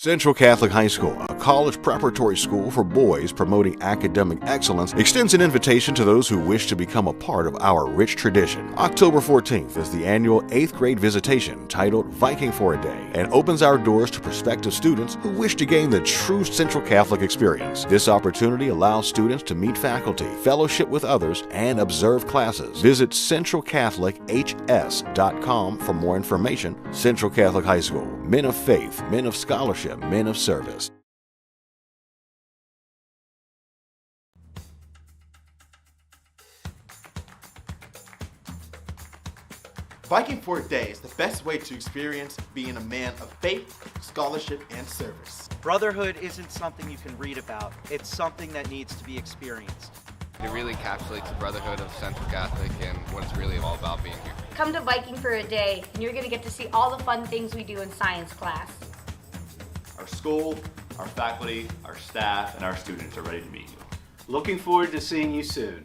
Central Catholic High School, a college preparatory school for boys promoting academic excellence, extends an invitation to those who wish to become a part of our rich tradition. October 14th is the annual 8th grade visitation titled Viking for a Day and opens our doors to prospective students who wish to gain the true Central Catholic experience. This opportunity allows students to meet faculty, fellowship with others, and observe classes. Visit centralcatholichs.com for more information. Central Catholic High School, men of faith, men of scholarship, men of service. Viking for a Day is the best way to experience being a man of faith, scholarship, and service. Brotherhood isn't something you can read about. It's something that needs to be experienced. It really encapsulates the brotherhood of Central Catholic and what it's really all about being here. Come to Viking for a Day, and you're going to get to see all the fun things we do in science class. Our school, our faculty, our staff, and our students are ready to meet you. Looking forward to seeing you soon.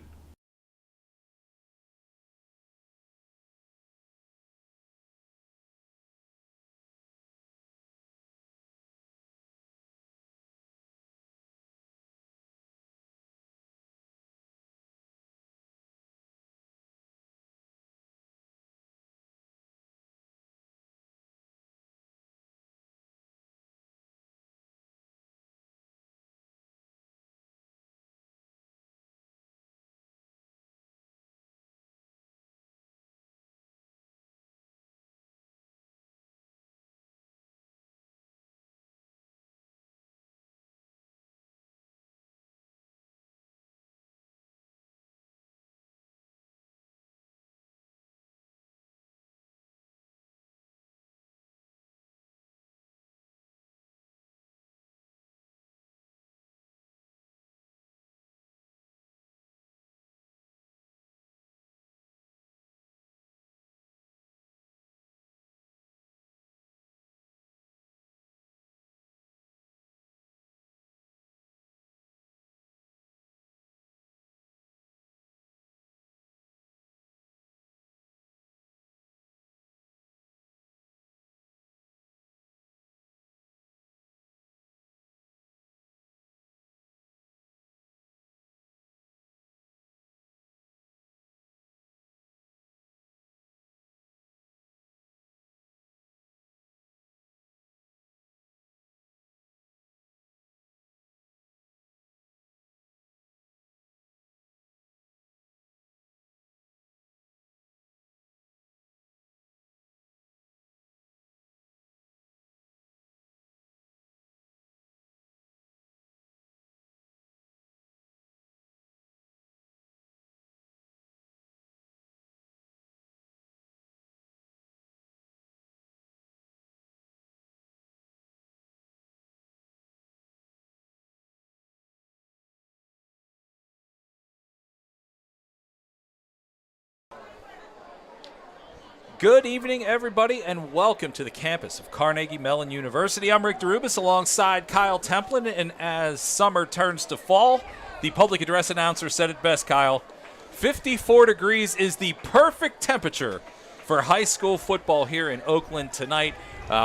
Good evening, everybody, and welcome to the campus of Carnegie Mellon University. I'm Rick DeRubis alongside Kyle Templin, and as summer turns to fall, the public address announcer said it best, Kyle. 54 degrees is the perfect temperature for high school football here in Oakland tonight.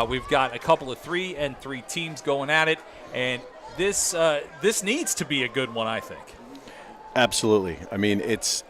We've got a couple of 3-3 teams going at it, and this needs to be a good one, I think. Absolutely. I mean, it's,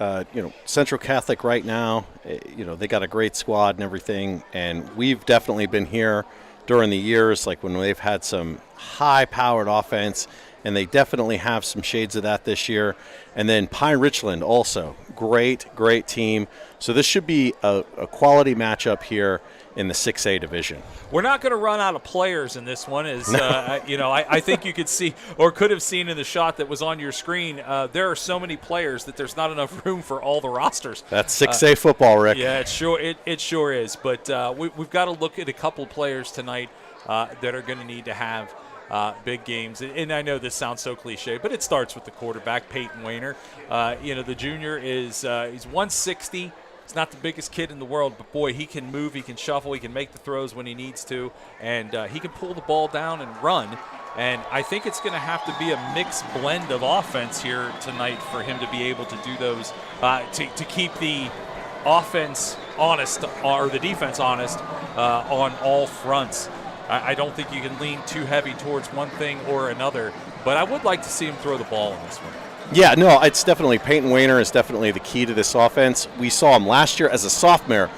Central Catholic right now, they got a great squad and everything, and we've definitely been here during the years, like when they've had some high-powered offense, and they definitely have some shades of that this year. And then Pine Richland also, great team. So this should be a quality matchup here in the 6A division. We're not going to run out of players in this one. I think you could see or could have seen in the shot that was on your screen, there are so many players that there's not enough room for all the rosters. That's 6A football, Rick. Yeah, it sure is. But we've got to look at a couple of players tonight that are going to need to have big games. And I know this sounds so cliche, but it starts with the quarterback, Peyton Wayner. The junior is he's 160. He's not the biggest kid in the world, but boy, he can move, he can shuffle, he can make the throws when he needs to, and he can pull the ball down and run. And I think it's going to have to be a mixed blend of offense here tonight for him to be able to do those, to keep the offense honest or the defense honest on all fronts. I don't think you can lean too heavy towards one thing or another, but I would like to see him throw the ball in this one. Yeah, no, it's definitely Peyton Weiner is definitely the key to this offense. We saw him last year as a sophomore,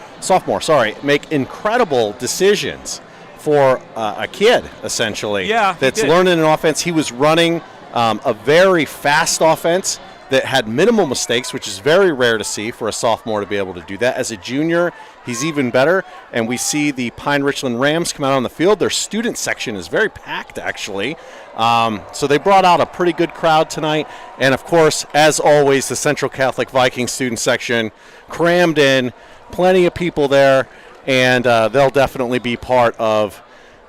make incredible decisions for a kid, essentially. Yeah, that's learning an offense. He was running a very fast offense that had minimal mistakes, which is very rare to see for a sophomore to be able to do that. As a junior, he's even better, and we see the Pine Richland Rams come out on the field. Their student section is very packed, actually. So they brought out a pretty good crowd tonight. And, of course, as always, the Central Catholic Vikings student section crammed in, plenty of people there, and they'll definitely be part of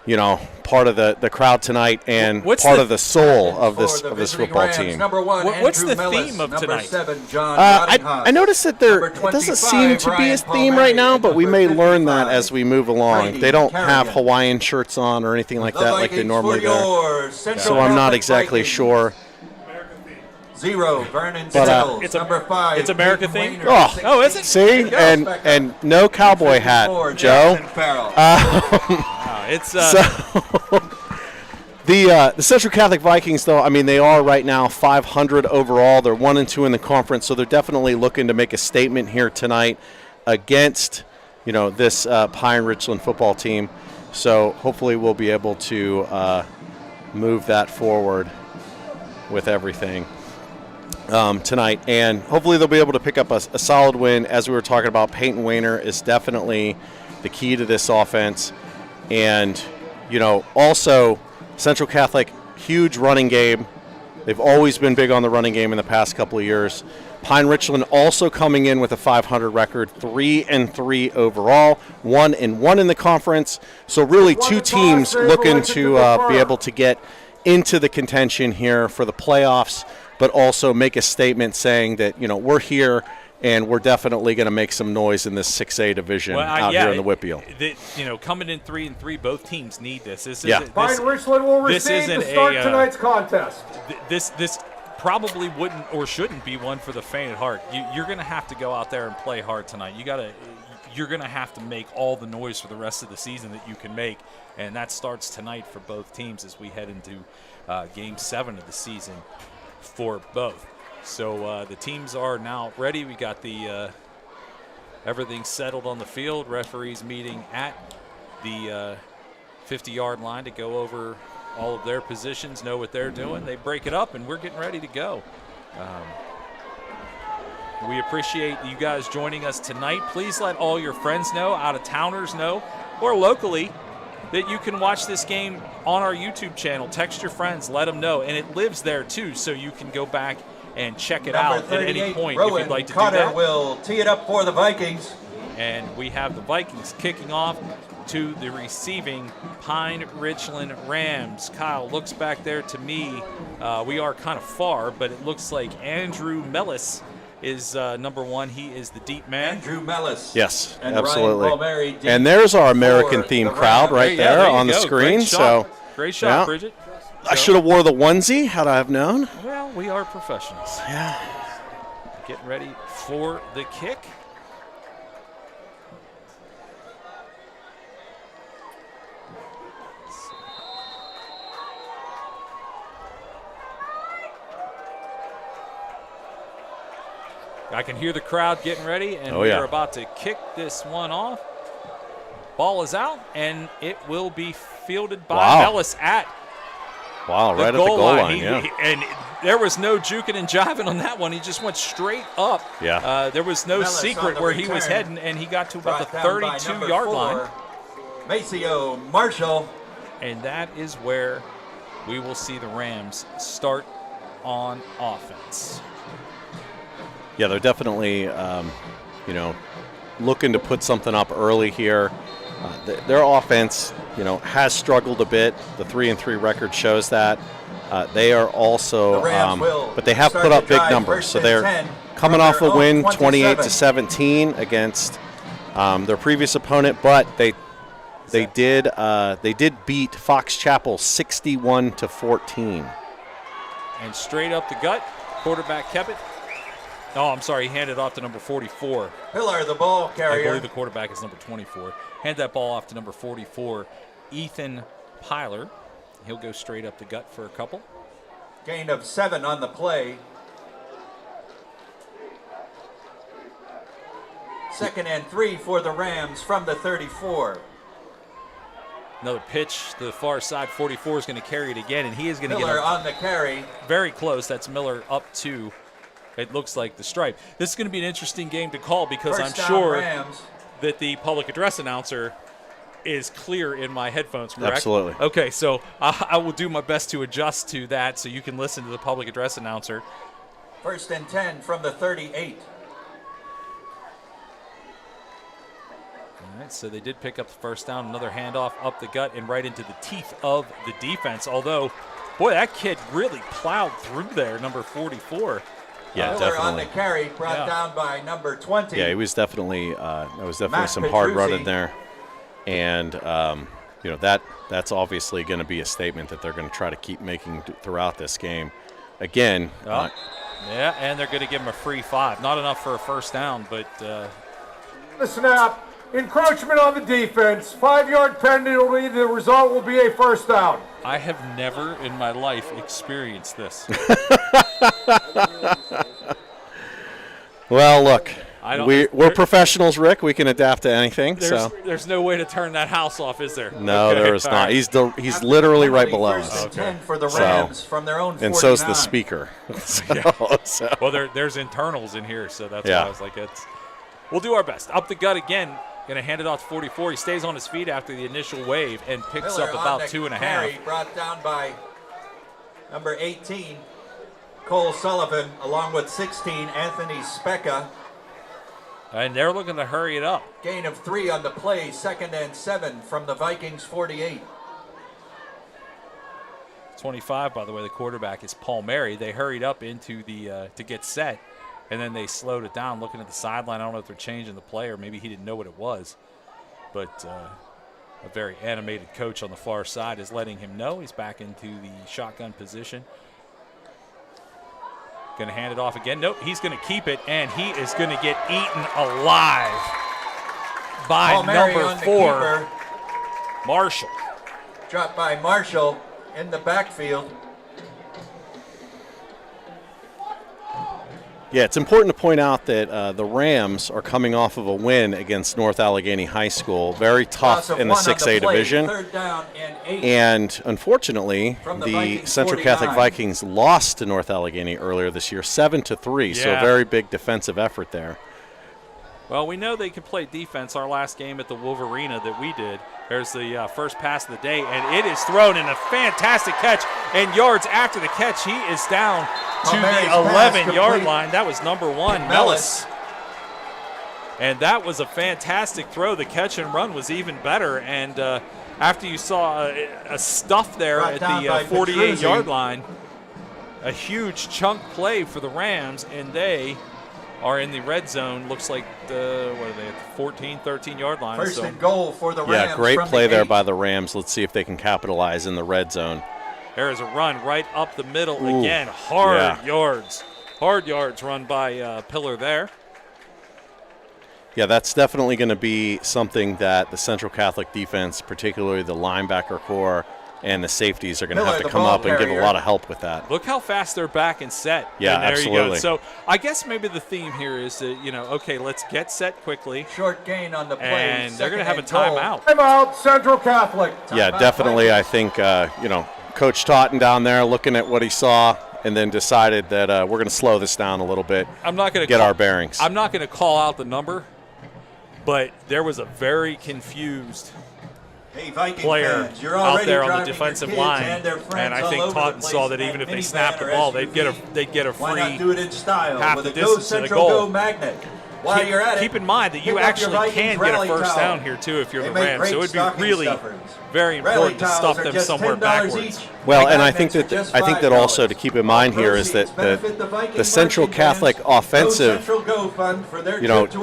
the crowd tonight and part of the soul of this football team. What's the theme of tonight? 7, John I noticed that it doesn't seem to be a theme right now, but we may learn that as we move along. They don't have Hawaiian shirts on or anything like that like they normally do. So I'm not exactly sure. 0, Vernon But, Sills, number 5. It's America themed? Oh, is it? See? And no cowboy hat, Joe. The Central Catholic Vikings, though, I mean, they are right now 500 overall. They're 1-2 in the conference, so they're definitely looking to make a statement here tonight against, this Pine Richland football team. So hopefully we'll be able to move that forward with everything tonight, and hopefully they'll be able to pick up a solid win. As we were talking about, Peyton Weiner is definitely the key to this offense, and also Central Catholic, huge running game. They've always been big on the running game in the past couple of years. Pine Richland also coming in with a 500 record, 3-3 overall, 1-1 in the conference. So really two teams looking to be able to get into the contention here for the playoffs, but also make a statement saying that, we're here and we're definitely going to make some noise in this 6A division here in the Whitfield. Coming in 3-3, both teams need this. Pine Richland will receive to start tonight's contest. This probably wouldn't or shouldn't be one for the faint at heart. You're going to have to go out there and play hard tonight. You're going to have to make all the noise for the rest of the season that you can make, and that starts tonight for both teams as we head into Game 7 of the season for both. So the teams are now ready. We got the everything settled on the field. Referees meeting at the 50-yard line to go over all of their positions, know what they're doing. They break it up, and we're getting ready to go. We appreciate you guys joining us tonight. Please let all your friends know, out-of-towners know, or locally, that you can watch this game on our YouTube channel. Text your friends, let them know. And it lives there, too, so you can go back and check it out at any point if you'd like to do that. Cotter will tee it up for the Vikings. And we have the Vikings kicking off to the receiving Pine Richland Rams. Kyle looks back there to me. We are kind of far, but it looks like Andrew Mellis is number 1. He is the deep man. Andrew Mellis. Yes, and absolutely. And there's our American-themed crowd right there on the screen. Great shot, Bridget. I should have wore the onesie had I have known. Well, we are professionals. Yeah. Getting ready for the kick. I can hear the crowd getting ready, and we are about to kick this one off. Ball is out, and it will be fielded by Mellis at right at the goal line. And there was no juking and jiving on that one. He just went straight up. Yeah. There was no secret where he was heading, and he got to about the 32-yard line. Maceo Marshall. And that is where we will see the Rams start on offense. Yeah, they're definitely, looking to put something up early here. Their offense, has struggled a bit. The 3-3 record shows that. They are also, but they have put up big numbers. So they're coming off a win, 28-17 against their previous opponent, but they did beat Fox Chapel 61-14. And straight up the gut, quarterback kept it. Oh, I'm sorry. He handed off to number 44. Pillar, the ball carrier. I believe the quarterback is number 24. Hand that ball off to number 44, Ethan Pyler. He'll go straight up the gut for a couple. Gain of 7 on the play. 2nd and 3 for the Rams from the 34. Another pitch to the far side. 44 is going to carry it again, and he is going to get Miller on the carry. Very close. That's Miller up to, it looks like, the stripe. This is going to be an interesting game to call because First I'm down, sure Rams. that the public address announcer is clear in my headphones, correct? Absolutely. Okay, so I will do my best to adjust to that so you can listen to the public address announcer. 1st and 10 from the 38. All right, so they did pick up the first down. Another handoff up the gut and right into the teeth of the defense. Although, boy, that kid really plowed through there, number 44. Yeah, Miller definitely. on the carry, brought down by number 20. Yeah, he was definitely. There was definitely Matt some hard Petruzzi. running there, and that's obviously going to be a statement that they're going to try to keep making throughout this game. Again. Yeah, and they're going to give him a free 5. Not enough for a first down, but. The snap. Encroachment on the defense. 5-yard penalty. The result will be a first down. I have never in my life experienced this. Well, look, we're professionals, Rick. We can adapt to anything. There's no way to turn that house off, is there? No, okay, there is not. He's literally right below us. 10 for the Rams from their own 49. And so's the speaker. Well, there's internals in here, so that's why I was like, we'll do our best. Up the gut again. Going to hand it off to 44. He stays on his feet after the initial wave and picks Miller up about on the 2.5. Carry, brought down by number 18, Cole Sullivan, along with 16, Anthony Specca. And they're looking to hurry it up. Gain of 3 on the play, 2nd and 7 from the Vikings 48. 25, by the way, the quarterback is Paul Mary. They hurried up into the to get set. And then they slowed it down, looking at the sideline. I don't know if they're changing the play or maybe he didn't know what it was. But a very animated coach on the far side is letting him know. He's back into the shotgun position. Going to hand it off again. Nope, he's going to keep it, and he is going to get eaten alive by number 4, Marshall. Dropped by Marshall in the backfield. Yeah, it's important to point out that the Rams are coming off of a win against North Allegheny High School. Very tough in the 6A division. 3rd down and 8. And unfortunately, the the Central Catholic Vikings lost to North Allegheny earlier this year, 7-3. So a very big defensive effort there. Well, we know they can play defense. Our last game at the Wolverina that we did, there's the first pass of the day, and it is thrown in a fantastic catch. And yards after the catch, he is down to the 11-yard line. That was number 1, Mellis. And that was a fantastic throw. The catch and run was even better. And after you saw a stuff there at the 48-yard line, a huge chunk play for the Rams, and they are in the red zone. Looks like what are they at the 14, 13-yard line. 1st and goal for the Rams. Yeah, great play there by the Rams. Let's see if they can capitalize in the red zone. There is a run right up the middle again. Hard yards run by Pillar there. Yeah, that's definitely going to be something that the Central Catholic defense, particularly the linebacker core and the safeties, are going to have to come up and give a lot of help with that. Look how fast they're back and set. Yeah, and there absolutely. You go. So I guess maybe the theme here is that, okay, let's get set quickly. Short gain on the play. And they're going to have a timeout. Timeout, Central Catholic. Yeah, definitely. I think, Coach Totten down there looking at what he saw and then decided that we're going to slow this down a little bit. I'm not going to get our bearings. I'm not going to call out the number, but there was a very confused player out there on the defensive line, and I think Totten saw that even if they snapped the ball, they'd get a free half the distance to the goal. Keep in mind that you actually can get a first down here too if you're the Rams, so it would be really very important to stuff them somewhere backwards. Well, and I think that also to keep in mind here is that the Central Catholic offensive,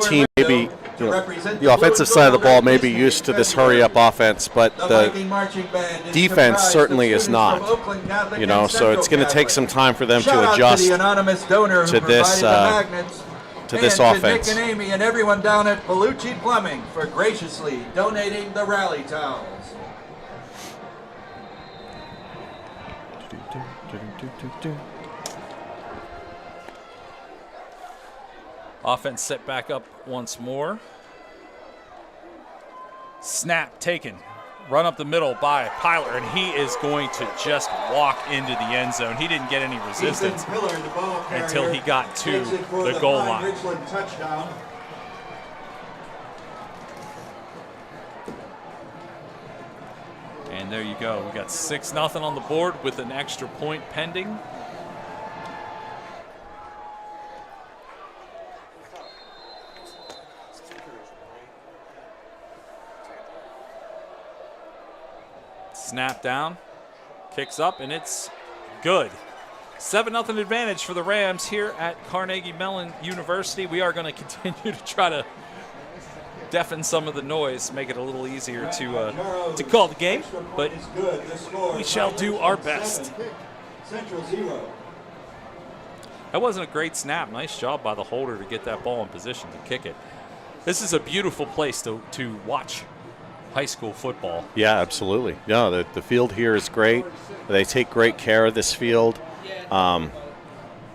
team maybe. The offensive side of the ball may be used to this hurry-up offense, but the defense certainly is not. So it's going to take some time for them to adjust to this offense. Dick and Amy and everyone down at Bellucci Plumbing for graciously donating the rally towels. Offense set back up once more. Snap taken. Run up the middle by Pyler, and he is going to just walk into the end zone. He didn't get any resistance until he got to the goal line. Richland touchdown. And there you go. We got 6-0 on the board with an extra point pending. Snap down, kicks up, and it's good. 7-0 advantage for the Rams here at Carnegie Mellon University. We are going to continue to try to deafen some of the noise, make it a little easier to call the game, but we shall do our best. Central 0. That wasn't a great snap. Nice job by the holder to get that ball in position to kick it. This is a beautiful place to watch high school football. Yeah, absolutely. No, the field here is great. They take great care of this field.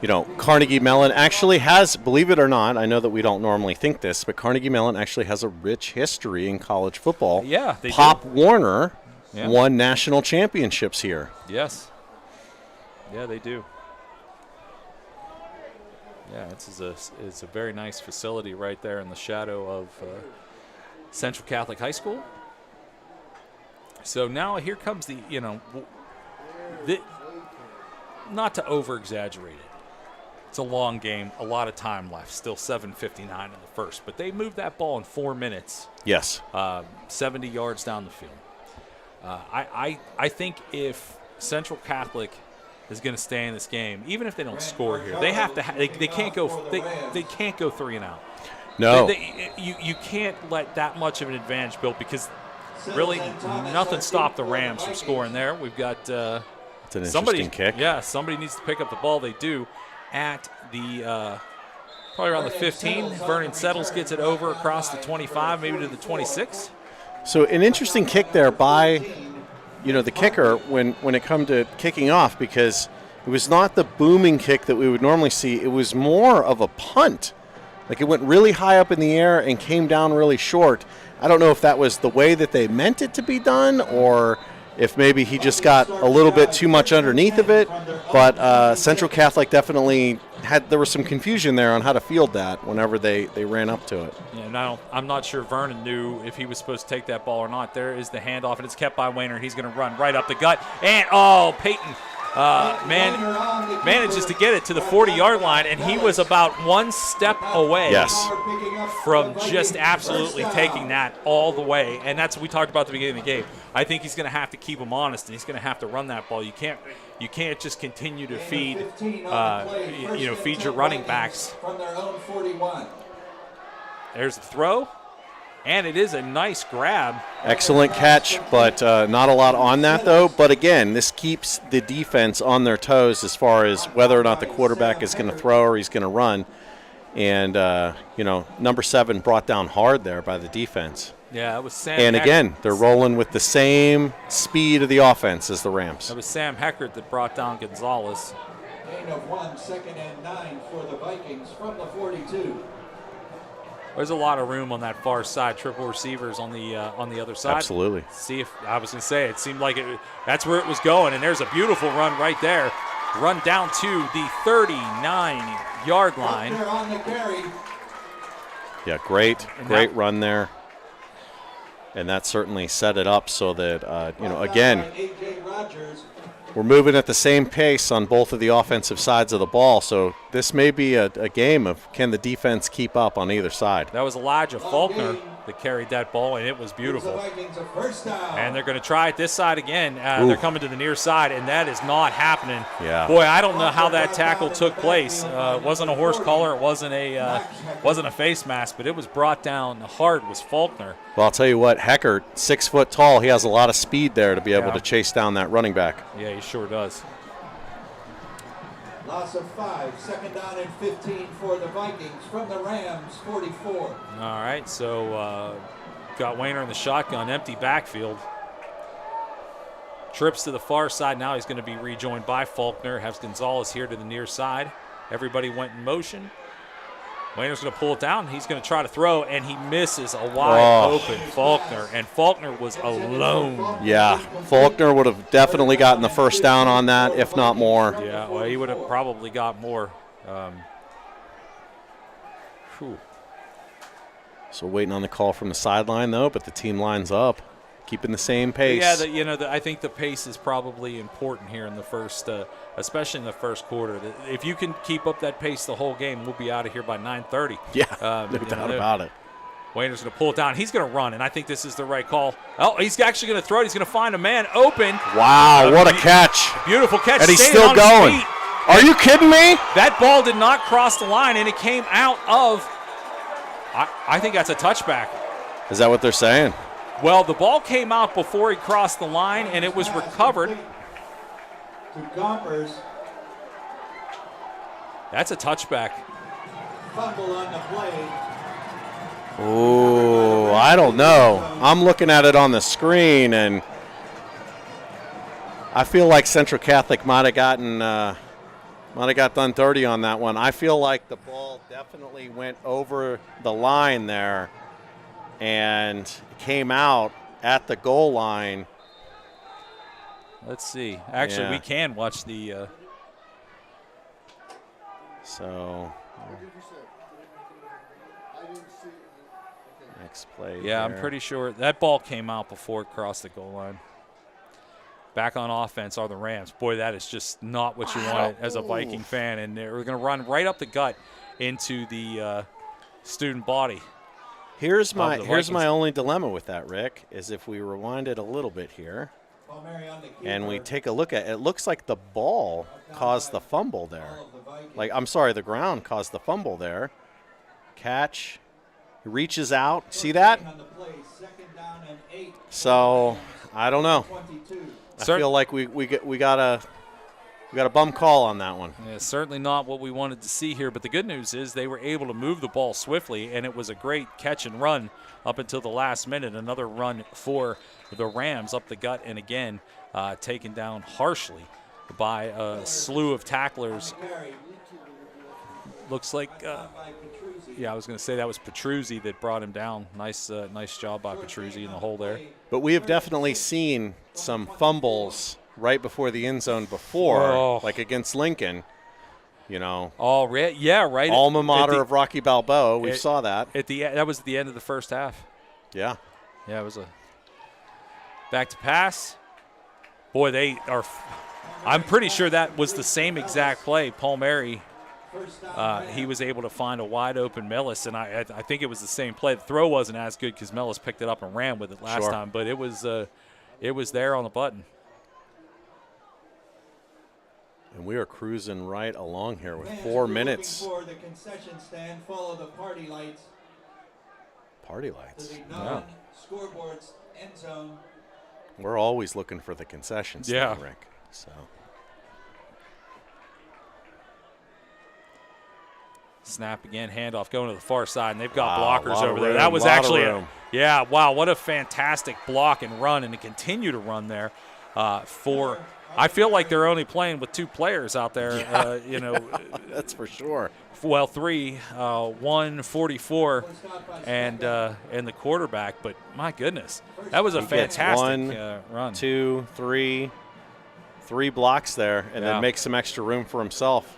You know, Carnegie Mellon actually has, believe it or not, I know that we don't normally think this, but Carnegie Mellon actually has a rich history in college football. Yeah, they Pop do. Warner won national championships here. Yes. Yeah, they do. Yeah, it's a very nice facility right there in the shadow of Central Catholic High School. So now here comes the, you know, not to over-exaggerate it. It's a long game, a lot of time left, still 7:59 in the first. But they moved that ball in 4 minutes. Yes. 70 yards down the field. I think if Central Catholic is going to stay in this game, even if they don't score here, they have to. They can't go. They can't go 3 and out. No. You can't let that much of an advantage build because really nothing stopped the Rams from scoring there. We've got it's an somebody interesting kick. Yeah, somebody needs to pick up the ball. They do at the probably around the 15. Vernon Settles gets it over across the 25, maybe to the 26. So an interesting kick there by, you know, the kicker when it come to kicking off, because it was not the booming kick that we would normally see. It was more of a punt. Like it went really high up in the air and came down really short. I don't know if that was the way that they meant it to be done or if maybe he just got a little bit too much underneath of it. But Central Catholic definitely there was some confusion there on how to field that whenever they ran up to it. Yeah, now I'm not sure Vernon knew if he was supposed to take that ball or not. There is the handoff, and it's kept by Wayner. He's going to run right up the gut. And, Peyton manages to get it to the 40-yard line, and he was about one step away from just absolutely taking that all the way. And that's what we talked about at the beginning of the game. I think he's going to have to keep him honest, and he's going to have to run that ball. You can't just continue to feed feed your running backs. From their own 41. There's the throw, and it is a nice grab. Excellent catch, but not a lot on that, though. But, again, this keeps the defense on their toes as far as whether or not the quarterback is going to throw or he's going to run. And, number 7 brought down hard there by the defense. Yeah, it was Sam. And, again, they're rolling with the same speed of the offense as the Rams. That was Sam Heckert that brought down Gonzalez. Gain of 1, 2nd and 9 for the Vikings from the 42. There's a lot of room on that far side. Triple receivers on the other side. Absolutely. See if I was going to say it seemed like that's where it was going, and there's a beautiful run right there. Run down to the 39-yard line. On the carry. Yeah, great run there. And that certainly set it up so that, again, we're moving at the same pace on both of the offensive sides of the ball. So this may be a game of can the defense keep up on either side. That was Elijah Faulkner that carried that ball, and it was beautiful. And they're going to try it this side again. They're coming to the near side, and that is not happening. Yeah. Boy, I don't know how that tackle took place. It wasn't a horse collar. It wasn't a face mask, but it was brought down hard. Was Faulkner. Well, I'll tell you what, Heckert, 6 foot tall, he has a lot of speed there to be able to chase down that running back. Yeah, he sure does. Loss of 5, 2nd down and 15 for the Vikings from the Rams, 44. All right, so got Wayner in the shotgun, empty backfield. trips to the far side. Now he's going to be rejoined by Faulkner. Has Gonzalez here to the near side. Everybody went in motion. Wayner's going to pull it down. He's going to try to throw, and he misses a wide open Faulkner, and Faulkner was alone. Yeah, Faulkner would have definitely gotten the first down on that, if not more. Yeah, well, he would have probably got more. So waiting on the call from the sideline, though, but the team lines up, keeping the same pace. Yeah, I think the pace is probably important here in the first, especially in the first quarter. If you can keep up that pace the whole game, we'll be out of here by 9:30. Yeah, no doubt about it. Wayner's going to pull it down. He's going to run, and I think this is the right call. Oh, he's actually going to throw it. He's going to find a man open. Wow, what a catch. Beautiful catch. And he's still going. Are you kidding me? That ball did not cross the line, and it came out of, I think that's a touchback. Is that what they're saying? Well, the ball came out before he crossed the line, and it was recovered. To Gompers. That's a touchback. Fumble on the play. Oh, I don't know. I'm looking at it on the screen, and I feel like Central Catholic might have got done dirty on that one. I feel like the ball definitely went over the line there and came out at the goal line. Let's see. Actually, we can watch the. Next play. Yeah, there. I'm pretty sure that ball came out before it crossed the goal line. Back on offense are the Rams. Boy, that is just not what you want as a Viking fan. And they're going to run right up the gut into the student body. Here's my only dilemma with that, Rick, is if we rewind it a little bit here and we take a look at it, it looks like the ball caused the fumble there. The ground caused the fumble there. Catch, reaches out. See that? So, I don't know. I feel like we got a bum call on that one. Yeah, certainly not what we wanted to see here, but the good news is they were able to move the ball swiftly, and it was a great catch and run up until the last minute. Another run for the Rams up the gut, and again, taken down harshly by a slew of tacklers. Looks like, I was going to say that was Petruzzi that brought him down. Nice job by Petruzzi in the hole there. But we have definitely seen some fumbles right before the end zone before, like against Lincoln, Oh, yeah, right. Alma mater of Rocky Balboa. We saw that. That was at the end of the first half. Yeah. Yeah, it was a back to pass. Boy, they are – I'm pretty sure that was the same exact play. Palmieri, he was able to find a wide-open Mellis, and I think it was the same play. The throw wasn't as good because Mellis picked it up and ran with it last time, but it was there on the button. And we are cruising right along here with 4 minutes. For the concession stand, follow the party lights. Party lights. Yeah. Scoreboards, end zone. We're always looking for the concession stand, Rick. So. Snap again, handoff going to the far side, and they've got blockers over there. Room, That was actually wow, what a fantastic block and run, and to continue to run there for. I feel like they're only playing with 2 players out there. That's for sure. Well, 3, 144, and the quarterback. But my goodness, that was a fantastic run. 2, 3 blocks there, and then make some extra room for himself.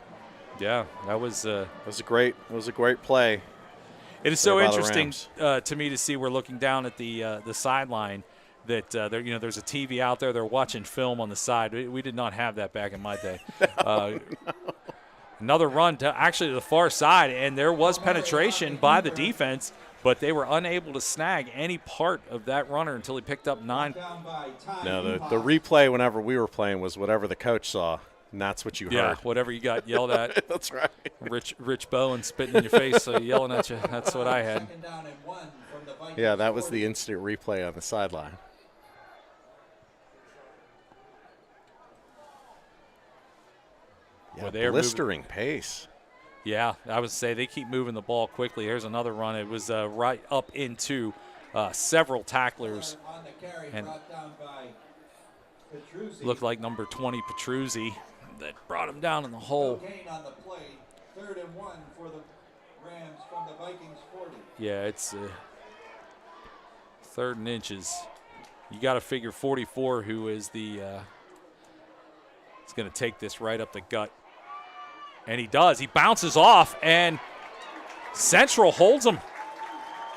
Yeah, that was a great play. It is so interesting to me to see. We're looking down at the sideline. That there's a TV out there. They're watching film on the side. We did not have that back in my day. Another run to the far side, and there was penetration by the defense, but they were unable to snag any part of that runner until he picked up 9. No, the replay whenever we were playing was whatever the coach saw, and that's what you heard. Yeah, whatever you got yelled at. That's right. Rich Bowen spitting in your face, so yelling at you. That's what I had. Yeah, that was the instant replay on the sideline. Yeah, blistering pace. Yeah, I would say they keep moving the ball quickly. Here's another run. It was right up into several tacklers. looked like number 20 Petruzzi that brought him down in the hole. Gain on the play. 3rd and 1 for the Rams from the Vikings 40. Yeah, it's 3rd and inches. You got to figure 44, who is the is going to take this right up the gut. And he does. He bounces off, and Central holds him.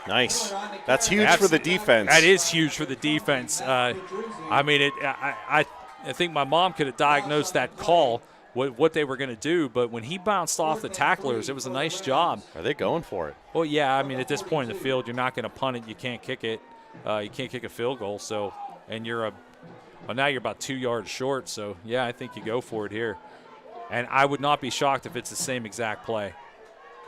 Nice. That's huge for the defense. That is huge for the defense. I mean, I think my mom could have diagnosed that call, what they were going to do, but when he bounced off the tacklers, it was a nice job. Are they going for it? Well, yeah, I mean, at this point in the field, you're not going to punt it. You can't kick it. You can't kick a field goal. So, and now you're about 2 yards short. So, yeah, I think you go for it here. And I would not be shocked if it's the same exact play.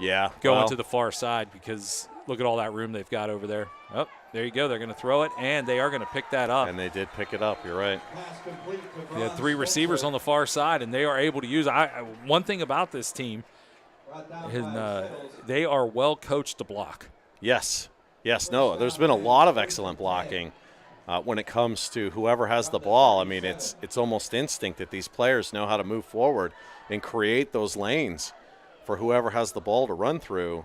Yeah. Going to the far side, because look at all that room they've got over there. Oh, there you go. They're going to throw it, and they are going to pick that up. And they did pick it up. You're right. They had 3 receivers on the far side, and they are able to use one thing about this team is they are well coached to block. Yes. Yes. No, there's been a lot of excellent blocking when it comes to whoever has the ball. I mean, it's almost instinct that these players know how to move forward and create those lanes for whoever has the ball to run through,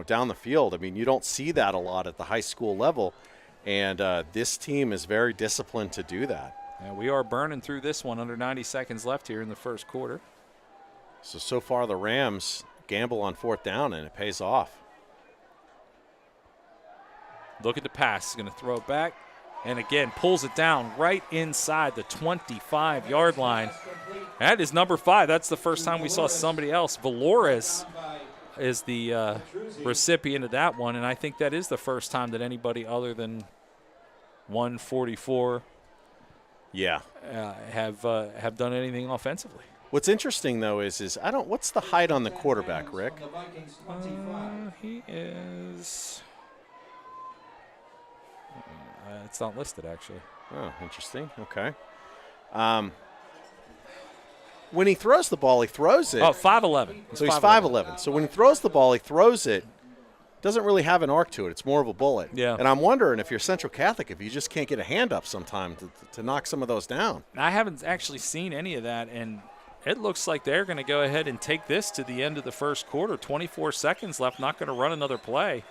down the field. I mean, you don't see that a lot at the high school level, and this team is very disciplined to do that. Yeah, we are burning through this one, under 90 seconds left here in the first quarter. So far the Rams gamble on 4th down, and it pays off. Look at the pass. He's going to throw it back, and again, pulls it down right inside the 25-yard line. That is number 5. That's the first time we saw somebody else. Valores is the recipient of that one, and I think that is the first time that anybody other than 144 have done anything offensively. What's interesting, though, is what's the height on the quarterback, Rick? He is it's not listed, actually. Oh, interesting. Okay. When he throws the ball, he throws it. Oh, 5'11". So he's 5'11". So when he throws the ball, he throws it. Doesn't really have an arc to it. It's more of a bullet. Yeah. And I'm wondering if you're Central Catholic, if you just can't get a hand up sometime to knock some of those down. I haven't actually seen any of that, and it looks like they're going to go ahead and take this to the end of the first quarter. 24 seconds left, not going to run another play.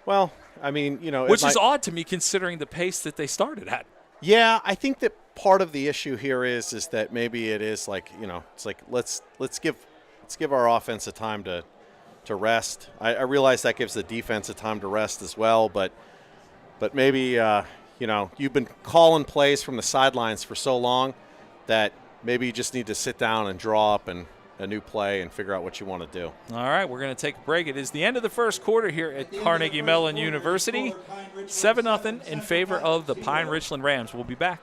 Well, I mean, which is odd to me considering the pace that they started at. Yeah, I think that part of the issue here is that maybe it is like, it's like let's give our offense a time to rest. I realize that gives the defense a time to rest as well, but maybe you've been calling plays from the sidelines for so long that maybe you just need to sit down and draw up a new play and figure out what you want to do. All right, we're going to take a break. It is the end of the first quarter here at Carnegie Mellon University. 7-0 in favor of the Pine Richland Rams. We'll be back.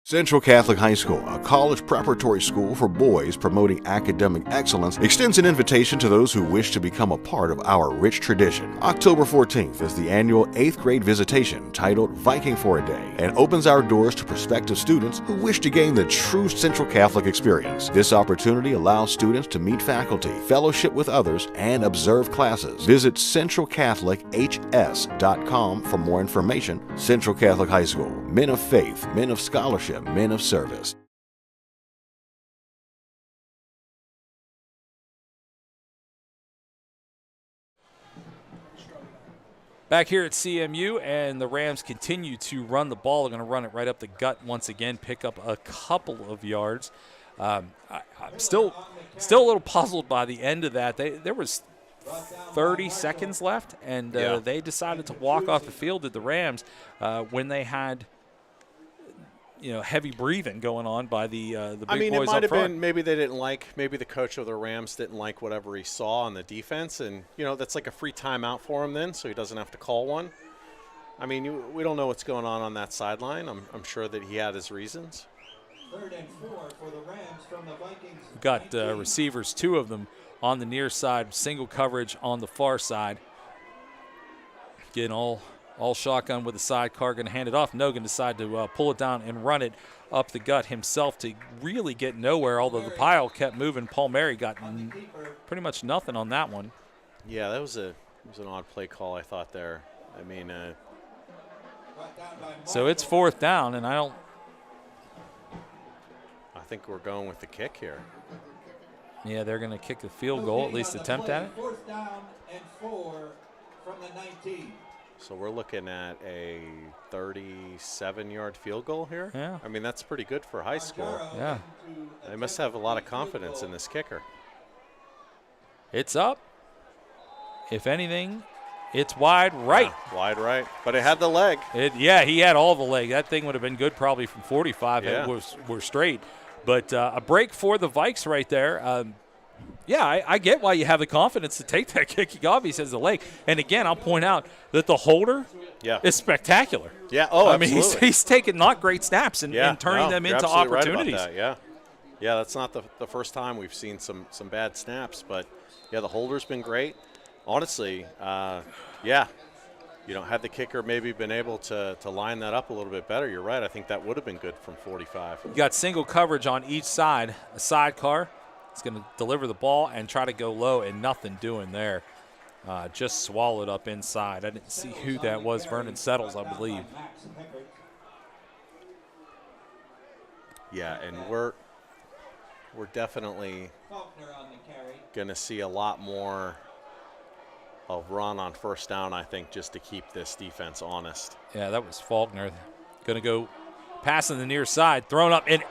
Central Catholic High School, a college preparatory school for boys promoting academic excellence, extends an invitation to those who wish to become a part of our rich tradition. October 14th is the annual 8th grade visitation titled Viking for a Day, and opens our doors to prospective students who wish to gain the true Central Catholic experience. This opportunity allows students to meet faculty, fellowship with others, and observe classes. Visit centralcatholichs.com for more information. Central Catholic High School, men of faith, men of scholarship, men of service. Back here at CMU, and the Rams continue to run the ball. They're going to run it right up the gut once again, pick up a couple of yards. I'm still a little puzzled by the end of that. There was 30 seconds left, and they decided to walk off the field at the Rams when they had heavy breathing going on by the big boys up front. I mean, it might have been maybe the coach of the Rams didn't like whatever he saw on the defense, and that's like a free timeout for him then, so he doesn't have to call one. I mean, we don't know what's going on that sideline. I'm sure that he had his reasons. 3rd and 4 for the Rams from the Vikings. We've got receivers, 2 of them on the near side, single coverage on the far side. Getting all shotgun with the sidecar, going to hand it off. No, going to decide to pull it down and run it up the gut himself to really get nowhere, although the pile kept moving. Palmieri got pretty much nothing on that one. Yeah, that was an odd play call, I thought there. I mean, so it's 4th down, and I think we're going with the kick here. Yeah, they're going to kick the field goal, at least attempt at it. 4th down and 4 from the 19. So we're looking at a 37-yard field goal here? Yeah. I mean, that's pretty good for high school. Yeah. They must have a lot of confidence in this kicker. It's up. If anything, it's wide right. Yeah, wide right. But it had the leg. Yeah, he had all the leg. That thing would have been good probably from 45 if Yeah. it were straight. But a break for the Vikes right there. Yeah, I get why you have the confidence to take that kick. He obviously has the leg. And, again, I'll point out that the holder is spectacular. Yeah, oh, I mean, absolutely. he's taking not great snaps and turning them into opportunities. Right about that, yeah, that's not the first time we've seen some bad snaps. But, yeah, the holder's been great. Honestly, had the kicker maybe been able to line that up a little bit better, you're right. I think that would have been good from 45. You got single coverage on each side. A sidecar is going to deliver the ball and try to go low, and nothing doing there. Just swallowed up inside. I didn't see who that was. Vernon Settles, I believe. Yeah, and we're definitely going to see a lot more of run on 1st down, I think, just to keep this defense honest. Yeah, that was Faulkner. Going to go passing the near side, thrown up. And,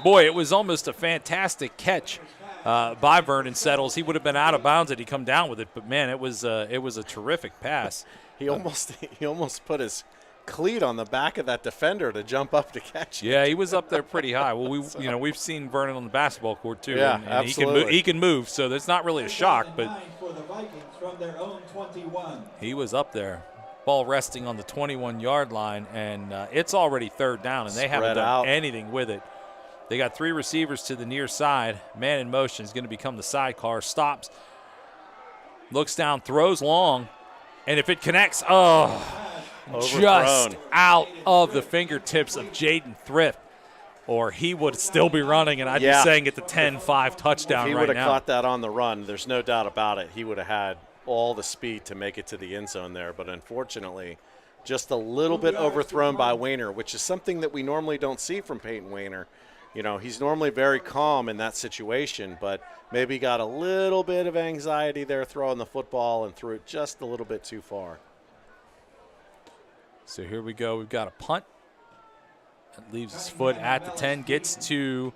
boy, it was almost a fantastic catch by Vernon Settles. He would have been out of bounds had he come down with it. But, man, it was a terrific pass. He almost put his cleat on the back of that defender to jump up to catch it. Yeah, he was up there pretty high. Well, we've seen Vernon on the basketball court too. Yeah, and absolutely. He can move, so that's not really a shock. But for the Vikings from their own 21. He was up there. Ball resting on the 21-yard line, and it's already 3rd down, and they haven't done anything with it. They got 3 receivers to the near side. Man in motion is going to become the sidecar. Stops, looks down, throws long, and if it connects, just out of the fingertips of Jaden Thrift, or he would still be running, and I'd be saying it's a 10-5 touchdown right now. If he would have caught that on the run, there's no doubt about it. He would have had all the speed to make it to the end zone there, but unfortunately, just a little bit overthrown by Wayner, which is something that we normally don't see from Peyton Wayner. He's normally very calm in that situation, but maybe got a little bit of anxiety there throwing the football and threw it just a little bit too far. So here we go. We've got a punt. It leaves his foot at the 10, gets to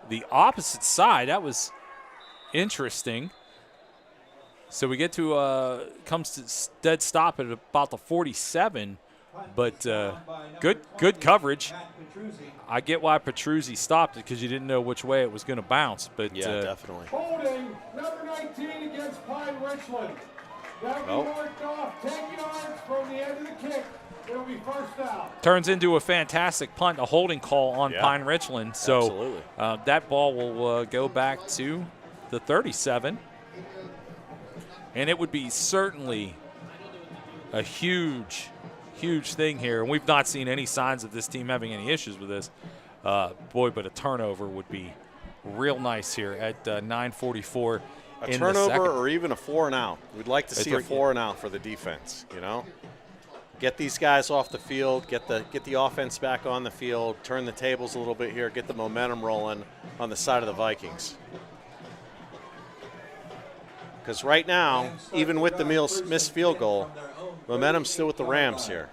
the opposite side. That was interesting. So we get to comes to dead stop at about the 47, but good coverage. I get why Petruzzi stopped it because you didn't know which way it was going to bounce. But yeah, definitely. Holding number 19 against Pine Richland. That'll be marked off 10 yards from the end of the kick. It'll be 1st down. Turns into a fantastic punt, a holding call on Pine Richland. So that ball will go back to the 37. And it would be certainly a huge thing here. And we've not seen any signs of this team having any issues with this. But a turnover would be real nice here at 9:44 A in turnover the second. or even a 4-and-out. We'd like to see a 4-and-out for the defense, Get these guys off the field, get the offense back on the field, turn the tables a little bit here, get the momentum rolling on the side of the Vikings. Because right now, even with the missed field goal, momentum's still with the Rams here.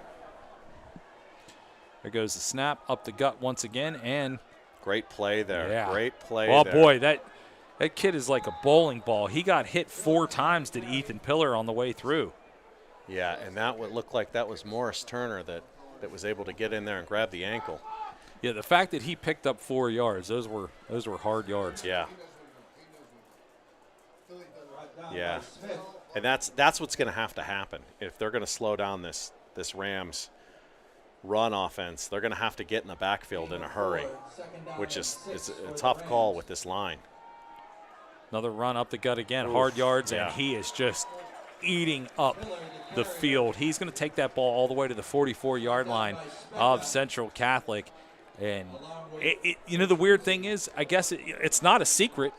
There goes the snap up the gut once again, and great play there. Yeah. Great play there. there. Boy, that kid is like a bowling ball. He got hit 4 times, did Ethan Pillar, on the way through. Yeah, and that would look like that was Morris Turner that was able to get in there and grab the ankle. Yeah, the fact that he picked up 4 yards, those were hard yards. Yeah. Yeah. And that's what's going to have to happen. If they're going to slow down this Rams run offense, they're going to have to get in the backfield in a hurry, which is a tough call with this line. Another run up the gut again, hard yards, and he is just eating up the field. He's going to take that ball all the way to the 44-yard line of Central Catholic. And, the weird thing is, I guess it's not a secret.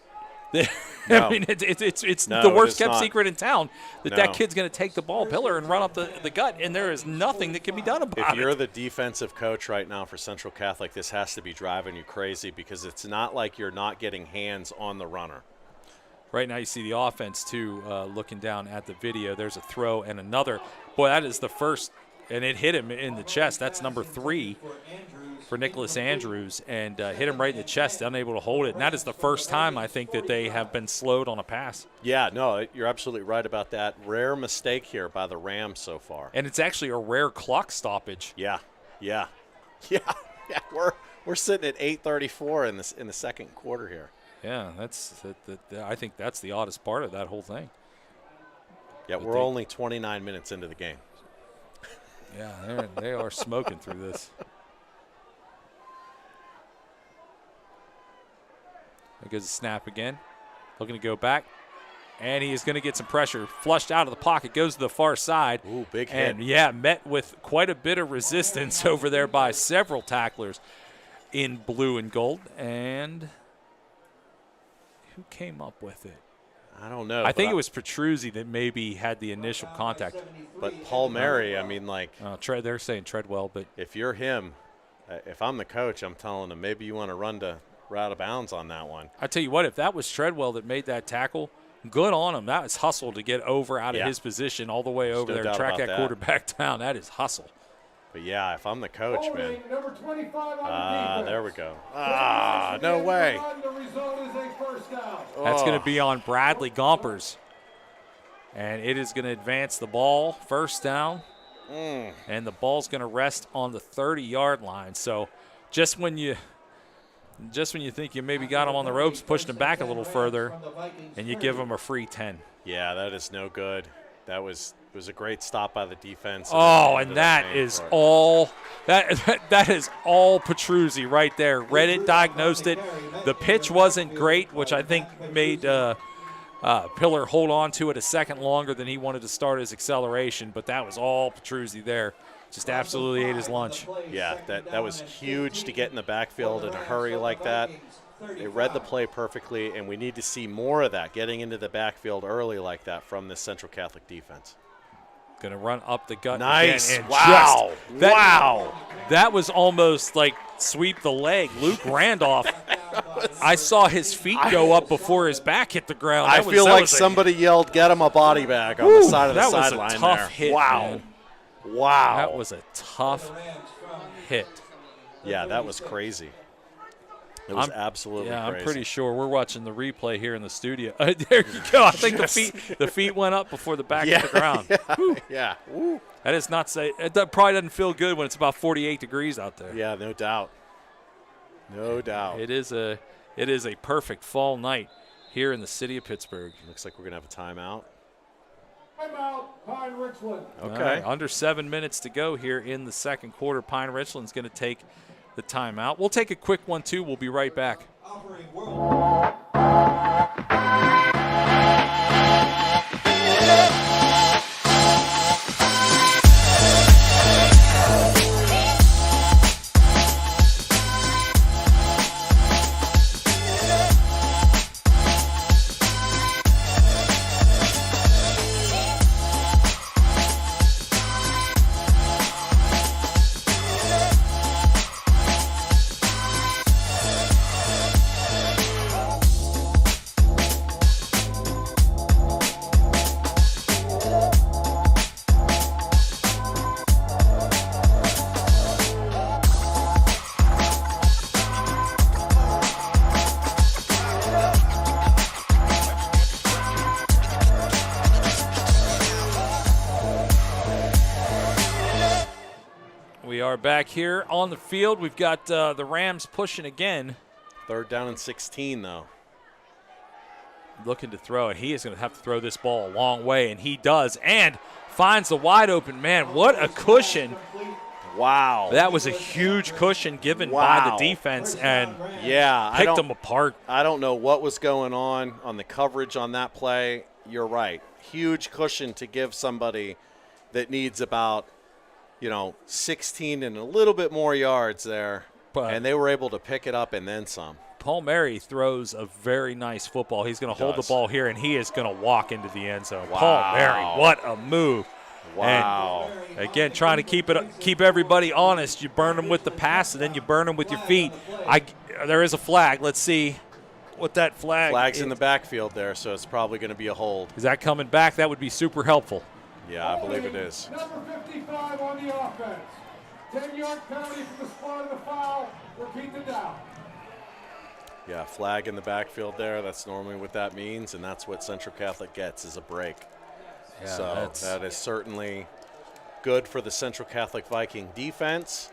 No. I mean, it's No, the worst kept not. secret in town that No. kid's going to take the ball pillar and run up the gut, and there is nothing that can be done about If you're it. the defensive coach right now for Central Catholic, this has to be driving you crazy because it's not like you're not getting hands on the runner. Right now you see the offense, too, looking down at the video. There's a throw and another. Boy, that is the first, and it hit him in the chest. That's number 3 for Nicholas Andrews, and hit him right in the chest, unable to hold it. And that is the first time, I think, that they have been slowed on a pass. Yeah, no, you're absolutely right about that. Rare mistake here by the Rams so far. And it's actually a rare clock stoppage. Yeah. We're sitting at 8:34 in the second quarter here. Yeah, I think that's the oddest part of that whole thing. Yeah, But we're only 29 minutes into the game. Yeah, they are smoking through this. There goes the snap again. Looking to go back. And he is going to get some pressure. Flushed out of the pocket. Goes to the far side. Ooh, big hit. And, met with quite a bit of resistance over there by several tacklers in blue and gold. And who came up with it? I don't know. I think it was Petruzzi that maybe had the initial contact. But Paul Mary, I mean, like. They're saying Treadwell, but. If you're him, if I'm the coach, I'm telling him maybe you want to run to out of bounds on that one. I tell you what, if that was Treadwell that made that tackle, good on him. That was hustle to get over out of his position all the way over there and track that quarterback down. That is hustle. But, yeah, if I'm the coach, man. Number 25 on the There we go. no way. The result is a first down. That's going to be on Bradley Gompers. And it is going to advance the ball, first down. And the ball's going to rest on the 30-yard line. So just when you think you maybe got him on the ropes, pushed him back a little further, and you give him a free 10. Yeah, that is no good. It was a great stop by the defense. And that is all that is all Petruzzi right there. Read it, diagnosed it. The pitch wasn't great, which I think made Pillar hold on to it a second longer than he wanted to start his acceleration, but that was all Petruzzi there. Just absolutely ate his lunch. Yeah, that was huge to get in the backfield in a hurry like that. They read the play perfectly, and we need to see more of that, getting into the backfield early like that from this Central Catholic defense. Going to run up the gut nice. again. And wow. Wow. That was almost like sweep the leg. Luke Randolph, I saw his feet go up before his back hit the ground. I feel like somebody yelled, get him a body bag on the side of the sideline there. That was a tough hit, man. Wow. That was a tough hit. Yeah, that was crazy. It was absolutely crazy. I'm pretty sure we're watching the replay here in the studio. There you go. I think the feet went up before the back hit the ground. Yeah. That is not say. It probably doesn't feel good when it's about 48 degrees out there. Yeah, no doubt. No doubt. It is a perfect fall night here in the city of Pittsburgh. Looks like we're gonna have a timeout. Timeout, Pine Richland. Okay. Right, under 7 minutes to go here in the second quarter. Pine Richland's going to take the timeout. We'll take a quick one, too. We'll be right back. Back here on the field, we've got the Rams pushing again. 3rd down and 16, though. Looking to throw, and he is going to have to throw this ball a long way, and he does, and finds the wide open man. What a cushion Wow. That was a huge cushion given by the defense and picked them apart. I don't know what was going on the coverage on that play. You're right. Huge cushion to give somebody that needs about, 16 and a little bit more yards there. And they were able to pick it up and then some. Palmieri throws a very nice football. He's going to hold the ball here, and he is going to walk into the end zone. Wow. Palmieri, what a move. Wow. And again, trying to keep everybody honest. You burn them with the pass, and then you burn them with your feet. There is a flag. Let's see what that Flag's is. in the backfield there, so it's probably going to be a hold. Is that coming back? That would be super helpful. Yeah, I believe it is. Number 55 on the offense. 10-yard penalty from the spot of the foul. Repeat the down. Yeah, flag in the backfield there. That's normally what that means, and that's what Central Catholic gets is a break. Yeah, so that is certainly good for the Central Catholic Viking defense.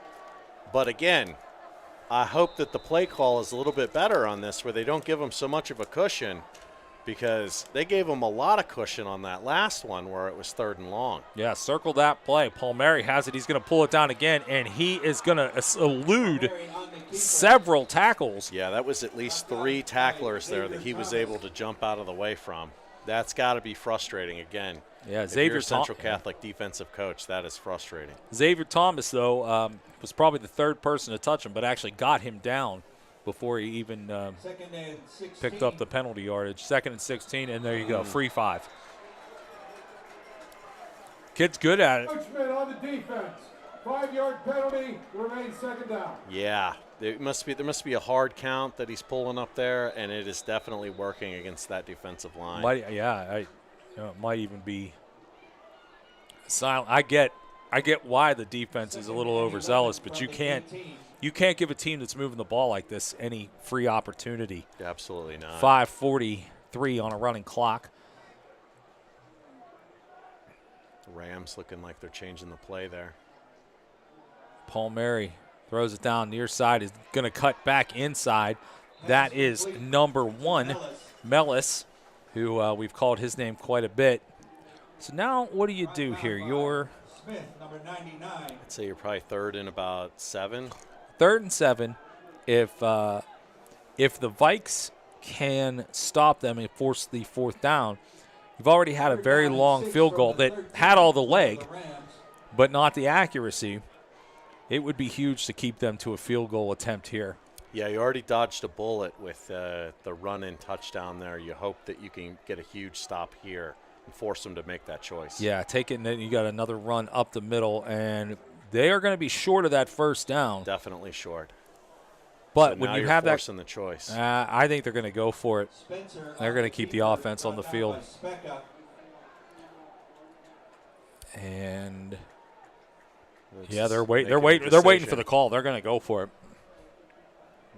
But again, I hope that the play call is a little bit better on this where they don't give them so much of a cushion, because they gave them a lot of cushion on that last one where it was 3rd and long. Yeah, circle that play. Palmieri has it. He's going to pull it down again, and he is going to elude several tackles. Yeah, that was at least 3 tacklers there that he was able to jump out of the way from. That's got to be frustrating again. Yeah, if Xavier you're a Central Catholic defensive coach, that is frustrating. Xavier Thomas, though, was probably the 3rd person to touch him, but actually got him down before he even picked up the penalty yardage. 2nd and 16, and there you go, free 5. Kid's good at it. Coachman on the defense. 5-yard penalty, remains 2nd down. Yeah, there must be a hard count that he's pulling up there, and it is definitely working against that defensive line. It might even be silent. I get why the defense is a little overzealous, but you can't give a team that's moving the ball like this any free opportunity. Absolutely not. 5:43 on a running clock. The Rams looking like they're changing the play there. Palmieri throws it down near side, is going to cut back inside. That is number 1, Mellis, who we've called his name quite a bit. So now what do you do here? You're Smith, number 99. I'd say you're probably 3rd and about 7. 3rd and 7. If the Vikes can stop them and force the 4th down, you've already had a very long field goal that had all the leg, but not the accuracy. It would be huge to keep them to a field goal attempt here. Yeah, you already dodged a bullet with the run-in touchdown there. You hope that you can get a huge stop here and force them to make that choice. Yeah, take it, and then you got another run up the middle, and they are going to be short of that 1st down. Definitely short. But so when now you you're have forcing the choice. I think they're going to go for it. They're going to keep the offense on the field. And they're waiting for the call. They're going to go for it.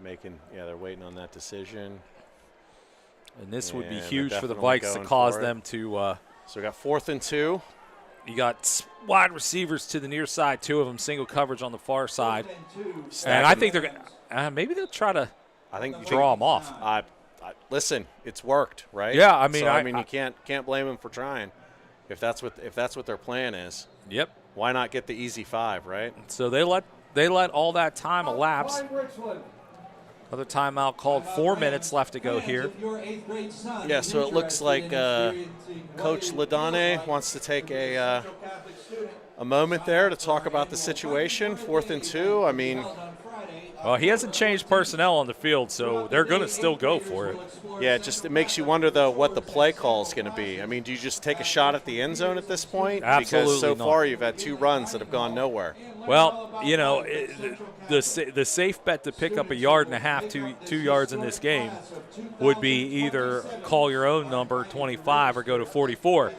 They're waiting on that decision. And this would be huge for the Vikes to cause them to. So we got 4th and 2. You got wide receivers to the near side, 2 of them single coverage on the far side. And I think they're going to maybe they'll try to draw them off. Listen, it's worked, right? Yeah, I mean, you can't blame them for trying if that's what their plan is. Yep. Why not get the easy 5, right? So they let all that time elapse. Another timeout called. 4 minutes left to go here. Yeah, so it looks like Coach Ladane wants to take a moment there to talk about the situation. 4th and 2. I mean, well, he hasn't changed personnel on the field, so they're going to still go for it. Yeah, it makes you wonder, though, what the play call is going to be. I mean, do you just take a shot at the end zone at this point? Absolutely Because so not. far you've had 2 runs that have gone nowhere. Well, the safe bet to pick up 1.5 yards, 2 yards in this game would be either call your own number, 25, or go to 44.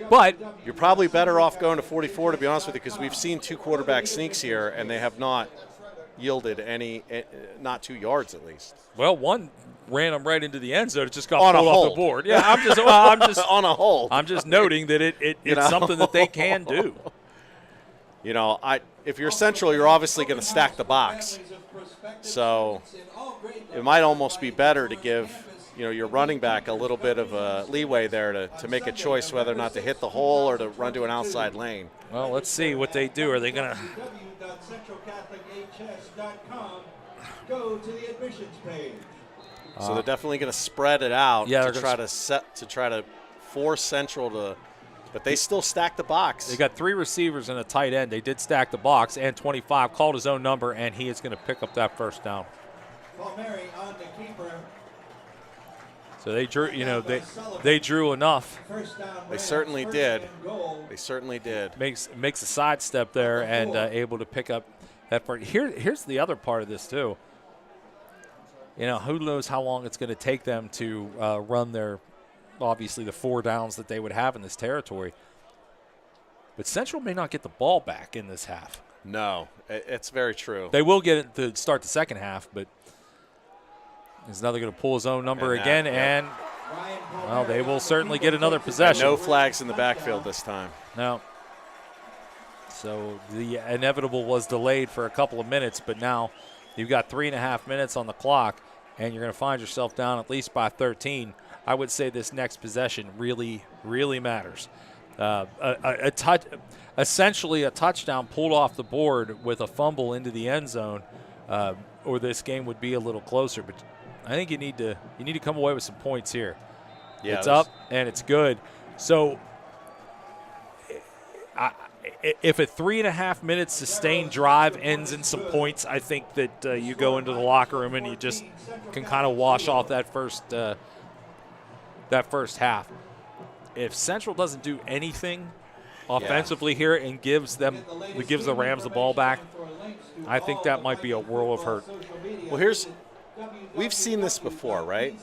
But you're probably better off going to 44, to be honest with you, because we've seen 2 quarterback sneaks here, and they have not yielded not 2 yards at least. Well, one ran him right into the end zone. It just got on pulled off the board. Yeah, I'm just on a hole. I'm just noting that it's something that they can do. If you're Central, you're obviously going to stack the box. So it might almost be better to give your running back a little bit of a leeway there to make a choice whether or not to hit the hole or to run to an outside lane. Well, let's see what they do. Are they going to on centralcatholichs.com, go to the admissions page. So they're definitely going to spread it out Yeah, to try to force Central to, but they still stack the box. They got 3 receivers and a tight end. They did stack the box, and 25 called his own number, and he is going to pick up that first down. Palmieri on the keeper. So they drew, they drew enough. They certainly did. They certainly did. Makes a sidestep there and able to pick up that part. Here's the other part of this too. Who knows how long it's going to take them to run their, obviously the 4 downs that they would have in this territory. But Central may not get the ball back in this half. No, it's very true. They will get it to start the second half, but he's another going to pull his own number again, and well, they will certainly get another possession. No flags in the backfield this time. No. So the inevitable was delayed for a couple of minutes, but now you've got 3.5 minutes on the clock, and you're going to find yourself down at least by 13. I would say this next possession really, really matters. Essentially a touchdown pulled off the board with a fumble into the end zone, or this game would be a little closer. But I think you need to come away with some points here. Yeah, it's up and it's good. So if a 3.5 minute sustained drive ends in some points, I think that you go into the locker room and you just can kind of wash off that first half. If Central doesn't do anything offensively here and gives the Rams the ball back, I think that might be a world of hurt. Well, we've seen this before, right?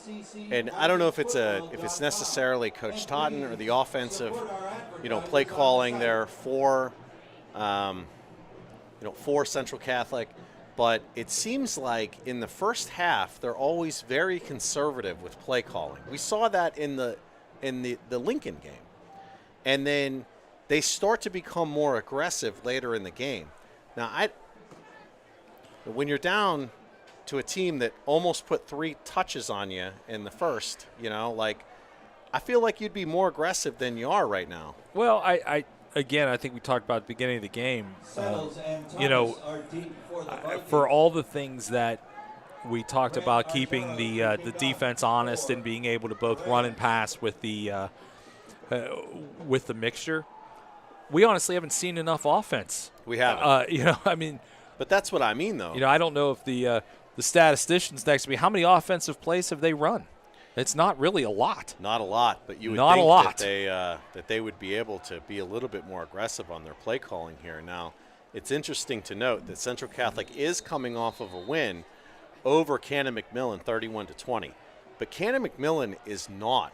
And I don't know if it's necessarily Coach Totten or the offensive, play calling there for Central Catholic, but it seems like in the first half they're always very conservative with play calling. We saw that in the Lincoln game, and then they start to become more aggressive later in the game. Now, when you're down to a team that almost put 3 touches on you in the first, I feel like you'd be more aggressive than you are right now. Well, I think we talked about at the beginning of the game, for all the things that we talked about, keeping the defense honest and being able to both run and pass with the mixture. We honestly haven't seen enough offense. We haven't. But that's what I mean, though. I don't know if the statisticians next to me, how many offensive plays have they run? It's not really a lot. Not a lot, but you would not think a lot. that they would be able to be a little bit more aggressive on their play calling here. Now, it's interesting to note that Central Catholic is coming off of a win over Cannon McMillan, 31-20. But Cannon McMillan is not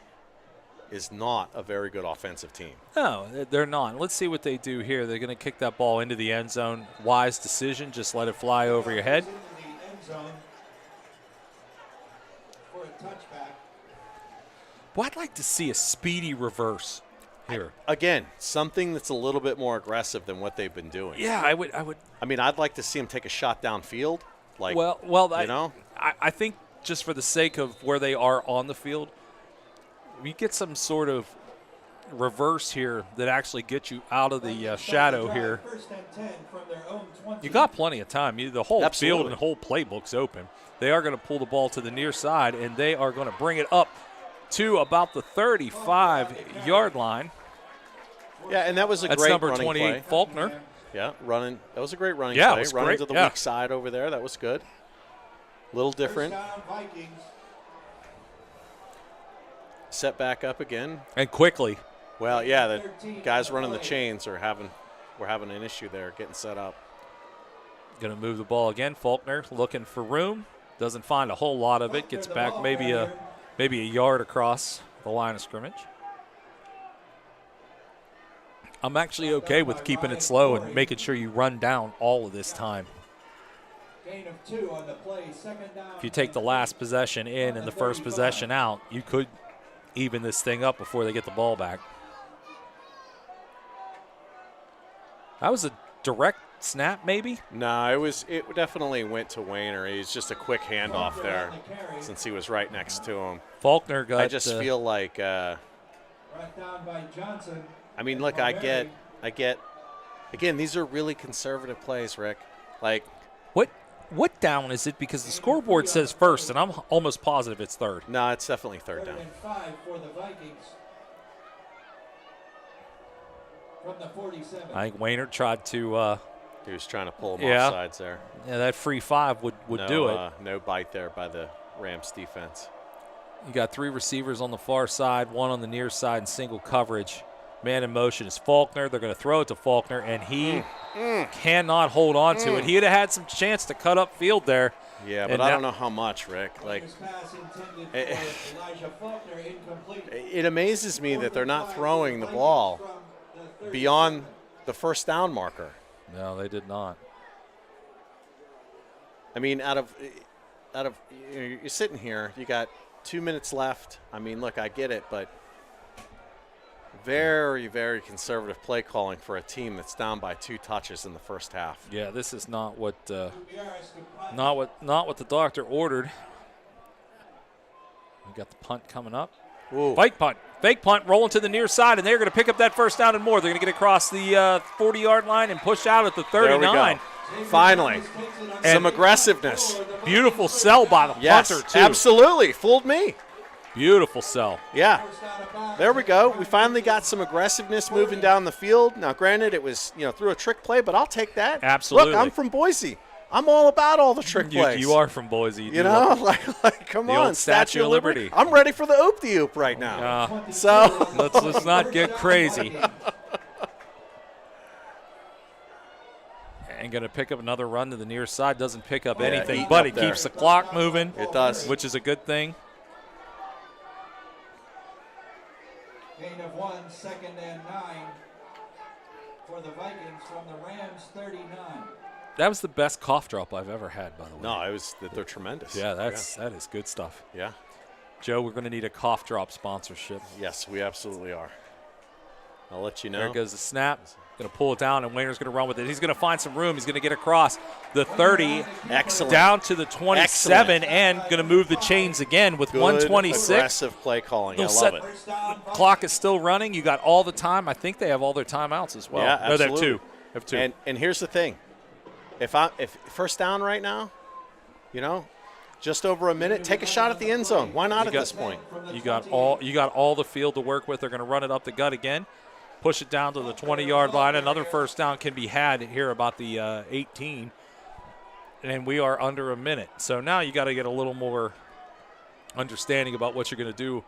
a very good offensive team. No, they're not. Let's see what they do here. They're going to kick that ball into the end zone. Wise decision. Just let it fly over your head. Well, I'd like to see a speedy reverse here. Again, something that's a little bit more aggressive than what they've been doing. Yeah, I would. I mean, I'd like to see them take a shot downfield. I think just for the sake of where they are on the field, you get some sort of reverse here that actually gets you out of the shadow here. You got plenty of time. The whole field and the whole playbook's open. They are going to pull the ball to the near side, and they are going to bring it up to about the 35-yard line. Yeah, and that was That's great number running 28, play. Faulkner. Yeah, running. That was a great running play. It was running great. To the weak Yeah. side over there. That was good. A little different. Set back up again. And quickly. Well, yeah, the guys running the chains we're having an issue there getting set up. Going to move the ball again. Faulkner looking for room. Doesn't find a whole lot of it. Gets back maybe a yard across the line of scrimmage. I'm actually okay with keeping it slow and making sure you run down all of this time. If you take the last possession in and the first possession out, you could even this thing up before they get the ball back. That was a direct snap, maybe? No, it definitely went to Wayner. It was just a quick handoff there since he was right next to him. Faulkner got. I just feel like. I mean, look, I get Again, these are really conservative plays, Rick. Like, what down is it? Because the scoreboard says first, and I'm almost positive it's third. No, it's definitely third down. 3rd and 5 for the Vikings. From the 47. I think Waynard tried to. He was trying to pull him off sides there. Yeah, that free 5 would do it. No bite there by the Rams defense. You got 3 receivers on the far side, 1 on the near side in single coverage. Man in motion is Faulkner. They're going to throw it to Faulkner, and he cannot hold on to it. He'd have had some chance to cut up field there. Yeah, but I don't know how much, Rick. Like, it amazes me that they're not throwing the ball beyond the first down marker. No, they did not. I mean, out of you're sitting here, you got 2 minutes left. I mean, look, I get it, but very, very conservative play calling for a team that's down by 2 touches in the first half. Yeah, this is not what the doctor ordered. We got the punt coming up. Ooh. Fake punt, rolling to the near side, and they're going to pick up that first down and more. They're going to get across the 40-yard line and push out at the 39. There we go. Finally, some aggressiveness. Beautiful sell by the punter, too. Absolutely. Fooled me. Beautiful sell. Yeah. There we go. We finally got some aggressiveness moving down the field. Now, granted, it was through a trick play, but I'll take that. Absolutely. Look, I'm from Boise. I'm all about all the trick plays. You are from Boise. You know, like come the on, old Statue of Liberty. I'm ready for the oop-de-oop right now. So let's not get crazy. And going to pick up another run to the near side. Doesn't pick up anything, but it keeps the clock moving. It does. Which is a good thing. Gain of 1, 2nd and 9 for the Vikings from the Rams 39. That was the best cough drop I've ever had, by the way. No, they're tremendous. Yeah, that is good stuff. Yeah. Joe, we're going to need a cough drop sponsorship. Yes, we absolutely are. I'll let you know. There goes the snap. Going to pull it down, and Wayner's going to run with it. He's going to find some room. He's going to get across the 30. Excellent. Down to the 27, and going to move the chains again with good 126. Aggressive play calling. I love it. Clock is still running. You got all the time. I think they have all their timeouts as well. Yeah, absolutely. No, they have two. And here's the thing. If first down right now, just over a minute, take a shot at the end zone. Why not at this point? You got all the field to work with. They're going to run it up the gut again, push it down to the 20-yard line. Another first down can be had here about the 18, and we are under a minute. So now you got to get a little more understanding about what you're going to do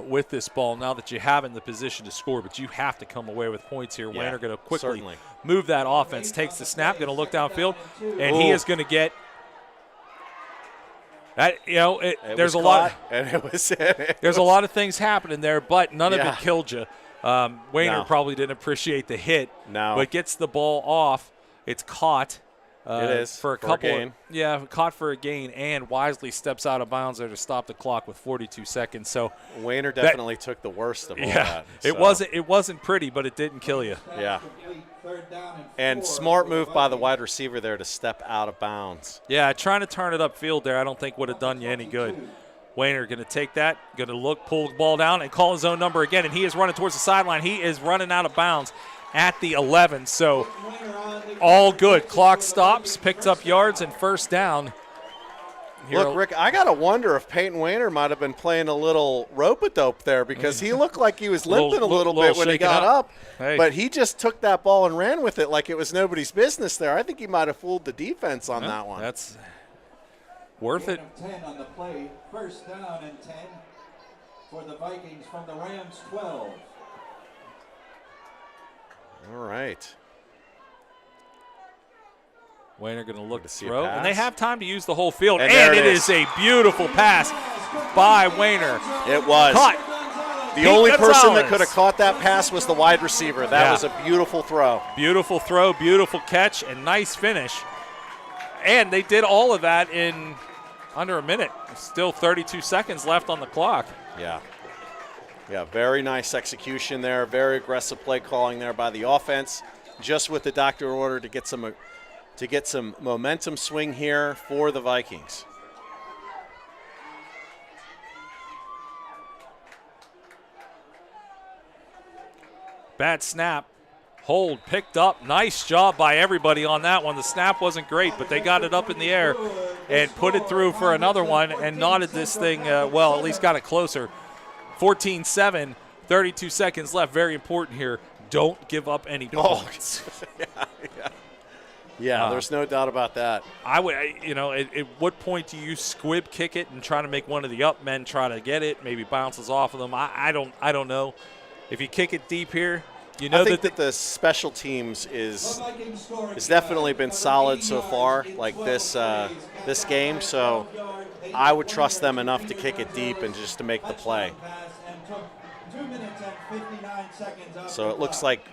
with this ball now that you have in the position to score, but you have to come away with points here. Wayner going to quickly move that offense, takes the snap, going to look downfield, and he is going to get that. There's a lot. And there's a lot of things happening there, but none of it killed you. Wayner probably didn't appreciate the hit, but gets the ball off. It's caught. It is for a couple. Caught for a gain, and wisely steps out of bounds there to stop the clock with 42 seconds. So Wayner definitely took the worst of all that. It wasn't pretty, but it didn't kill you. Yeah. And smart move by the wide receiver there to step out of bounds. Yeah, trying to turn it upfield there, I don't think would have done you any good. Wayner going to take that, going to look, pull the ball down, and call his own number again, and he is running towards the sideline. He is running out of bounds at the 11, so all good. Clock stops, picked up yards, and first down. Look, Rick, I got to wonder if Peyton Wayner might have been playing a little rope-a-dope there because he looked like he was limping a little bit when he got up. Hey. But he just took that ball and ran with it like it was nobody's business there. I think he might have fooled the defense on that one. That's worth it. 10 on the play. First down and 10 for the Vikings from the Rams 12. All right. Wayner going to look to throw, and they have time to use the whole field. And it is a beautiful pass by Wayner. It was. Caught. The only person that could have caught that pass was the wide receiver. That was a beautiful throw. Beautiful throw, beautiful catch, and nice finish. And they did all of that in under a minute. Still 32 seconds left on the clock. Yeah. Yeah, very nice execution there. Very aggressive play calling there by the offense. Just with the doctor order to get some momentum swing here for the Vikings. Bad snap. Hold picked up. Nice job by everybody on that one. The snap wasn't great, but they got it up in the air and put it through for another one and knotted this thing, well, at least got it closer. 14-7, 32 seconds left. Very important here. Don't give up any points. Yeah, there's no doubt about that. I would, at what point do you squib kick it and try to make one of the up men try to get it? Maybe bounces off of them. I don't know. If you kick it deep here, I think that the special teams is definitely been solid so far, like this game. So I would trust them enough to kick it deep and just to make the play. So it looks like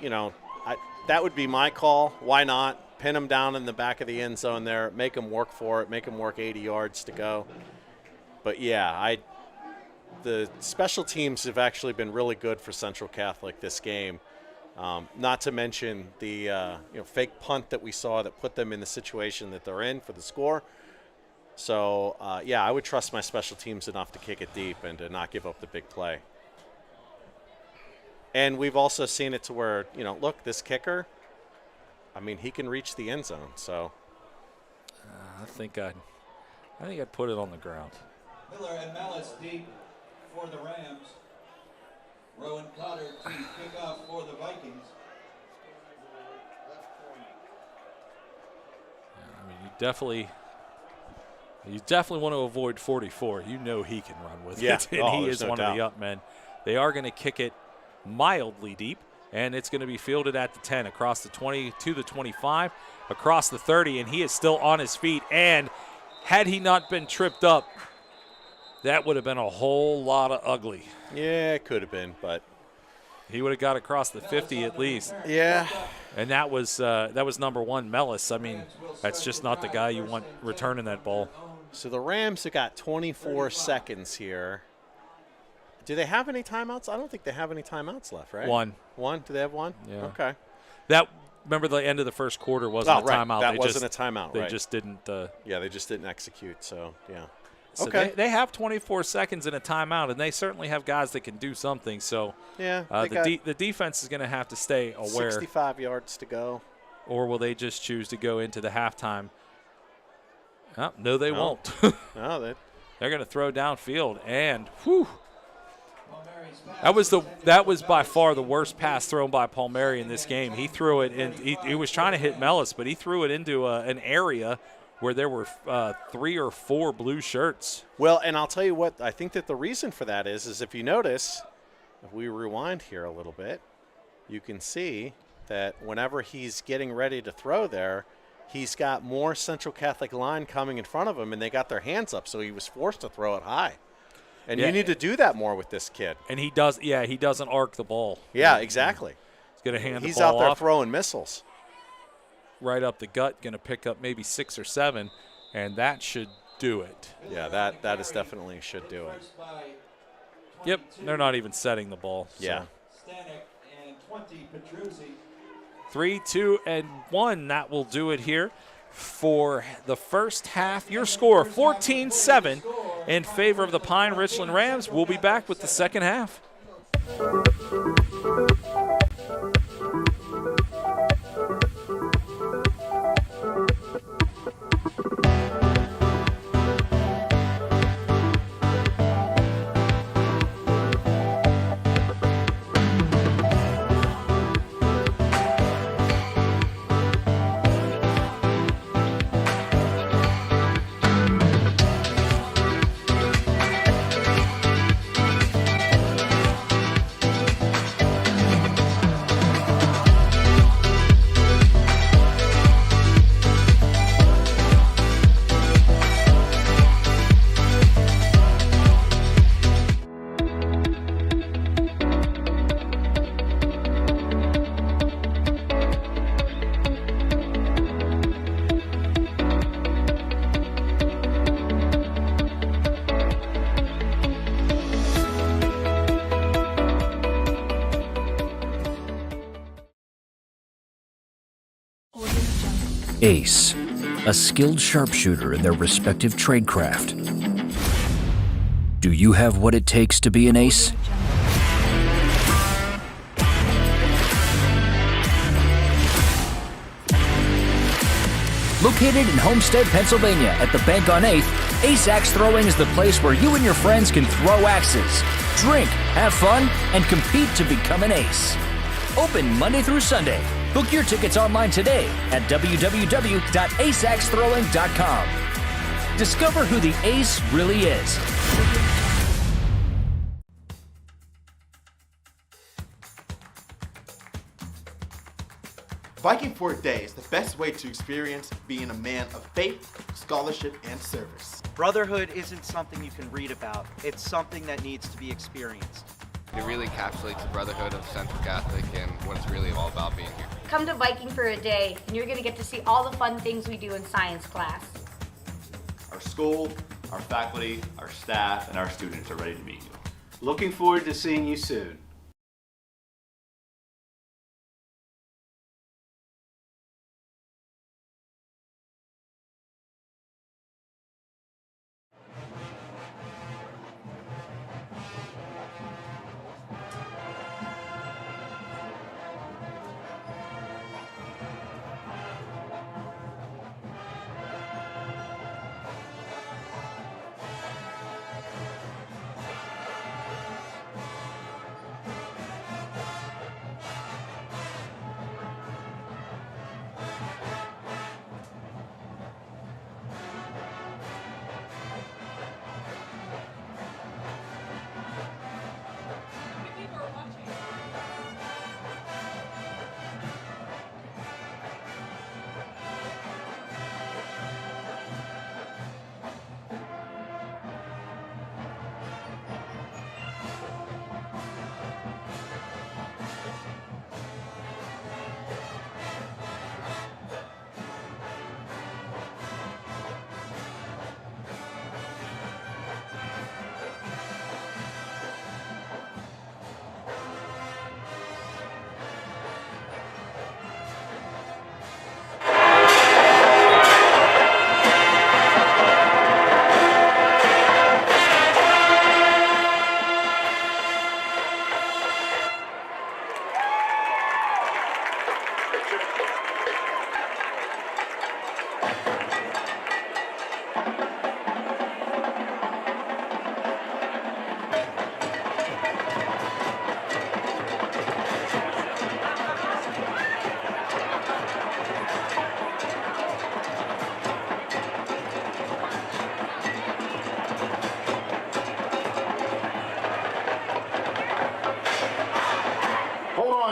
that would be my call. Why not pin them down in the back of the end zone there? Make them work for it. Make them work 80 yards to go. But yeah, the special teams have actually been really good for Central Catholic this game. Not to mention the fake punt that we saw that put them in the situation that they're in for the score. So, I would trust my special teams enough to kick it deep and to not give up the big play. And we've also seen it to where, look, this kicker, he can reach the end zone. So I think I'd put it on the ground. Miller and Malice deep for the Rams. Rowan Cotter to kick off for the Vikings. You definitely want to avoid 44. He can run with it, and he is one of the up men. They are going to kick it mildly deep, and it's going to be fielded at the 10, across the 20 to the 25, across the 30, and he is still on his feet. And had he not been tripped up, that would have been a whole lot of ugly. Yeah, it could have been, but he would have got across the 50 at least. Yeah. And that was number one, Mellis. That's just not the guy you want returning that ball. So the Rams have got 24 seconds here. Do they have any timeouts? I don't think they have any timeouts left, right? One. Do they have one? Yeah. Okay. Remember the end of the first quarter wasn't a timeout. That wasn't a timeout, They just didn't. They just didn't execute, so, yeah. So okay. They have 24 seconds in a timeout, and they certainly have guys that can do something. So the defense is going to have to stay aware. 65 yards to go. Or will they just choose to go into the halftime? Oh, no, they won't. No, they're going to throw downfield, and whew. That was by far the worst pass thrown by Palmieri in this game. He threw it, and he was trying to hit Mellis, but he threw it into an area where there were 3 or 4 blue shirts. Well, and I'll tell you what, I think that the reason for that is if you notice, if we rewind here a little bit, you can see that whenever he's getting ready to throw there, he's got more Central Catholic line coming in front of him, and they got their hands up, so he was forced to throw it high. And you need to do that more with this kid. And he doesn't arc the ball. Yeah, exactly. He's going to hand the ball off. He's out there throwing missiles. Right up the gut, going to pick up maybe 6 or 7, and that should do it. Yeah, that is definitely should do it. Yep, they're not even setting the ball. Yeah. 3, 2, and 1. That will do it here for the first half. Your score, 14-7 in favor of the Pine Richland Rams. We'll be back with the second half. Ace, a skilled sharpshooter in their respective tradecraft. Do you have what it takes to be an ace? Located in Homestead, Pennsylvania at the Bank on 8th, Ace Axe Throwing is the place where you and your friends can throw axes, drink, have fun, and compete to become an ace. Open Monday through Sunday. Book your tickets online today at www.aceaxethrowing.com. Discover who the ace really is. Viking for a day is the best way to experience being a man of faith, scholarship, and service. Brotherhood isn't something you can read about. It's something that needs to be experienced. It really encapsulates the brotherhood of Central Catholic and what it's really all about being here. Come to Viking for a day, and you're going to get to see all the fun things we do in science class. Our school, our faculty, our staff, and our students are ready to meet you. Looking forward to seeing you soon.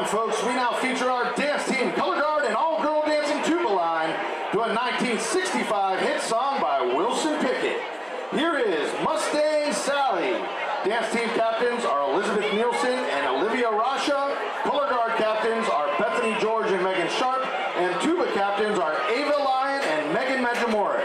Folks, we now feature our dance team, color guard, and all-girl dancing tuba line to a 1965 hit song by Wilson Pickett. Here is Mustang Sally. Dance team captains are Elizabeth Nielsen and Olivia Rasha. Color guard captains are Bethany George and Megan Sharp. And tuba captains are Ava Lyon and Megan Majamore.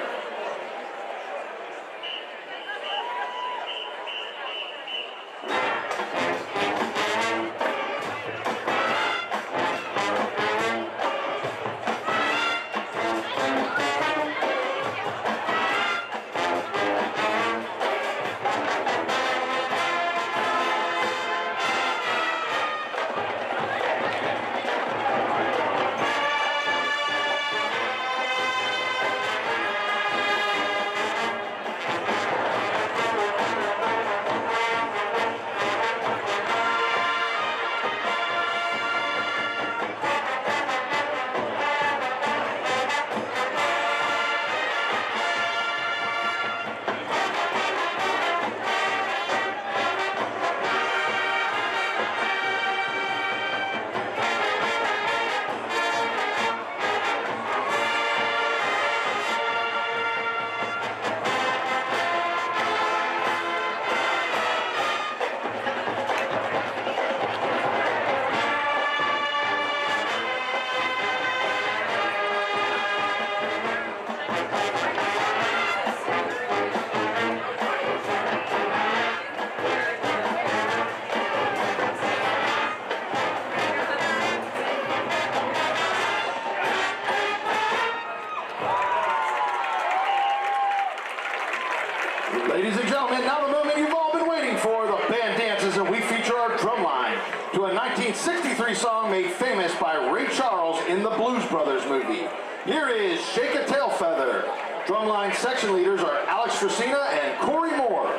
Ladies and gentlemen, now the moment you've all been waiting for, the band dances, and we feature our drum line to a 1963 song made famous by Ray Charles in the Blues Brothers movie. Here is Shake a Tail Feather. Drumline section leaders are Alex Tracina and Corey Moore.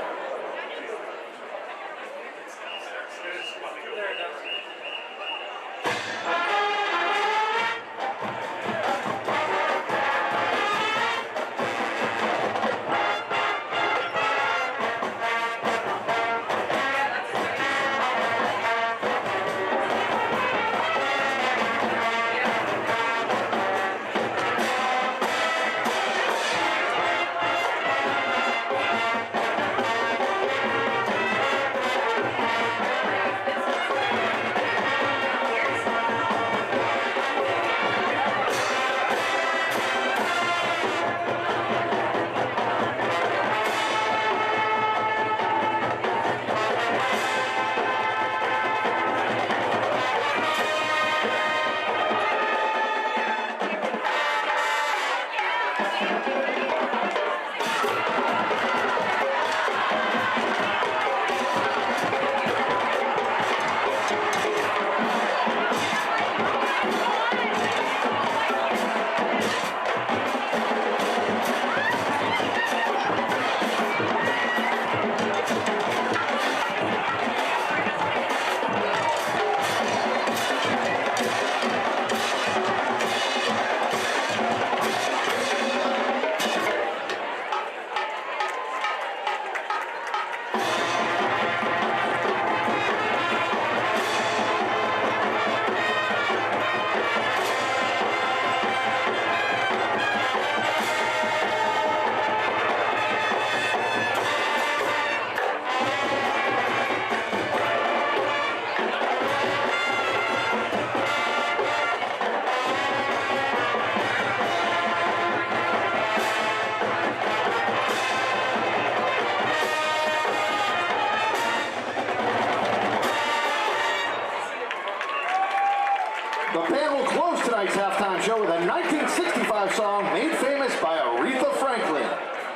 The band will close tonight's halftime show with a 1965 song made famous by Aretha Franklin.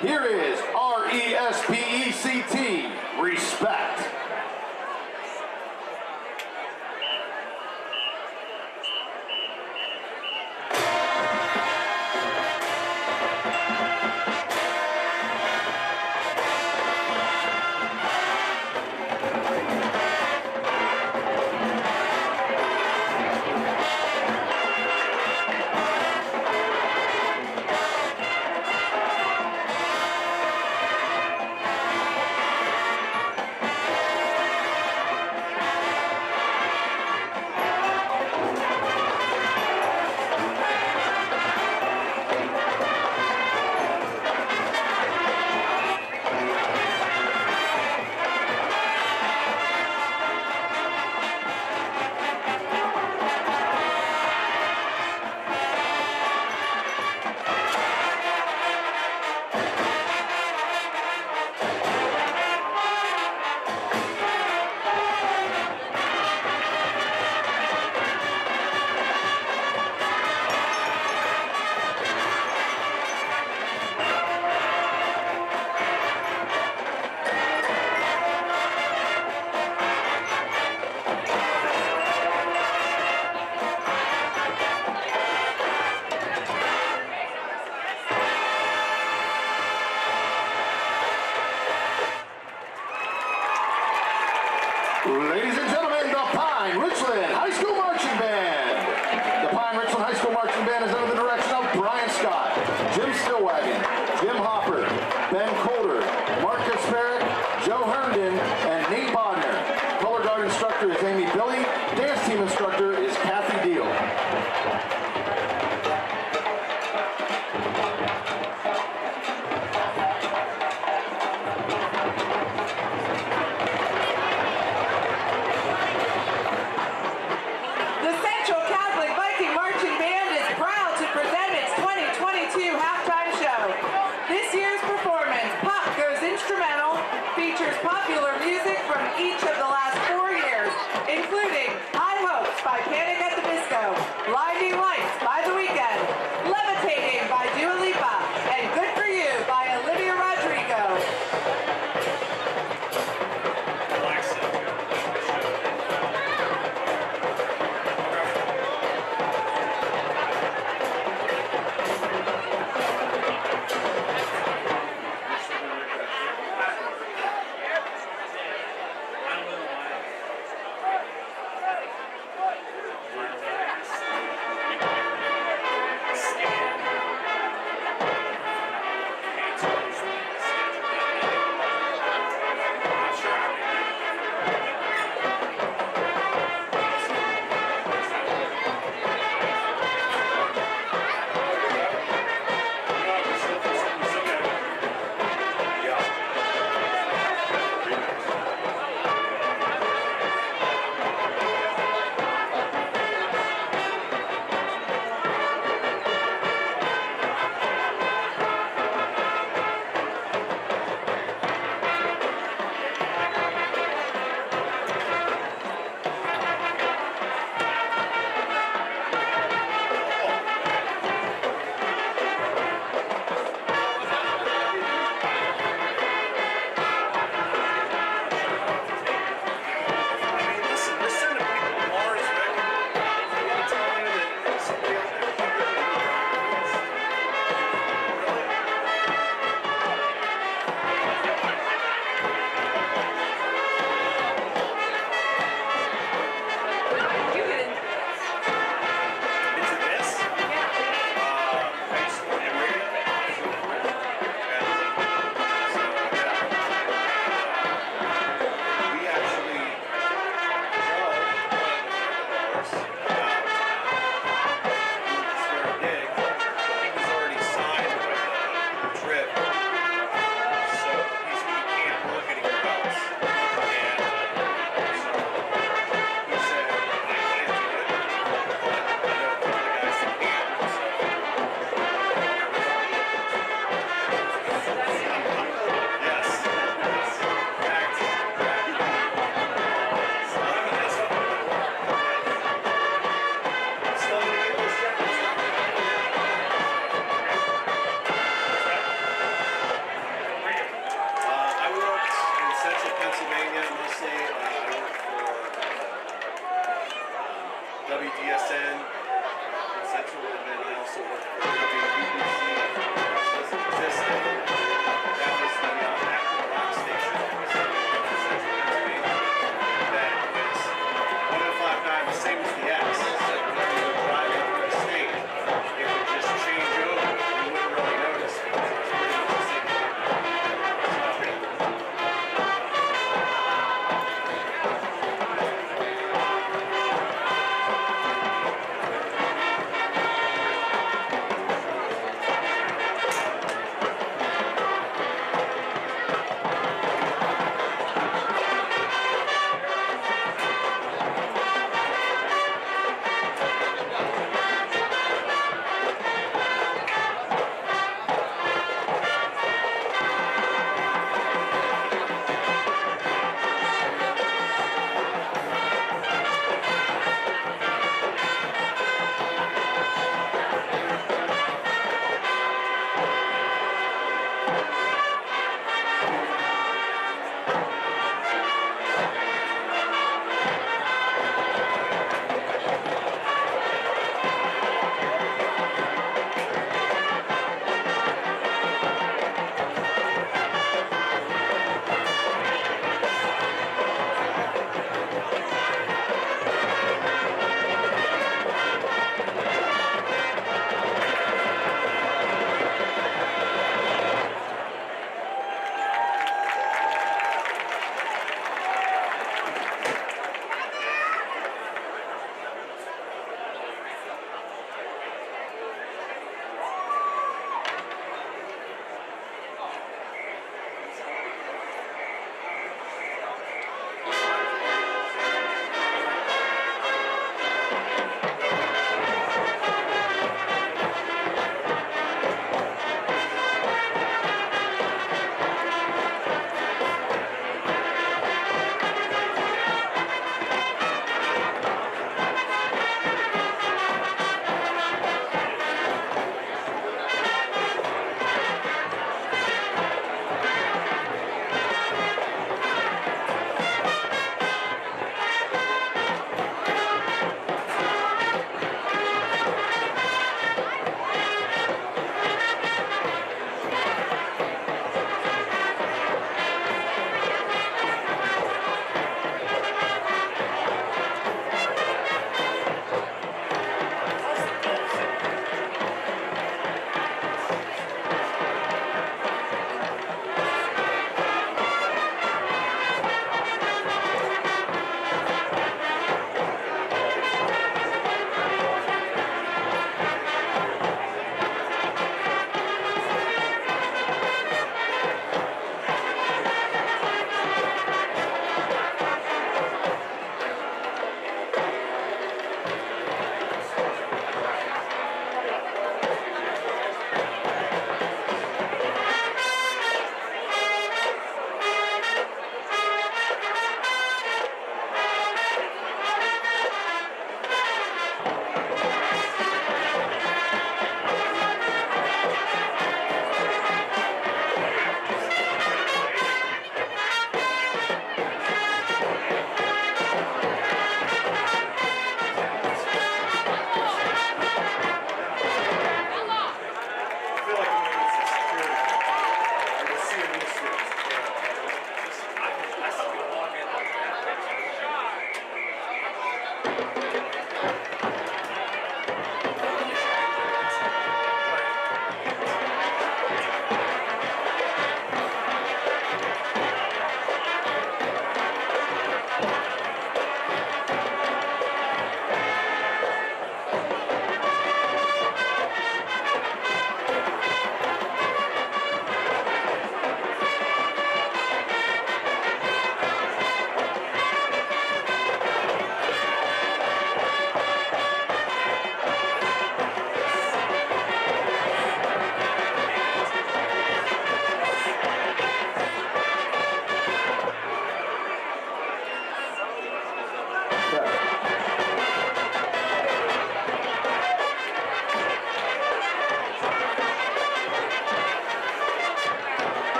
Here is R-E-S-P-E-C-T, Respect. Ladies and gentlemen, the Pine Richland High School Marching Band. The Pine Richland High School Marching Band is under the direction of Brian Scott, Jim Stillwagon, Jim Hopper, Ben Colder, Mark Kasparek, Joe Herndon, and Nate Bodner. Color guard instructor is Amy Billy. Dance team instructor is Kathy Deal. The Central Catholic Viking Marching Band is proud to present its 2022 halftime show. This year's performance, Pop Goes Instrumental, features popular music from each of the last 4 years, including High Hopes by Panic at the Disco, Blinding Lights by The Weeknd, Levitating by Dua Lipa, and Good For You by Olivia Rodrigo.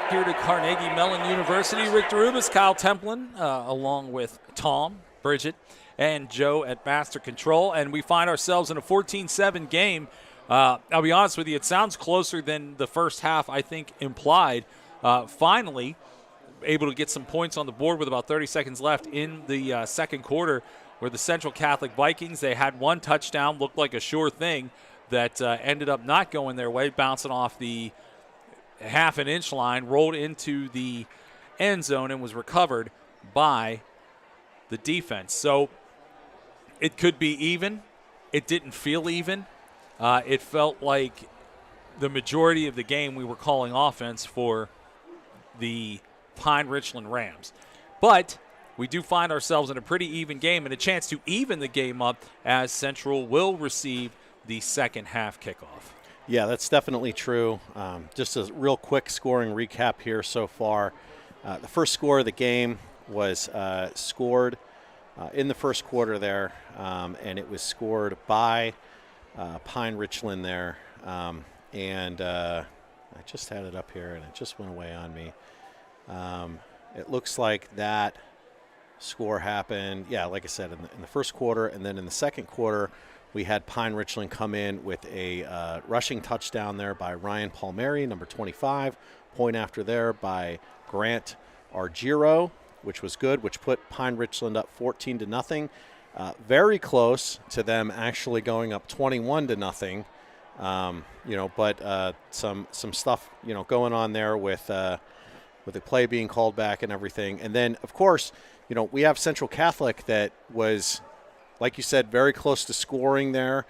here to Carnegie Mellon University. Rick DeRubis, Kyle Templin, along with Tom, Bridget, and Joe at Master Control. And we find ourselves in a 14-7 game. I'll be honest with you, it sounds closer than the first half, I think, implied. Finally, able to get some points on the board with about 30 seconds left in the second quarter, where the Central Catholic Vikings, they had one touchdown, looked like a sure thing, that ended up not going their way, bouncing off the half-an-inch line, rolled into the end zone, and was recovered by the defense. So it could be even. It didn't feel even. It felt like the majority of the game we were calling offense for the Pine Richland Rams. But we do find ourselves in a pretty even game and a chance to even the game up as Central will receive the second half kickoff. Yeah, that's definitely true. Just a real quick scoring recap here so far. The first score of the game was scored in the first quarter there, and it was scored by Pine Richland there. And I just had it up here, and it just went away on me. It looks like that score happened, yeah, like I said, in the first quarter, and then in the second quarter, we had Pine Richland come in with a rushing touchdown there by Ryan Palmieri, number 25. Point after there by Grant Argiro, which was good, which put Pine Richland up 14-0. Very close to them actually going up 21-0. But some stuff, going on there with the play being called back and everything. And then, of course, we have Central Catholic that was, like you said, very close to scoring there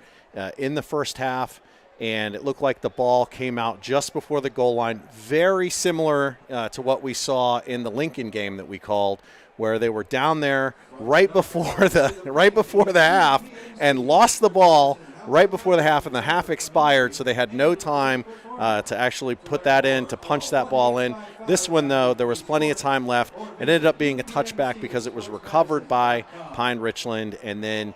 in the first half, and it looked like the ball came out just before the goal line, very similar to what we saw in the Lincoln game that we called, where they were down there right before the half and lost the ball right before the half, and the half expired, so they had no time to actually put that in, to punch that ball in. This one, though, there was plenty of time left. It ended up being a touchback because it was recovered by Pine Richland, and then,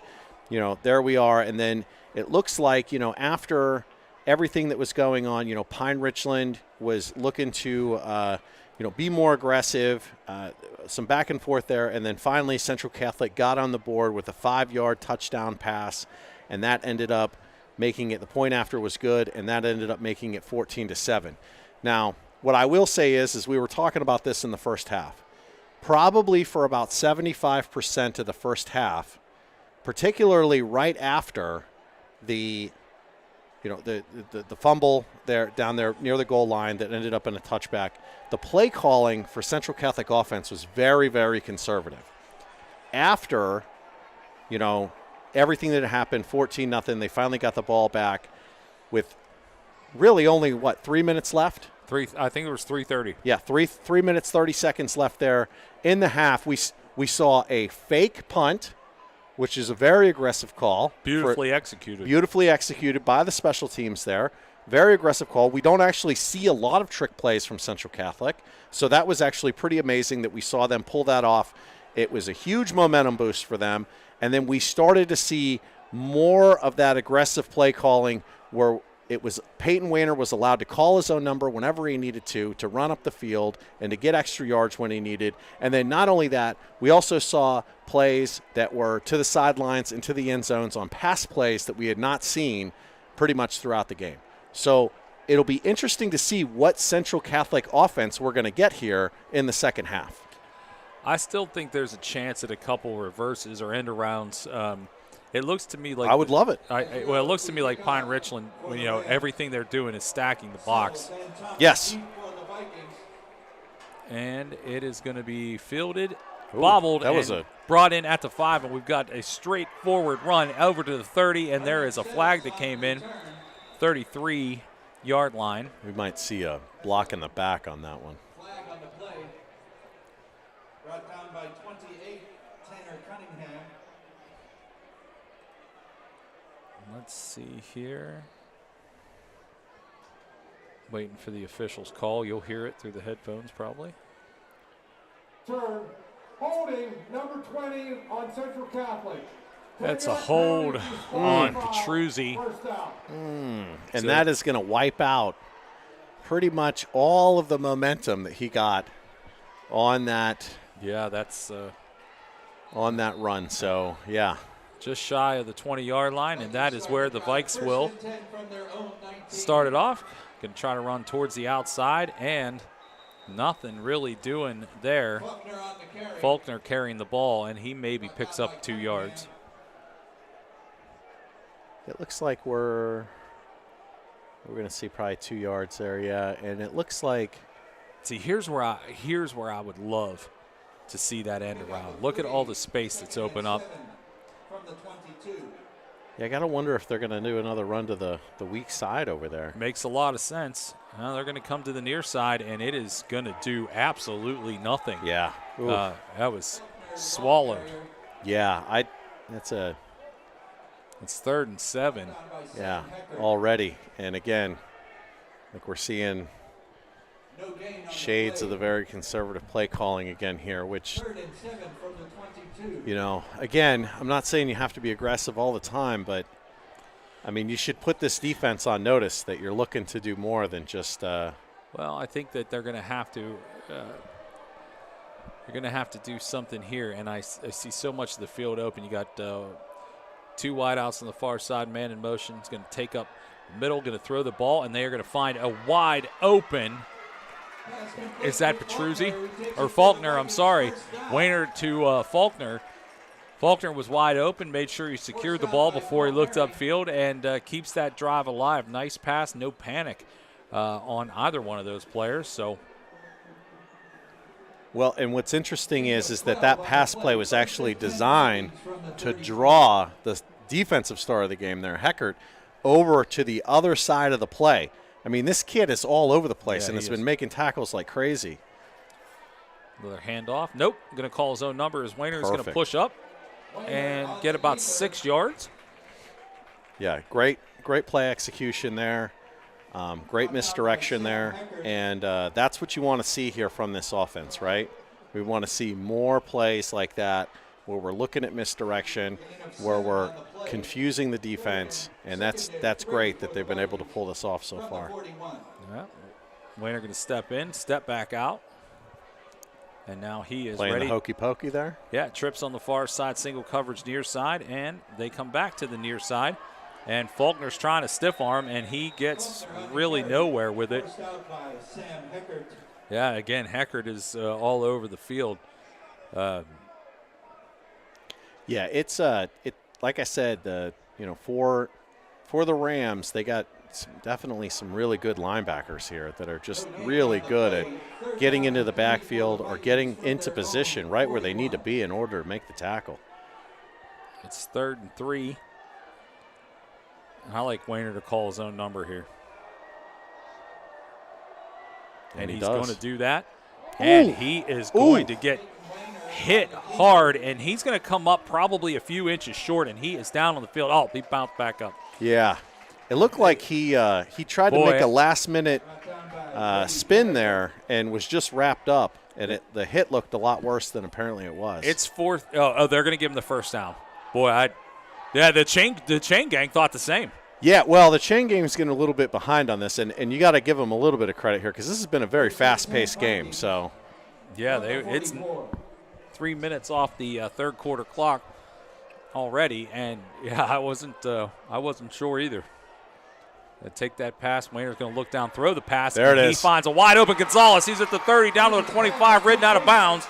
there we are. And then it looks like, after everything that was going on, Pine Richland was looking to, be more aggressive, some back and forth there, and then finally Central Catholic got on the board with a 5-yard touchdown pass, and that ended up making it, the point after was good, and that ended up making it 14-7. Now, what I will say is we were talking about this in the first half. Probably for about 75% of the first half, particularly right after the fumble there down there near the goal line that ended up in a touchback, the play calling for Central Catholic offense was very, very conservative. After, everything that happened, 14-0, they finally got the ball back with really only, 3 minutes left? I think it was 3:30. Yeah, 3 minutes, 30 seconds left there. In the half, we saw a fake punt, which is a very aggressive call. Beautifully executed. Beautifully executed by the special teams there. Very aggressive call. We don't actually see a lot of trick plays from Central Catholic, so that was actually pretty amazing that we saw them pull that off. It was a huge momentum boost for them, and then we started to see more of that aggressive play calling where it was Peyton Wayner was allowed to call his own number whenever he needed to run up the field and to get extra yards when he needed. And then not only that, we also saw plays that were to the sidelines and to the end zones on pass plays that we had not seen pretty much throughout the game. So it'll be interesting to see what Central Catholic offense we're going to get here in the second half. I still think there's a chance at a couple reverses or end arounds. It looks to me like I would love it. It looks to me like Pine Richland, everything they're doing is stacking the box. Yes. And it is going to be fielded, bobbled, and brought in at the 5, and we've got a straightforward run over to the 30, and there is a flag that came in, 33-yard line. We might see a block in the back on that one. Flag on the play, brought down by 28, Tanner Cunningham. Let's see here. Waiting for the official's call. You'll hear it through the headphones probably. Turn. Holding number 20 on Central Catholic. That's a hold on Petruzzi. And that is going to wipe out pretty much all of the momentum that he got on that. Yeah, that's on that run. So, yeah. Just shy of the 20-yard line, and that is where the Vikes will start it off. Going to try to run towards the outside, and nothing really doing there. Faulkner carrying the ball, and he maybe picks up 2 yards. It looks like we're going to see probably 2 yards there, yeah. And it looks like. See, here's where I would love to see that end around. Look at all the space that's open up. Yeah, I got to wonder if they're going to do another run to the weak side over there. Makes a lot of sense. Well, they're going to come to the near side, and it is going to do absolutely nothing. Yeah. That was swallowed. Yeah, it's 3rd and 7. Yeah, already. And again, like we're seeing shades of the very conservative play calling again here, which, you know, again, I'm not saying you have to be aggressive all the time, but, I mean, you should put this defense on notice that you're looking to do more than just well, I think that they're going to have to do something here, and I see so much of the field open. You got 2 wideouts on the far side, man in motion. He's going to take up the middle, going to throw the ball, and they are going to find a wide open. Is that Petruzzi? Or Faulkner, I'm sorry. Wainer to Faulkner. Faulkner was wide open, made sure he secured the ball before he looked upfield, and keeps that drive alive. Nice pass, no panic on either one of those players. So, well, and what's interesting is that pass play was actually designed to draw the defensive star of the game there, Heckert, over to the other side of the play. I mean, this kid is all over the place and has been making tackles like crazy. Another handoff. Nope. Going to call his own number as Wainer is going to push up and get about 6 yards. Yeah, great play execution there. Great misdirection there. And that's what you want to see here from this offense, right? We want to see more plays like that where we're looking at misdirection, where we're confusing the defense, and that's great that they've been able to pull this off so far. Yeah. Wainer going to step in, step back out, and now he is playing ready. The hokey pokey there. Yeah, trips on the far side, single coverage near side, and they come back to the near side, and Faulkner's trying to stiff arm, and he gets really nowhere with it. Yeah, again, Heckert is all over the field. Yeah, it's like I said, for the Rams, they got definitely some really good linebackers here that are just really good at getting into the backfield or getting into position right where they need to be in order to make the tackle. It's 3rd and 3. I like Wainer to call his own number here. And he's going to do that. And he is going to get hit hard, and he's going to come up probably a few inches short, and he is down on the field. Oh, he bounced back up. Yeah. It looked like he tried to make a last-minute spin there and was just wrapped up, and the hit looked a lot worse than apparently it was. It's 4th. Oh, they're going to give him the first down. Boy, the chain gang thought the same. Yeah, well, the chain game is getting a little bit behind on this, and you got to give them a little bit of credit here because this has been a very fast-paced game. So, yeah, it's 3 minutes off the third quarter clock already, and yeah, I wasn't sure either. Take that pass. Wainer's going to look down, throw the pass. There it is. He finds a wide open Gonzalez. He's at the 30, down to the 25, ridden out of bounds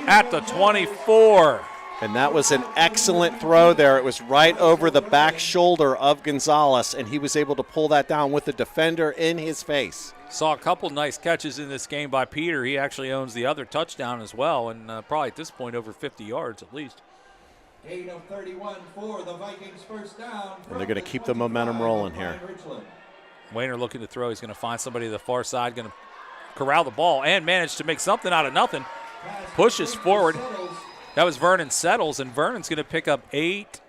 at the 24. And that was an excellent throw there. It was right over the back shoulder of Gonzalez, and he was able to pull that down with the defender in his face. Saw a couple nice catches in this game by Peter. He actually owns the other touchdown as well, and probably at this point over 50 yards at least. Gain of 31 for the Vikings, first down. And they're going to keep the momentum rolling here. Wainer looking to throw. He's going to find somebody to the far side, going to corral the ball and manage to make something out of nothing. Pushes forward. That was Vernon Settles, and Vernon's going to pick up 8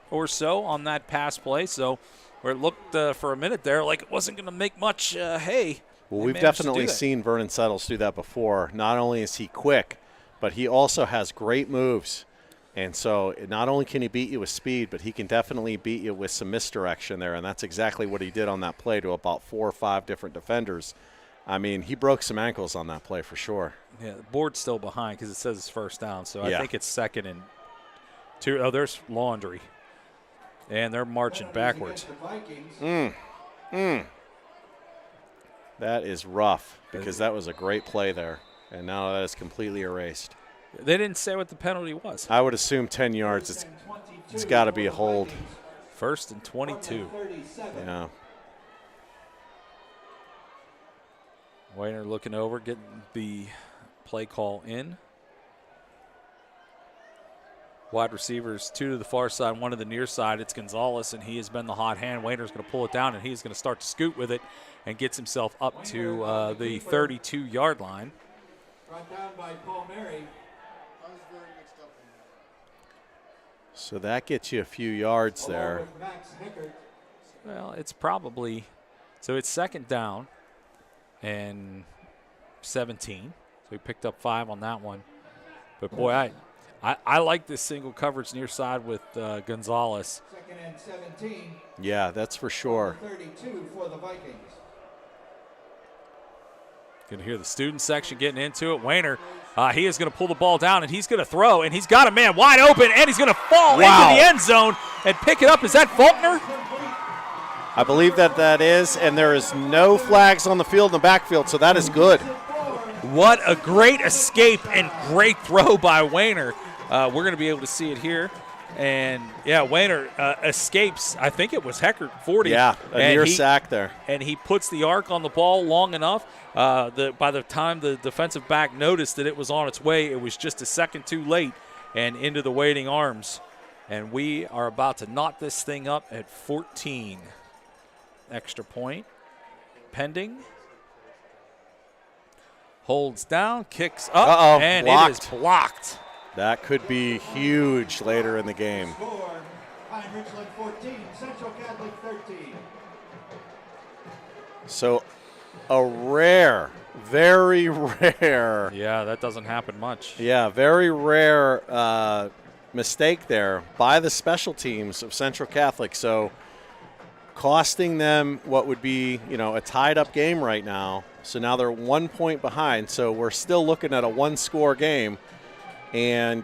or so on that pass play. So where it looked for a minute there like it wasn't going to make much hay. Well, we've definitely seen Vernon Settles do that before. Not only is he quick, but he also has great moves. And so not only can he beat you with speed, but he can definitely beat you with some misdirection there, and that's exactly what he did on that play to about 4 or 5 different defenders. I mean, he broke some ankles on that play for sure. Yeah, the board's still behind because it says it's first down. So Yeah. I think it's 2nd and 2. Oh, there's Laundry. And they're marching backwards. That is rough because that was a great play there. And now that is completely erased. They didn't say what the penalty was. I would assume 10 yards. It's got to be a hold. 1st and 22. Yeah. Wainer looking over, getting the play call in. Wide receivers, 2 to the far side, 1 to the near side. It's Gonzalez, and he has been the hot hand. Wainer's going to pull it down, and he's going to start to scoot with it and gets himself up to the 32-yard line. Brought down by Paul Mary. So that gets you a few yards there. Well, it's probably – so it's 2nd down and 17. So he picked up 5 on that one. But, boy, I like this single coverage near side with Gonzalez. 2nd and 17. Yeah, that's for sure. 32 for the Vikings. Going to hear the student section getting into it. Wainer, he is going to pull the ball down, and he's going to throw, and he's got a man wide open, and he's going to fall into the end zone and pick it up. Is that Faulkner? I believe that is, and there is no flags on the field in the backfield, so that is good. What a great escape and great throw by Wainer. We're going to be able to see it here. And, yeah, Wainer escapes. I think it was Heckert 40. Yeah, a near sack there. And he puts the arc on the ball long enough. By the time the defensive back noticed that it was on its way, it was just a second too late and into the waiting arms. And we are about to knot this thing up at 14. Extra point pending. Holds down, kicks up, and blocked. it is blocked. That could be huge later in the game. Score, Pine Richland 14, Central Catholic 13. So a rare, very rare. Yeah, that doesn't happen much. Yeah, very rare mistake there by the special teams of Central Catholic. So costing them what would be, a tied-up game right now. So now they're 1 point behind. So we're still looking at a one-score game. And,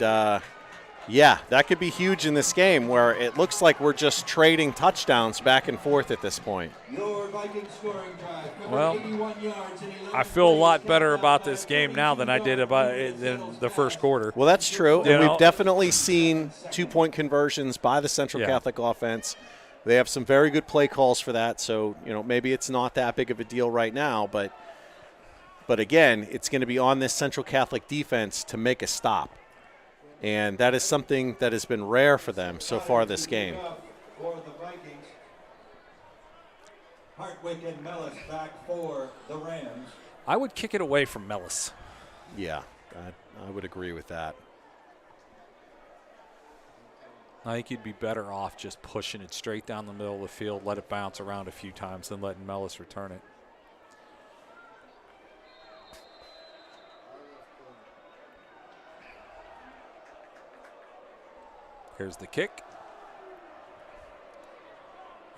yeah, that could be huge in this game where it looks like we're just trading touchdowns back and forth at this point. Your Viking scoring drive. Well, 81 yards and 11 I feel a lot better about this game now than I did about it in the first quarter. Well, that's true. And we've definitely seen 2-point conversions by the Central Catholic offense. They have some very good play calls for that. So, maybe it's not that big of a deal right now. But again, it's going to be on this Central Catholic defense to make a stop. And that is something that has been rare for them so far this game. For the Vikings, Hartwick and Mellis back for the Rams. I would kick it away from Mellis. Yeah, I would agree with that. I think you'd be better off just pushing it straight down the middle of the field, let it bounce around a few times, than letting Mellis return it. Here's the kick.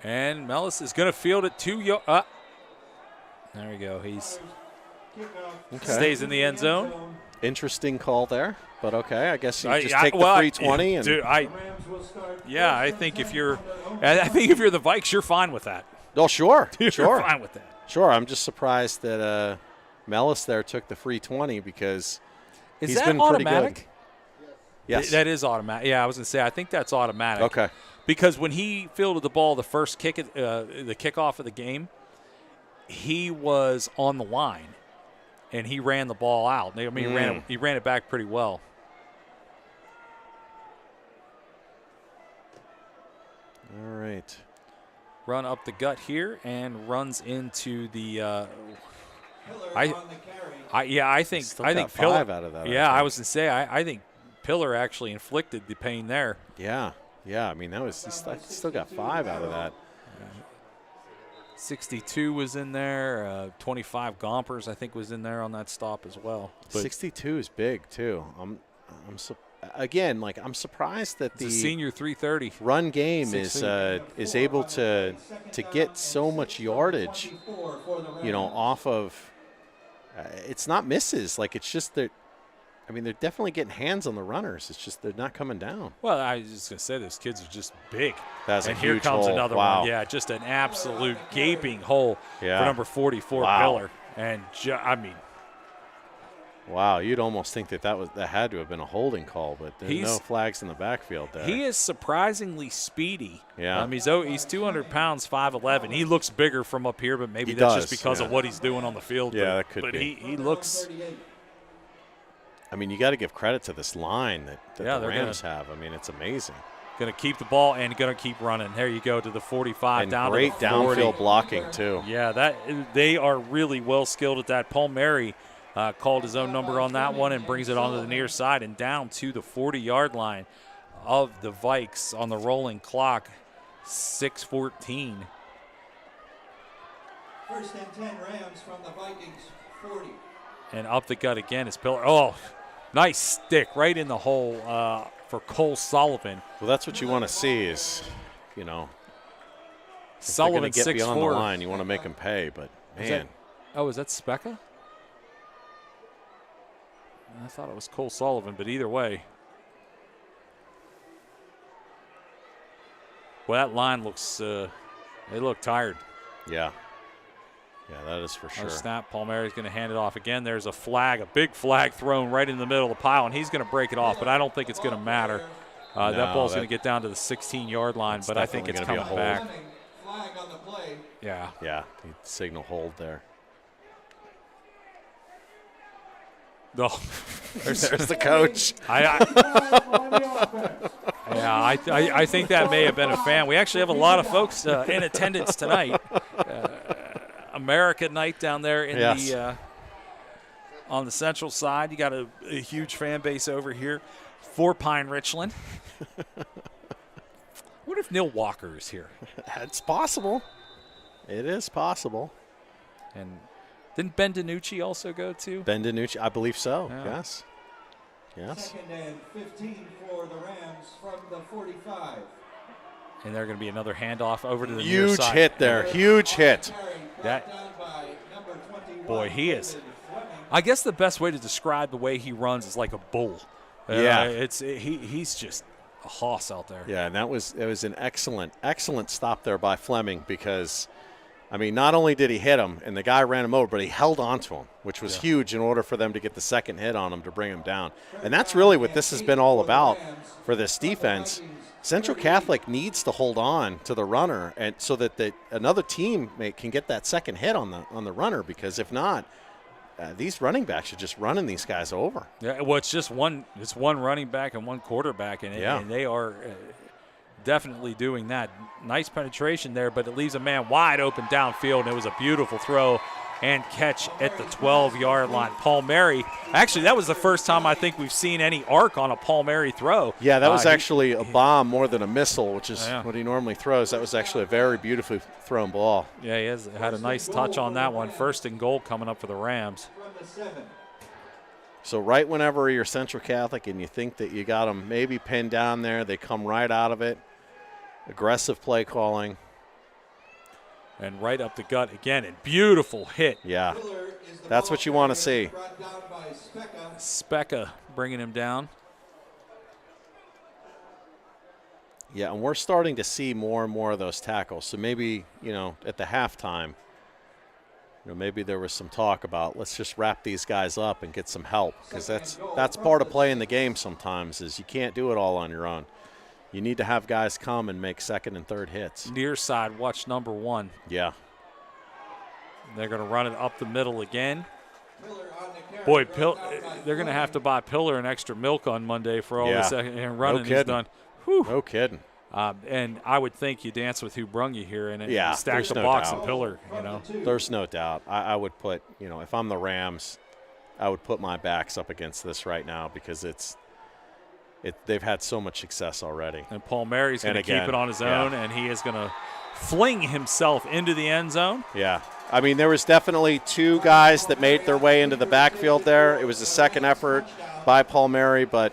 And Mellis is going to field it 2 yards. There we go. He's stays in the end zone. Interesting call there, but okay. I guess you just take the free 20. And dude, I think if you're the Vikes, you're fine with that. Oh, sure. You're fine with that. Sure. I'm just surprised that Mellis there took the free 20 because he's been pretty good. Yes. That is automatic. Yeah, I was going to say, I think that's automatic. Okay. Because when he fielded the ball, the first kick, the kickoff of the game, he was on the line, and he ran the ball out. I mean, he ran it back pretty well. All right. Run up the gut here and runs into the I think Pillar, 5 out of that. Yeah, I was going to say, I think Pillar actually inflicted the pain there. Yeah. I mean, he still got 5 out of that. 62 was in there. 25 Gompers, I think, was in there on that stop as well. But 62 is big too. I'm surprised that the senior 330 run game is able to get so much yardage, off of it's not misses. Like, it's just that, I mean, they're definitely getting hands on the runners. It's just they're not coming down. Well, I was just going to say, those kids are just big. That's and a here huge comes hole. another Wow. one. Yeah, just an absolute gaping hole for number 44, Wow. Pillar. And, I mean. Wow, you'd almost think that had to have been a holding call, but there's no flags in the backfield there. He is surprisingly speedy. Yeah. He's 200 pounds, 5'11". He looks bigger from up here, but maybe that's just because of what he's doing on the field. Yeah, but, that could but be. He looks. I mean, you got to give credit to this line that the they're Rams have. I mean, it's amazing. Going to keep the ball and going to keep running. There you go to the 45, and down great to the 40. downfield blocking too. Yeah, they are really well skilled at that. Paul Mary called his own number on that one and brings it onto the near side and down to the 40-yard line of the Vikes on the rolling clock. 6:14. First and 10 Rams from the Vikings, 40. And up the gut again is Pillar. Oh, nice stick right in the hole for Cole Sullivan. Well, that's what you want to see is, Sullivan get 6'4". beyond the line. You want to make them pay, but man. Is that Specca? I thought it was Cole Sullivan, but either way. Well, that line looks, they look tired. Yeah. Yeah, that is for sure. Snap, Palmieri's going to hand it off again. There's a flag, a big flag thrown right in the middle of the pile, and he's going to break it off, but I don't think it's going to matter. That ball's going to get down to the 16-yard line, but I think it's coming back. Flag on the play. Yeah. Yeah, signal hold there. Oh, there's the coach. I think that may have been a fan. We actually have a lot of folks in attendance tonight. America night down there in the on the central side. You got a huge fan base over here for Pine Richland. I wonder if Neil Walker is here. It's possible. It is possible. And didn't Ben DiNucci also go too? Ben DiNucci, I believe so. Yeah. Yes. Second and 15 for the Rams from the 45. And they're going to be another handoff over to the near huge side. hit there. Huge hit. Boy, he is. I guess the best way to describe the way he runs is like a bull. He's just a hoss out there. Yeah, and it was an excellent stop there by Fleming because, I mean, not only did he hit him and the guy ran him over, but he held on to him, which was huge in order for them to get the second hit on him to bring him down. And that's really what this has been all about for this defense. Central Catholic needs to hold on to the runner, and so that another team can get that second hit on the runner, because if not, these running backs are just running these guys over. Yeah, well, it's just one running back and one quarterback, and they are definitely doing that. Nice penetration there, but it leaves a man wide open downfield, and it was a beautiful throw and catch at the 12-yard line. Paul Mary, actually, that was the first time I think we've seen any arc on a Paul Mary throw. Yeah, that was actually a bomb more than a missile, which is what he normally throws. That was actually a very beautifully thrown ball. Yeah, he had a nice touch on that one. First and goal coming up for the Rams. So right whenever you're Central Catholic and you think that you got them maybe pinned down there, they come right out of it. Aggressive play calling. And right up the gut again, and beautiful hit. Yeah, that's what you want to see. Specca bringing him down. Yeah, and we're starting to see more and more of those tackles. So maybe, at the halftime, maybe there was some talk about let's just wrap these guys up and get some help, because that's part of playing the game sometimes is you can't do it all on your own. You need to have guys come and make second and third hits. Near side, watch number 1. Yeah. They're going to run it up the middle again. Boy, they're going to have to buy Pillar an extra milk on Monday for all the second and running he's done. Whew. No kidding. And I would think you dance with who brung you here and stack the no box doubt. and Pillar. There's no doubt. I would put, if I'm the Rams, I would put my backs up against this right now because they've had so much success already. And Paul Mary's going to keep it on his own, and he is going to fling himself into the end zone. Yeah. I mean, there was definitely 2 guys that made their way into the backfield there. It was a second effort by Paul Mary, but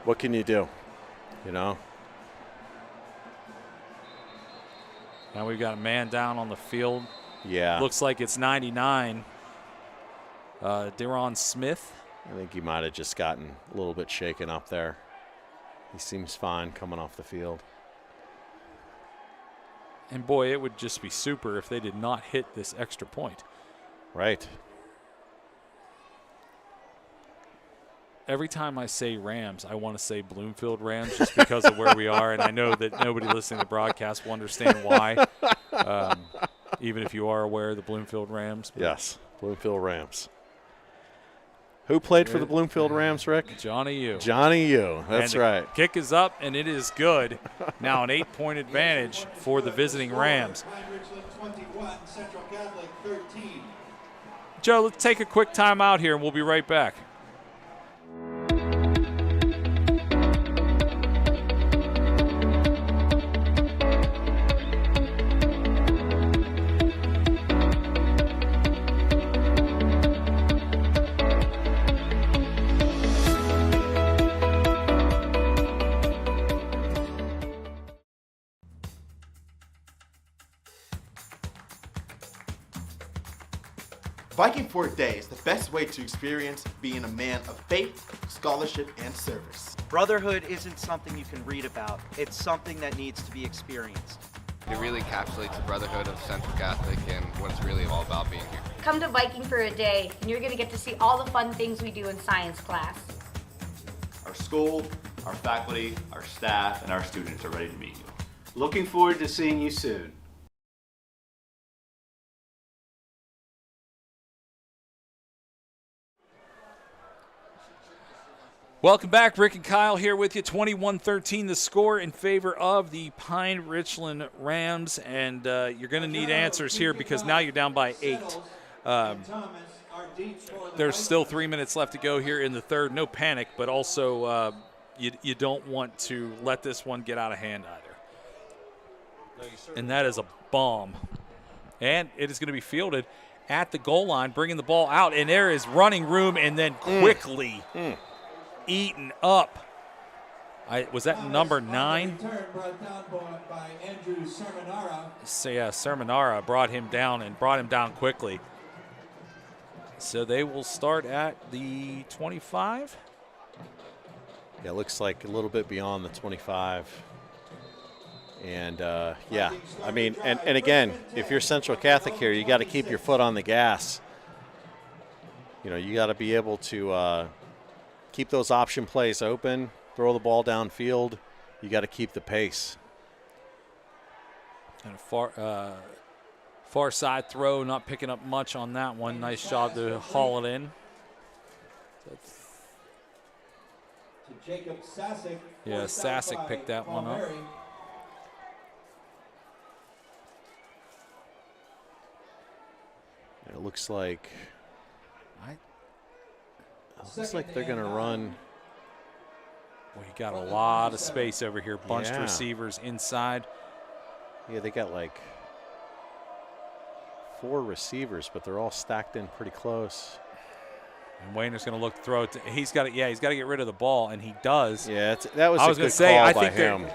what can you do? Now we've got a man down on the field. Yeah. Looks like it's 99. Deron Smith. I think he might have just gotten a little bit shaken up there. He seems fine coming off the field. And boy, it would just be super if they did not hit this extra point. Right. Every time I say Rams, I want to say Bloomfield Rams just because of where we are, and I know that nobody listening to the broadcast will understand why, even if you are aware of the Bloomfield Rams. Yes, Bloomfield Rams. Who played for the Bloomfield Rams, Rick? Johnny U. Johnny U. That's right. Kick is up, and it is good. Now an 8-point advantage for the visiting Rams. Pine Richland 21, Central Catholic 13. Joe, let's take a quick timeout here, and we'll be right back. Viking for a day is the best way to experience being a man of faith, scholarship, and service. Brotherhood isn't something you can read about. It's something that needs to be experienced. It really encapsulates the brotherhood of Central Catholic and what it's really all about being here. Come to Viking for a day, and you're going to get to see all the fun things we do in science class. Our school, our faculty, our staff, and our students are ready to meet you. Looking forward to seeing you soon. Welcome back. Rick and Kyle here with you. 21-13 the score in favor of the Pine Richland Rams. And you're going to need answers here because now you're down by 8. There's still 3 minutes left to go here in the third. No panic, but also you don't want to let this one get out of hand either. And that is a bomb. And it is going to be fielded at the goal line, bringing the ball out. And there is running room and then quickly eaten up. Was that number 9? So yeah, Sermonara brought him down and brought him down quickly. So they will start at the 25. Yeah, it looks like a little bit beyond the 25. And yeah, I mean, and again, if you're Central Catholic here, you got to keep your foot on the gas. You know, you got to be able to keep those option plays open, throw the ball downfield. You got to keep the pace. And a far side throw, not picking up much on that one. Nice job to haul it in. Jacob Sasek. Yeah, Sasek picked that one up. It looks like they're going to run. Well, you got a lot of space over here. Bunched receivers inside. Yeah, they got like 4 receivers, but they're all stacked in pretty close. And Wayner's going to look to throw it. He's got to get rid of the ball, and he does. Yeah, that was I a was good going to say, call I by think him.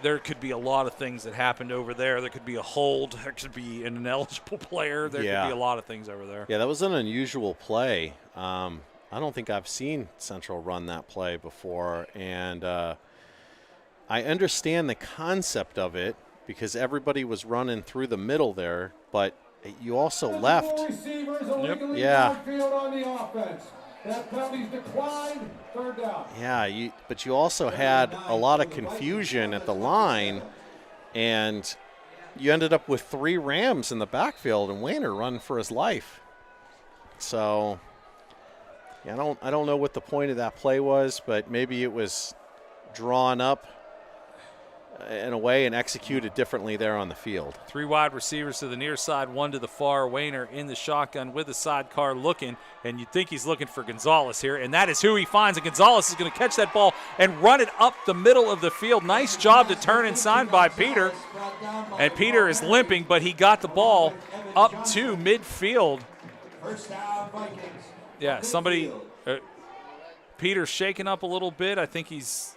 there could be a lot of things that happened over there. There could be a hold. There could be an ineligible player. There could be a lot of things over there. Yeah, that was an unusual play. I don't think I've seen Central run that play before, and I understand the concept of it because everybody was running through the middle there, but you also left. Yeah. That penalty's declined. Third down. Yeah, but you also had a lot of confusion at the line, and you ended up with 3 Rams in the backfield, and Wayner run for his life. So, yeah, I don't know what the point of that play was, but maybe it was drawn up in a way and executed differently there on the field. 3 wide receivers to the near side, 1 to the far. Wayner in the shotgun with the sidecar looking, and you'd think he's looking for Gonzalez here, and that is who he finds, and Gonzalez is going to catch that ball and run it up the middle of the field. Nice job to turn inside by Peter, and Peter is limping, but he got the ball up to midfield. Yeah, Peter's shaking up a little bit. I think his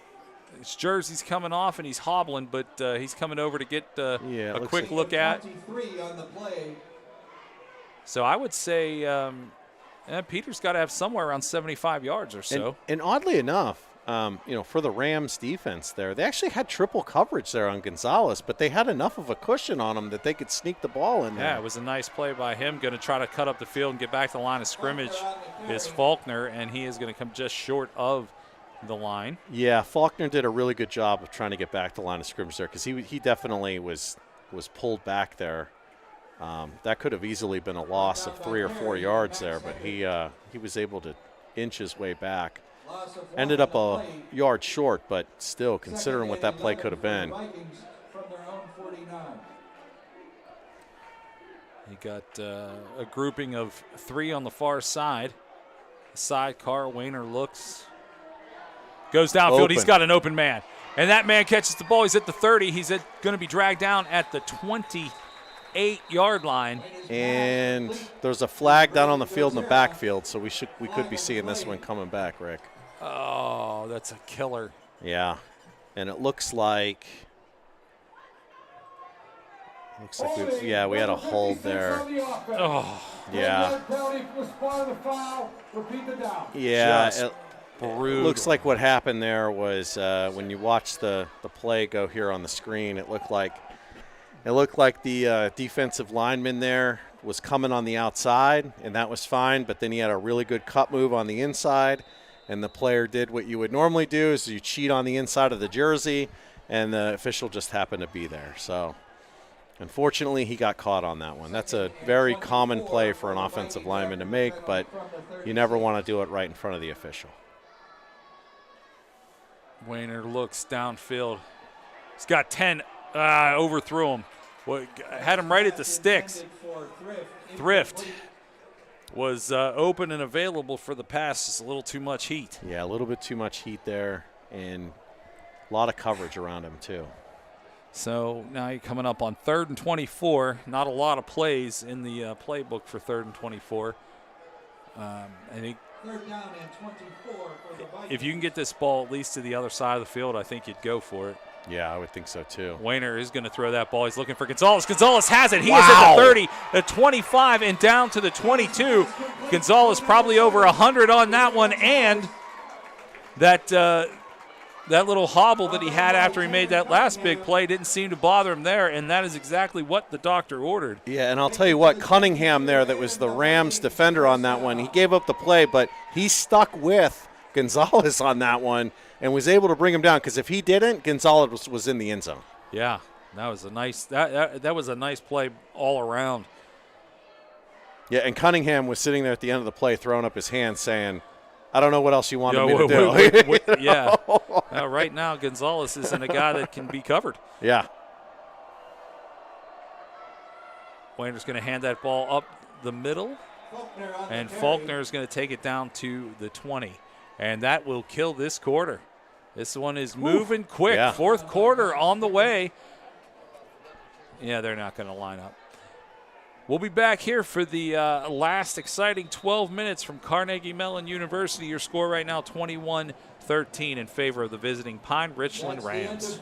jersey's coming off and he's hobbling, but he's coming over to get a quick look at. So I would say Peter's got to have somewhere around 75 yards or so. And oddly enough, for the Rams defense there, they actually had triple coverage there on Gonzalez, but they had enough of a cushion on him that they could sneak the ball in there. Yeah, it was a nice play by him. Going to try to cut up the field and get back to the line of scrimmage is Faulkner, and he is going to come just short of the line. Yeah, Faulkner did a really good job of trying to get back to the line of scrimmage there because he definitely was pulled back there. That could have easily been a loss of 3 or 4 yards there, but he was able to inch his way back. Ended up a yard short, but still, considering what that play could have been. He got a grouping of 3 on the far side. Sidecar, Wayner looks, goes downfield. Open. He's got an open man. And that man catches the ball. He's at the 30. He's going to be dragged down at the 28-yard line. And there's a flag down on the field in the backfield, so we could be seeing this one coming back, Rick. Oh, that's a killer. Yeah. And it looks like we had a hold there. Oh. Yeah. Yeah. It looks like what happened there was when you watch the play go here on the screen, it looked like the defensive lineman there was coming on the outside, and that was fine, but then he had a really good cut move on the inside, and the player did what you would normally do is you cheat on the inside of the jersey, and the official just happened to be there. So unfortunately, he got caught on that one. That's a very common play for an offensive lineman to make, but you never want to do it right in front of the official. Wayner looks downfield. He's got 10. Overthrew him. Had him right at the sticks. Thrift was open and available for the pass. Just a little too much heat. Yeah, a little bit too much heat there, and a lot of coverage around him too. So now you're coming up on 3rd and 24. Not a lot of plays in the playbook for 3rd and 24. I think if you can get this ball at least to the other side of the field, I think you'd go for it. Yeah, I would think so too. Wayner is going to throw that ball. He's looking for Gonzalez. Gonzalez has it. He is at the 30, the 25, and down to the 22. Gonzalez probably over 100 on that one, and that little hobble that he had after he made that last big play didn't seem to bother him there, and that is exactly what the doctor ordered. Yeah, and I'll tell you what, Cunningham there, that was the Rams defender on that one, he gave up the play, but he stuck with Gonzalez on that one and was able to bring him down, because if he didn't, Gonzalez was in the end zone. Yeah, that was a nice that was a nice play all around. Yeah, and Cunningham was sitting there at the end of the play throwing up his hands saying, I don't know what else you wanted me to do. Yeah. Right now, Gonzalez isn't a guy that can be covered. Yeah. Wayner's going to hand that ball up the middle, and Faulkner is going to take it down to the 20. And that will kill this quarter. This one is moving quick. Yeah. 4th quarter on the way. Yeah, they're not going to line up. We'll be back here for the last exciting 12 minutes from Carnegie Mellon University. Your score right now, 21-13 in favor of the visiting Pine Richland Rams.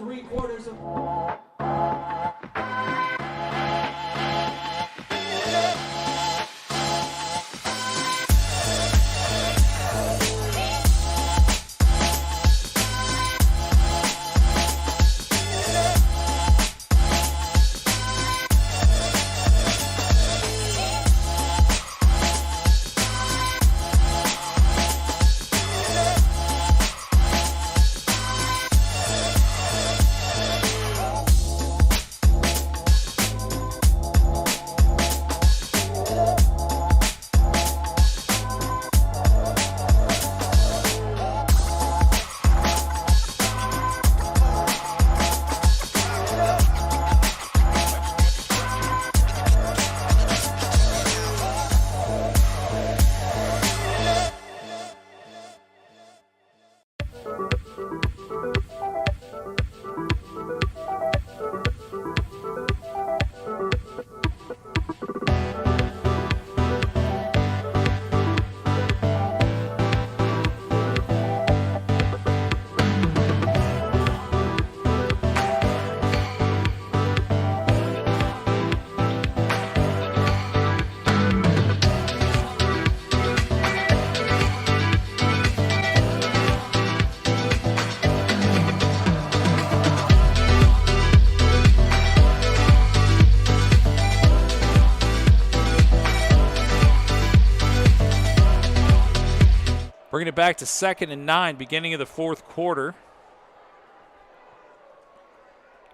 Bringing it back to 2nd and 9, beginning of the 4th quarter.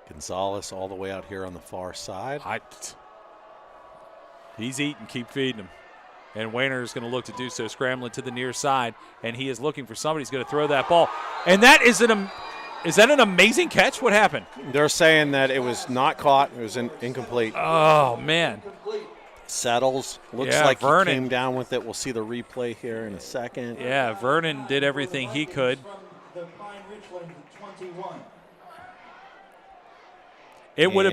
Gonzalez all the way out here on the far side. He's eating, keep feeding him. And Wayner is going to look to do so, scrambling to the near side, and he is looking for somebody who's going to throw that ball. And that is that an amazing catch? What happened? They're saying that it was not caught. It was incomplete. Oh, man. Settles. Looks like Vernon. He came down with it. We'll see the replay here in a second. Yeah, Vernon did everything he could. The Pine Richland 21. It would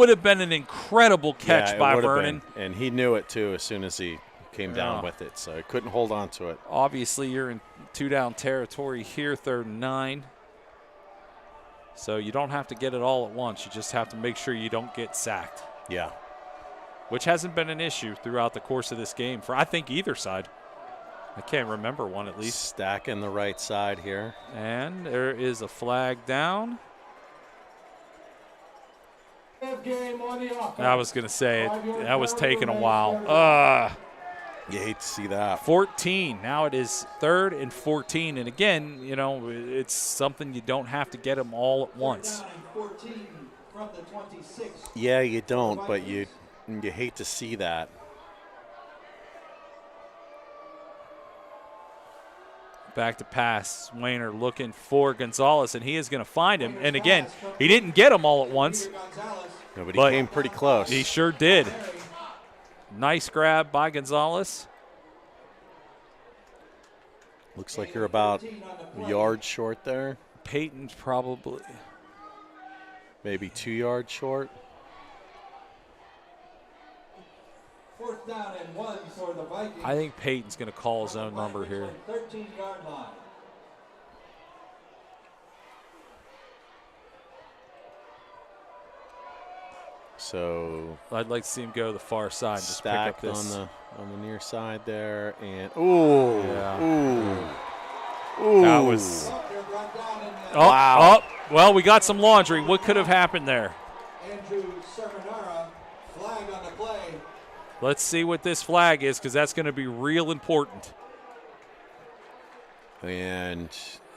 have been an incredible catch by Vernon. And he knew it too as soon as he came down with it, so he couldn't hold on to it. Obviously, you're in 2-down territory here, 3rd and 9. So you don't have to get it all at once. You just have to make sure you don't get sacked. Yeah. Which hasn't been an issue throughout the course of this game for, I think, either side. I can't remember one at least. Stacking the right side here. And there is a flag down. I was going to say, that was taking a while. You hate to see that. 14. Now it is 3rd and 14. And again, you know, it's something you don't have to get them all at once. Yeah, you don't, but you hate to see that. Back to pass. Wayner looking for Gonzalez, and he is going to find him. And again, he didn't get him all at once. No, but he came pretty close. He sure did. Nice grab by Gonzalez. Looks like you're about a yard short there. Peyton's probably. Maybe 2 yards short. 4th down and 1 for the Vikings. I think Peyton's going to call his own number here. 13-yard line. So I'd like to see him go to the far side. Just pick up this. on the near side there, and ooh. That was. Wow. Well, we got some laundry. What could have happened there? Andrew Sermonara, flag on the play. Let's see what this flag is, because that's going to be real important. And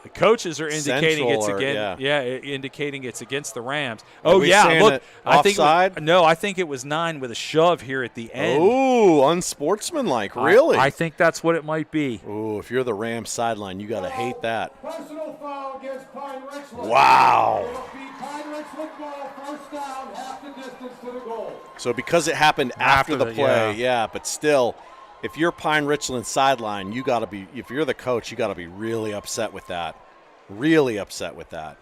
the coaches are indicating indicating it's against the Rams. Oh yeah, look, I think I think it was 9 with a shove here at the end. Oh, unsportsmanlike, really? I think that's what it might be. Oh, if you're the Rams sideline, you got to hate that. Personal foul against Pine Richland. Wow. It'll be Pine Richland ball, 1st down, half the distance to the goal. So because it happened after the play, but still, if you're Pine Richland sideline, you got to be. If you're the coach, you got to be really upset with that. Really upset with that.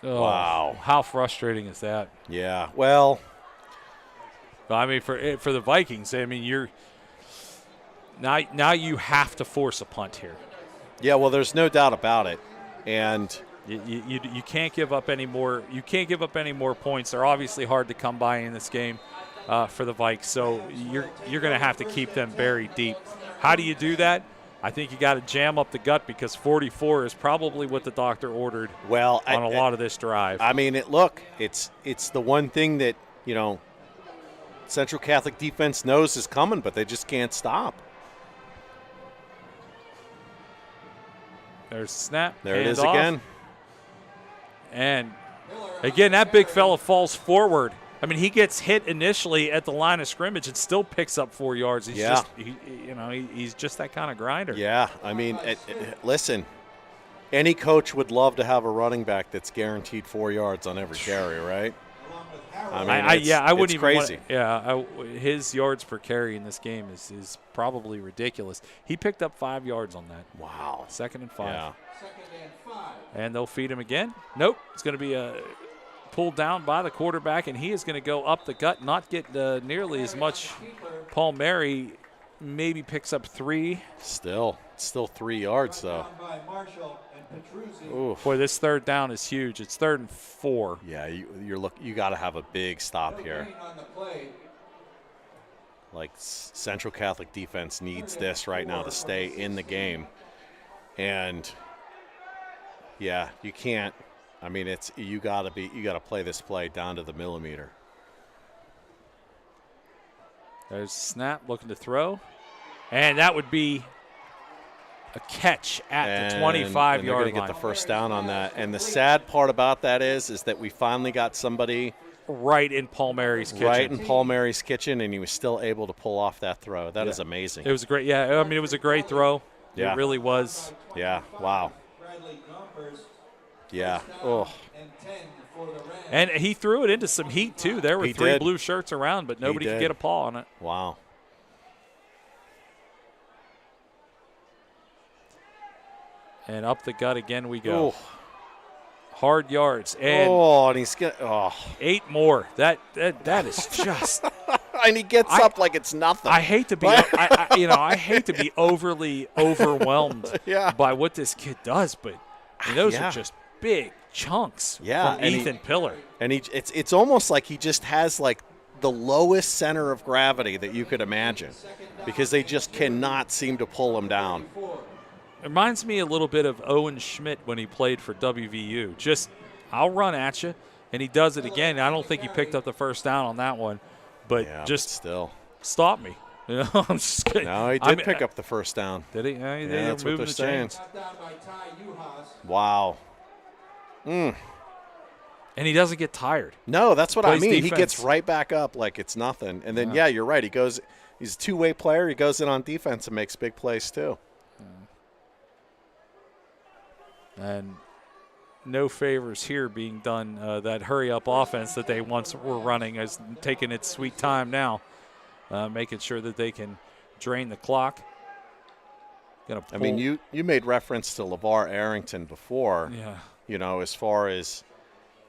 Oh, wow, how frustrating is that? Yeah. Well, I mean, for the Vikings, I mean, you're now you have to force a punt here. Yeah. Well, there's no doubt about it, and. You can't give up any more. You can't give up any more points. They're obviously hard to come by in this game for the Vikes. So you're going to have to keep them buried deep. How do you do that? I think you got to jam up the gut, because 44 is probably what the doctor ordered. Well, on a lot of this drive. I mean, it's the one thing that Central Catholic defense knows is coming, but they just can't stop. There's a snap. There it is again. And, again, that big fella falls forward. I mean, he gets hit initially at the line of scrimmage and still picks up 4 yards. He's just, he's just that kind of grinder. Yeah, I mean, listen, any coach would love to have a running back that's guaranteed 4 yards on every carry, right? I mean, I wouldn't even crazy. His yards per carry in this game is probably ridiculous. He picked up 5 yards on that. Wow. 2nd and 5. Yeah. 2nd and 5. And they'll feed him again. Nope. It's going to be pulled down by the quarterback, and he is going to go up the gut, not get nearly as much. Paul Mary maybe picks up 3. Still 3 yards, though. Ooh. Boy, this 3rd down is huge. It's 3rd and 4. Yeah, you got to have a big stop here. Like, Central Catholic defense needs this right now to stay in the game. And yeah, you can't. I mean, you got to play this play down to the millimeter. There's snap, looking to throw. And that would be a catch at the 25-yard line. They're going to get the first down on that. And the sad part about that is that we finally got somebody right in Paul Mary's kitchen. Right in Paul Mary's kitchen, and he was still able to pull off that throw. That is amazing. It was great. Yeah, I mean, it was a great throw. Yeah. It really was. Yeah, wow. Yeah. Oh. And he threw it into some heat, too. There were three blue shirts around, but nobody could get a paw on it. Wow. And up the gut again we go. Ooh. Hard yards. And and he's got 8 more. That is just. And he gets up like it's nothing. I hate to be, I hate to be overly overwhelmed by what this kid does, but those are just big chunks from Ethan Pillar. And it's almost like he just has like the lowest center of gravity that you could imagine, because they just cannot seem to pull him down. It reminds me a little bit of Owen Schmidt when he played for WVU. Just, I'll run at you, and he does it again. I don't think he picked up the first down on that one, but still stop me. I'm just kidding. No, he did pick up the first down. Did he? Yeah, that's what they're saying. Chains. Wow. And he doesn't get tired. No, that's what I mean. Defense. He gets right back up like it's nothing. And then, you're right. He's a two-way player. He goes in on defense and makes big plays too. And no favors here being done. That hurry-up offense that they once were running is taking its sweet time now, making sure that they can drain the clock. I mean, you made reference to LeVar Arrington before. Yeah. As far as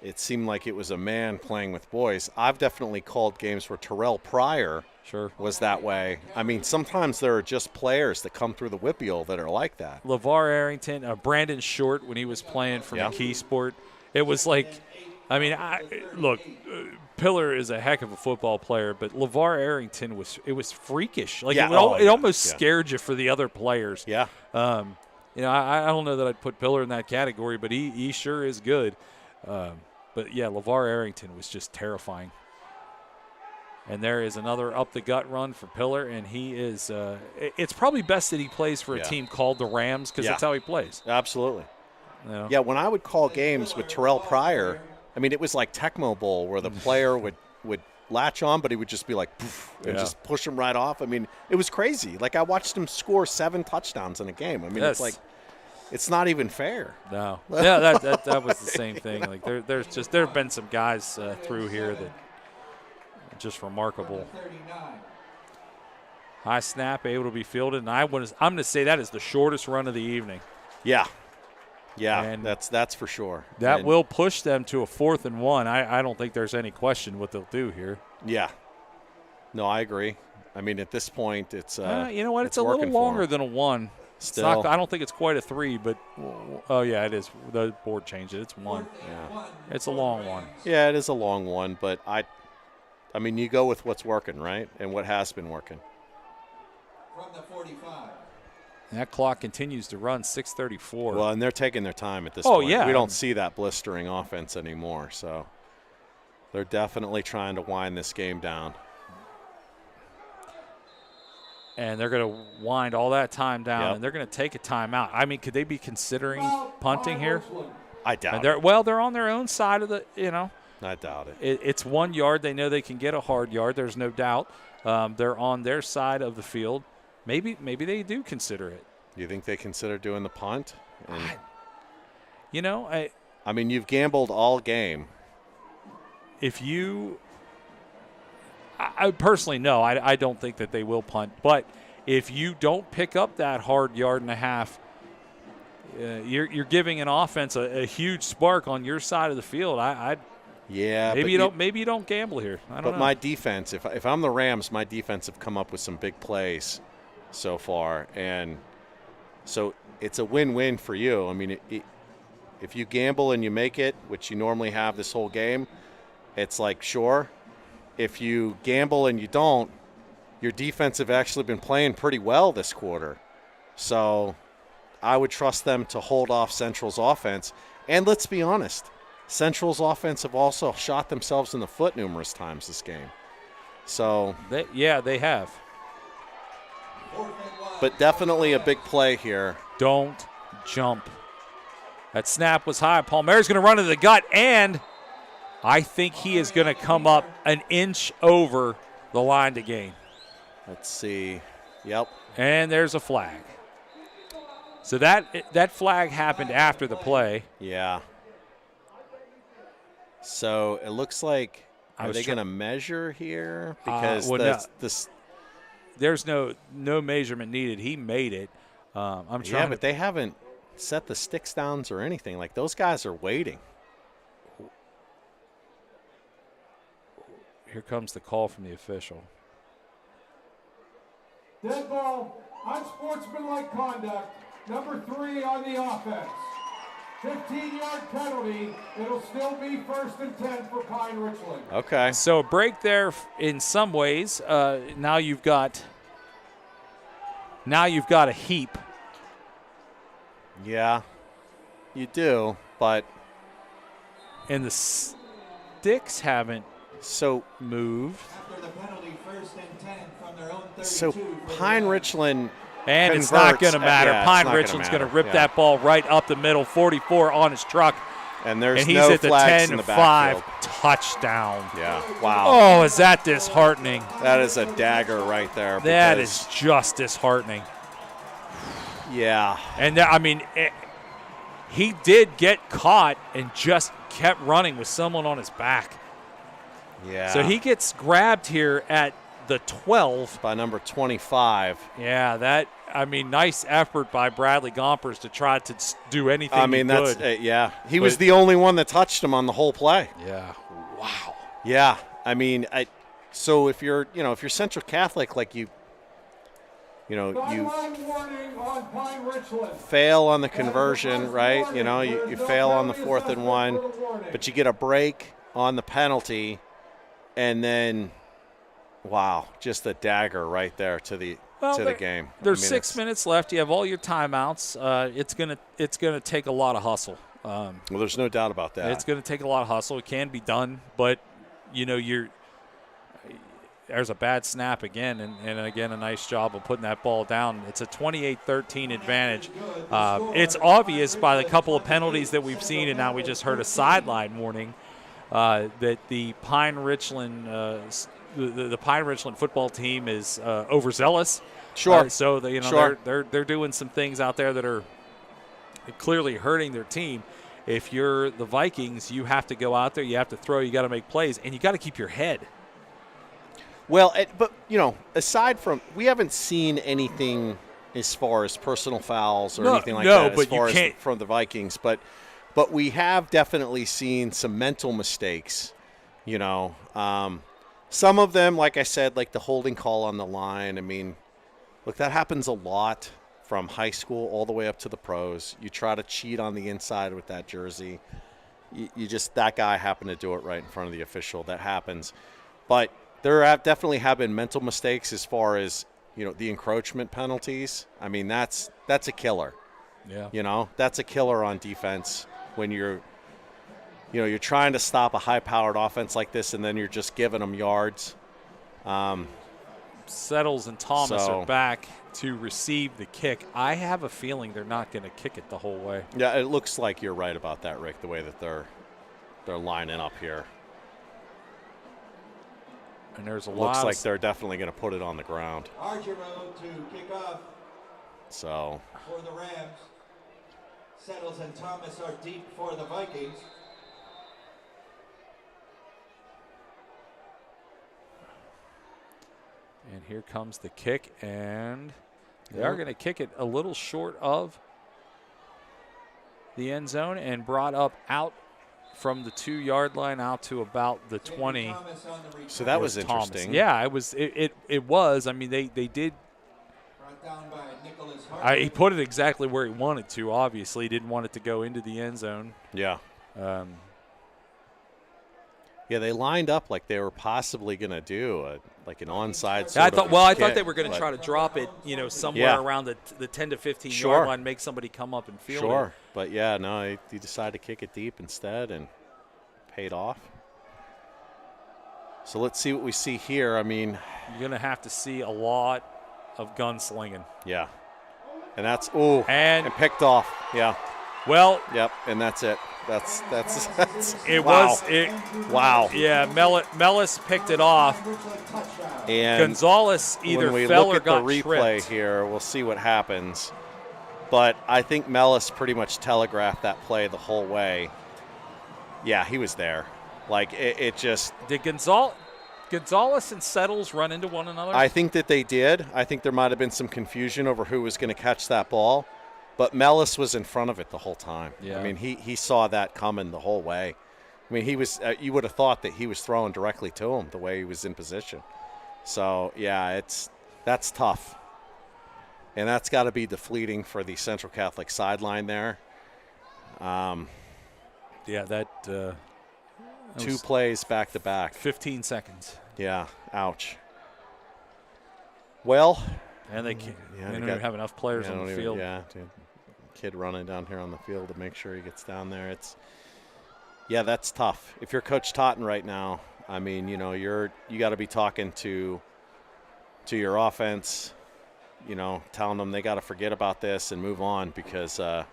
it seemed like it was a man playing with boys. I've definitely called games where Terrell Pryor was that way. I mean, sometimes there are just players that come through the whippeal that are like that. LeVar Arrington, Brandon Short, when he was playing for McKeesport, it was like, I mean, look, Pillar is a heck of a football player, but LeVar Arrington was freakish. Like it almost scared you for the other players. Yeah. I don't know that I'd put Pillar in that category, but he sure is good. But yeah, LeVar Arrington was just terrifying. And there is another up-the-gut run for Pillar, and he is it's probably best that he plays for a team called the Rams, because that's how he plays. Absolutely. Yeah, when I would call games with Terrell Pryor, I mean, it was like Tecmo Bowl where the player would latch on, but he would just be like, poof, and just push him right off. I mean, it was crazy. Like, I watched him score 7 touchdowns in a game. I mean, it's like, it's not even fair. No. Yeah, that was the same thing. Like, there have been some guys through here that just remarkable. High snap, able to be fielded, and I'm going to say that is the shortest run of the evening. Yeah, and that's for sure. That will push them to a 4th and 1. I don't think there's any question what they'll do here. Yeah. No, I agree. I mean, at this point, it's you know what? It's a little longer than a 1. Still, I don't think it's quite a 3, but it is. The board changed it. It's 1. Yeah, it's a long one. Yeah, it is a long one, but I mean, you go with what's working, right, and what has been working. From the 45. And that clock continues to run, 6:34. Well, and they're taking their time at this point. Yeah. We don't see that blistering offense anymore, so they're definitely trying to wind this game down. And they're going to wind all that time down, and they're going to take a timeout. I mean, could they be considering punting here? I doubt it. They're on their own side of the, I doubt it. It's 1 yard. They know they can get a hard yard. There's no doubt. They're on their side of the field. Maybe they do consider it. You think they consider doing the punt? I mean, you've gambled all game. If you – I personally, no, I don't think that they will punt. But if you don't pick up that hard yard and a half, you're giving an offense a huge spark on your side of the field. Maybe you don't gamble here. I don't know. But my defense, if I'm the Rams, my defense have come up with some big plays so far, and so it's a win-win for you. I mean, if you gamble and you make it, which you normally have this whole game, it's like, sure. If you gamble and you don't, your defense have actually been playing pretty well this quarter. So I would trust them to hold off Central's offense. And let's be honest, Central's offense have also shot themselves in the foot numerous times this game. So they have. But definitely a big play here. Don't jump. That snap was high. Palmieri's going to run to the gut, and I think he is going to come up an inch over the line to gain. Let's see. Yep. And there's a flag. So that flag happened after the play. Yeah. So it looks like, are they going to measure here? Because there's no measurement needed. He made it. I'm trying. Yeah, but they haven't set the sticks downs or anything. Like, those guys are waiting. Here comes the call from the official. Dead ball, unsportsmanlike conduct, number 3 on the offense. 15-yard penalty. It'll still be 1st and 10 for Pine Richland. Okay. So a break there in some ways. Now you've got a heap. Yeah, you do, but and the sticks haven't moved. After the penalty, 1st and 10 from their own 32. So Pine Richland and it's not going to matter. Yeah, Pine Richland's going to rip that ball right up the middle, 44 on his truck. And there's he's no at the flags in the 10-5 touchdown. Yeah, wow. Oh, is that disheartening? That is a dagger right there. That is just disheartening. Yeah. And he did get caught and just kept running with someone on his back. Yeah. So he gets grabbed here at the 12. By number 25. Yeah, nice effort by Bradley Gompers to try to do anything he that's could. He was the only one that touched him on the whole play. Yeah. Wow. Yeah. So if you're Central Catholic, like you fail on the conversion, right? You fail on the 4th and 1, but you get a break on the penalty, and then, wow, just a dagger right there to the game. There's 6 minutes left. You have all your timeouts. It's gonna take a lot of hustle. Well, there's no doubt about that. It's gonna take a lot of hustle. It can be done, but there's a bad snap again, and again a nice job of putting that ball down. It's a 28-13 advantage. It's obvious by the couple of penalties that we've seen, and now we just heard a sideline warning that the Pine Richland the Pine Richland football team is overzealous. Sure. So they're doing some things out there that are clearly hurting their team. If you're the Vikings, you have to go out there, you have to throw, you got to make plays, and you got to keep your head. Well, but aside from, we haven't seen anything as far as personal fouls or anything like that as far as from the Vikings, but we have definitely seen some mental mistakes. Some of them, like I said, like the holding call on the line. Look, that happens a lot from high school all the way up to the pros. You try to cheat on the inside with that jersey. That guy happened to do it right in front of the official. That happens. But there definitely have been mental mistakes as far as, the encroachment penalties. That's a killer. Yeah. That's a killer on defense when you're trying to stop a high-powered offense like this, and then you're just giving them yards. Settles and Thomas are back to receive the kick. I have a feeling they're not going to kick it the whole way. Yeah, it looks like you're right about that, Rick, the way that they're lining up here. And there's a lot. Looks like they're definitely going to put it on the ground. Argiro to kick off. So. For the Rams. Settles and Thomas are deep for the Vikings. And here comes the kick, and they are going to kick it a little short of the end zone and brought up out from the 2-yard line out to about the 20. So that was Thomas. interesting. Yeah, it was. It was. They did. He put it exactly where he wanted to. Obviously, he didn't want it to go into the end zone. Yeah. Yeah, they lined up like they were possibly going to do an onside sort of kick. I thought they were going to try to drop it, somewhere around the 10 to 15 yard line, make somebody come up and field it. Sure, but yeah, no, he decided to kick it deep instead and paid off. So let's see what we see here. I mean, you're going to have to see a lot of gunslinging. Yeah. And that's and picked off. Yeah. Well, yep, and that's it. That's it wow. was it. Wow. Yeah, Mellis picked it off. And Gonzalez either when we fell look or at got the replay tripped. here, we'll see what happens. But I think Mellis pretty much telegraphed that play the whole way. Yeah, he was there. Like it just did Gonzalez and Settles run into one another? I think that they did. I think there might have been some confusion over who was going to catch that ball. But Mellis was in front of it the whole time. Yeah. I mean, he saw that coming the whole way. I mean, he was. You would have thought that he was throwing directly to him the way he was in position. So yeah, that's tough, and that's got to be deflating for the Central Catholic sideline there. Yeah, that 2 plays back to back. 15 seconds. Yeah, ouch. Well, and they can't. They don't even have enough players on the field. Dude. Kid running down here on the field to make sure he gets down there. Yeah, that's tough. If you're Coach Totten right now, I mean, you got to be talking to your offense, telling them they got to forget about this and move on because, I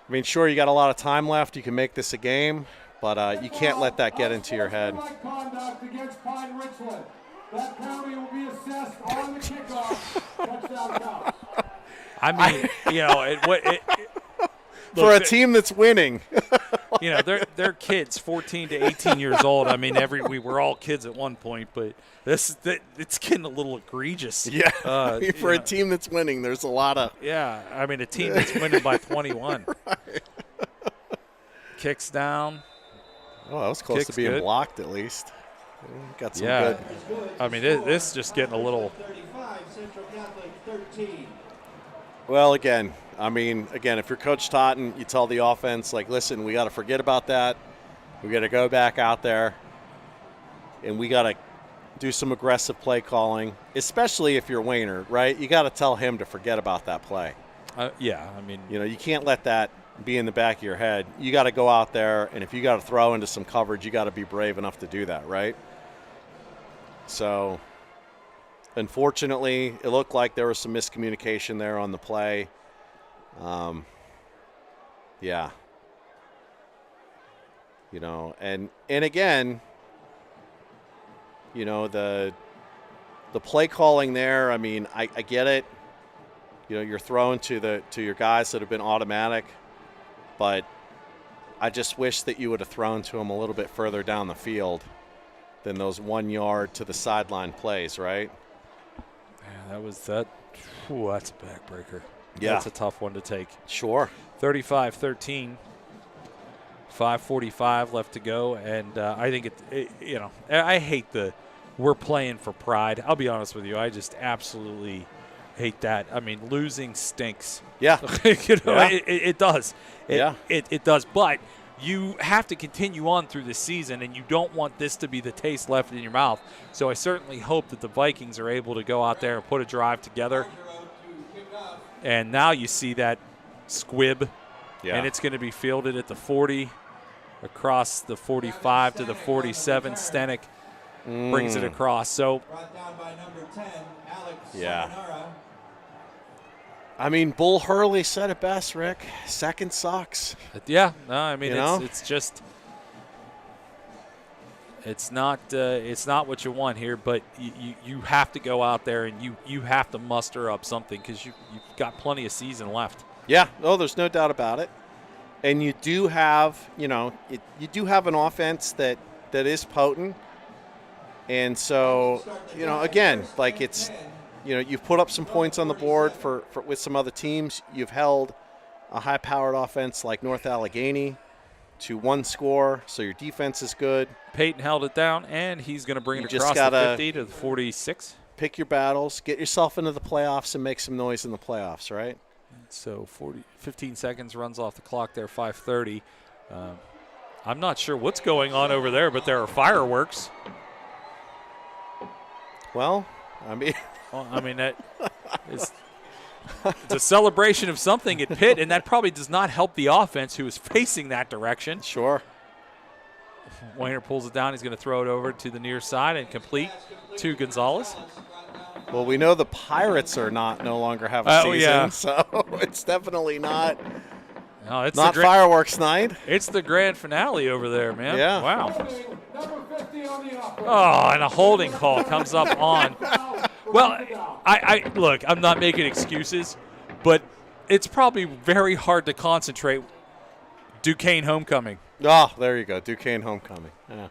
mean, sure, you got a lot of time left. You can make this a game, but you can't let that get into your head. Conduct against Pine Richland. That penalty will be assessed on the kickoff. Touchdown counts. I mean, for a team that's winning. They're kids, 14 to 18 years old. I mean, we were all kids at one point, but it's getting a little egregious. Yeah, I mean, for a team that's winning, there's a lot of. Yeah, I mean, a team that's winning by 21. Right. Kicks down. Oh, that was close to being blocked at least. Got some good. I mean, this is just getting a little. Well, again, if you're Coach Totten, you tell the offense, like, listen, we got to forget about that. We got to go back out there, and we got to do some aggressive play calling, especially if you're Wayner, right? You got to tell him to forget about that play. Yeah, I mean. You can't let that be in the back of your head. You got to go out there, and if you got to throw into some coverage, you got to be brave enough to do that, right? So, unfortunately, it looked like there was some miscommunication there on the play. Yeah. And again, the play calling there, I mean, I get it. You're throwing to your guys that have been automatic, but I just wish that you would have thrown to them a little bit further down the field than those 1 yard to the sideline plays, right? Yeah, that was that. Ooh, that's a backbreaker. Yeah. That's a tough one to take. Sure. 35-13. 5:45 left to go, and I think I hate we're playing for pride. I'll be honest with you. I just absolutely hate that. I mean, losing stinks. Yeah. It does. It does. But you have to continue on through the season, and you don't want this to be the taste left in your mouth. So I certainly hope that the Vikings are able to go out there and put a drive together. And now you see that squib, and it's going to be fielded at the 40, across the 45 to the 47. Stenek brings it across. So, yeah. I mean, Bull Hurley said it best, Rick. Second sucks. Yeah. No, I mean, it's just it's not what you want here, but you have to go out there and you have to muster up something because you've got plenty of season left. Yeah. Oh, there's no doubt about it. And you do have, you do have an offense that is potent. And so, again, like it's, you've put up some points on the board for with some other teams. You've held a high-powered offense like North Allegheny to 1 score, so your defense is good. Peyton held it down, and he's going to bring it across the 50 to the 46. Pick your battles, get yourself into the playoffs, and make some noise in the playoffs, right? So 15 seconds runs off the clock there, 5:30. I'm not sure what's going on over there, but there are fireworks. Well, I mean, that is it's a celebration of something at Pitt, and that probably does not help the offense who is facing that direction. Sure. Wainer pulls it down. He's going to throw it over to the near side and complete to Gonzalez. Well, we know the Pirates are no longer have a season, so it's definitely not not fireworks night. It's the grand finale over there, man. Yeah. Wow. Oh, and a holding call comes up on. Well, I look, I'm not making excuses, but it's probably very hard to concentrate. Duquesne homecoming. Oh, there you go. Duquesne homecoming. Yeah.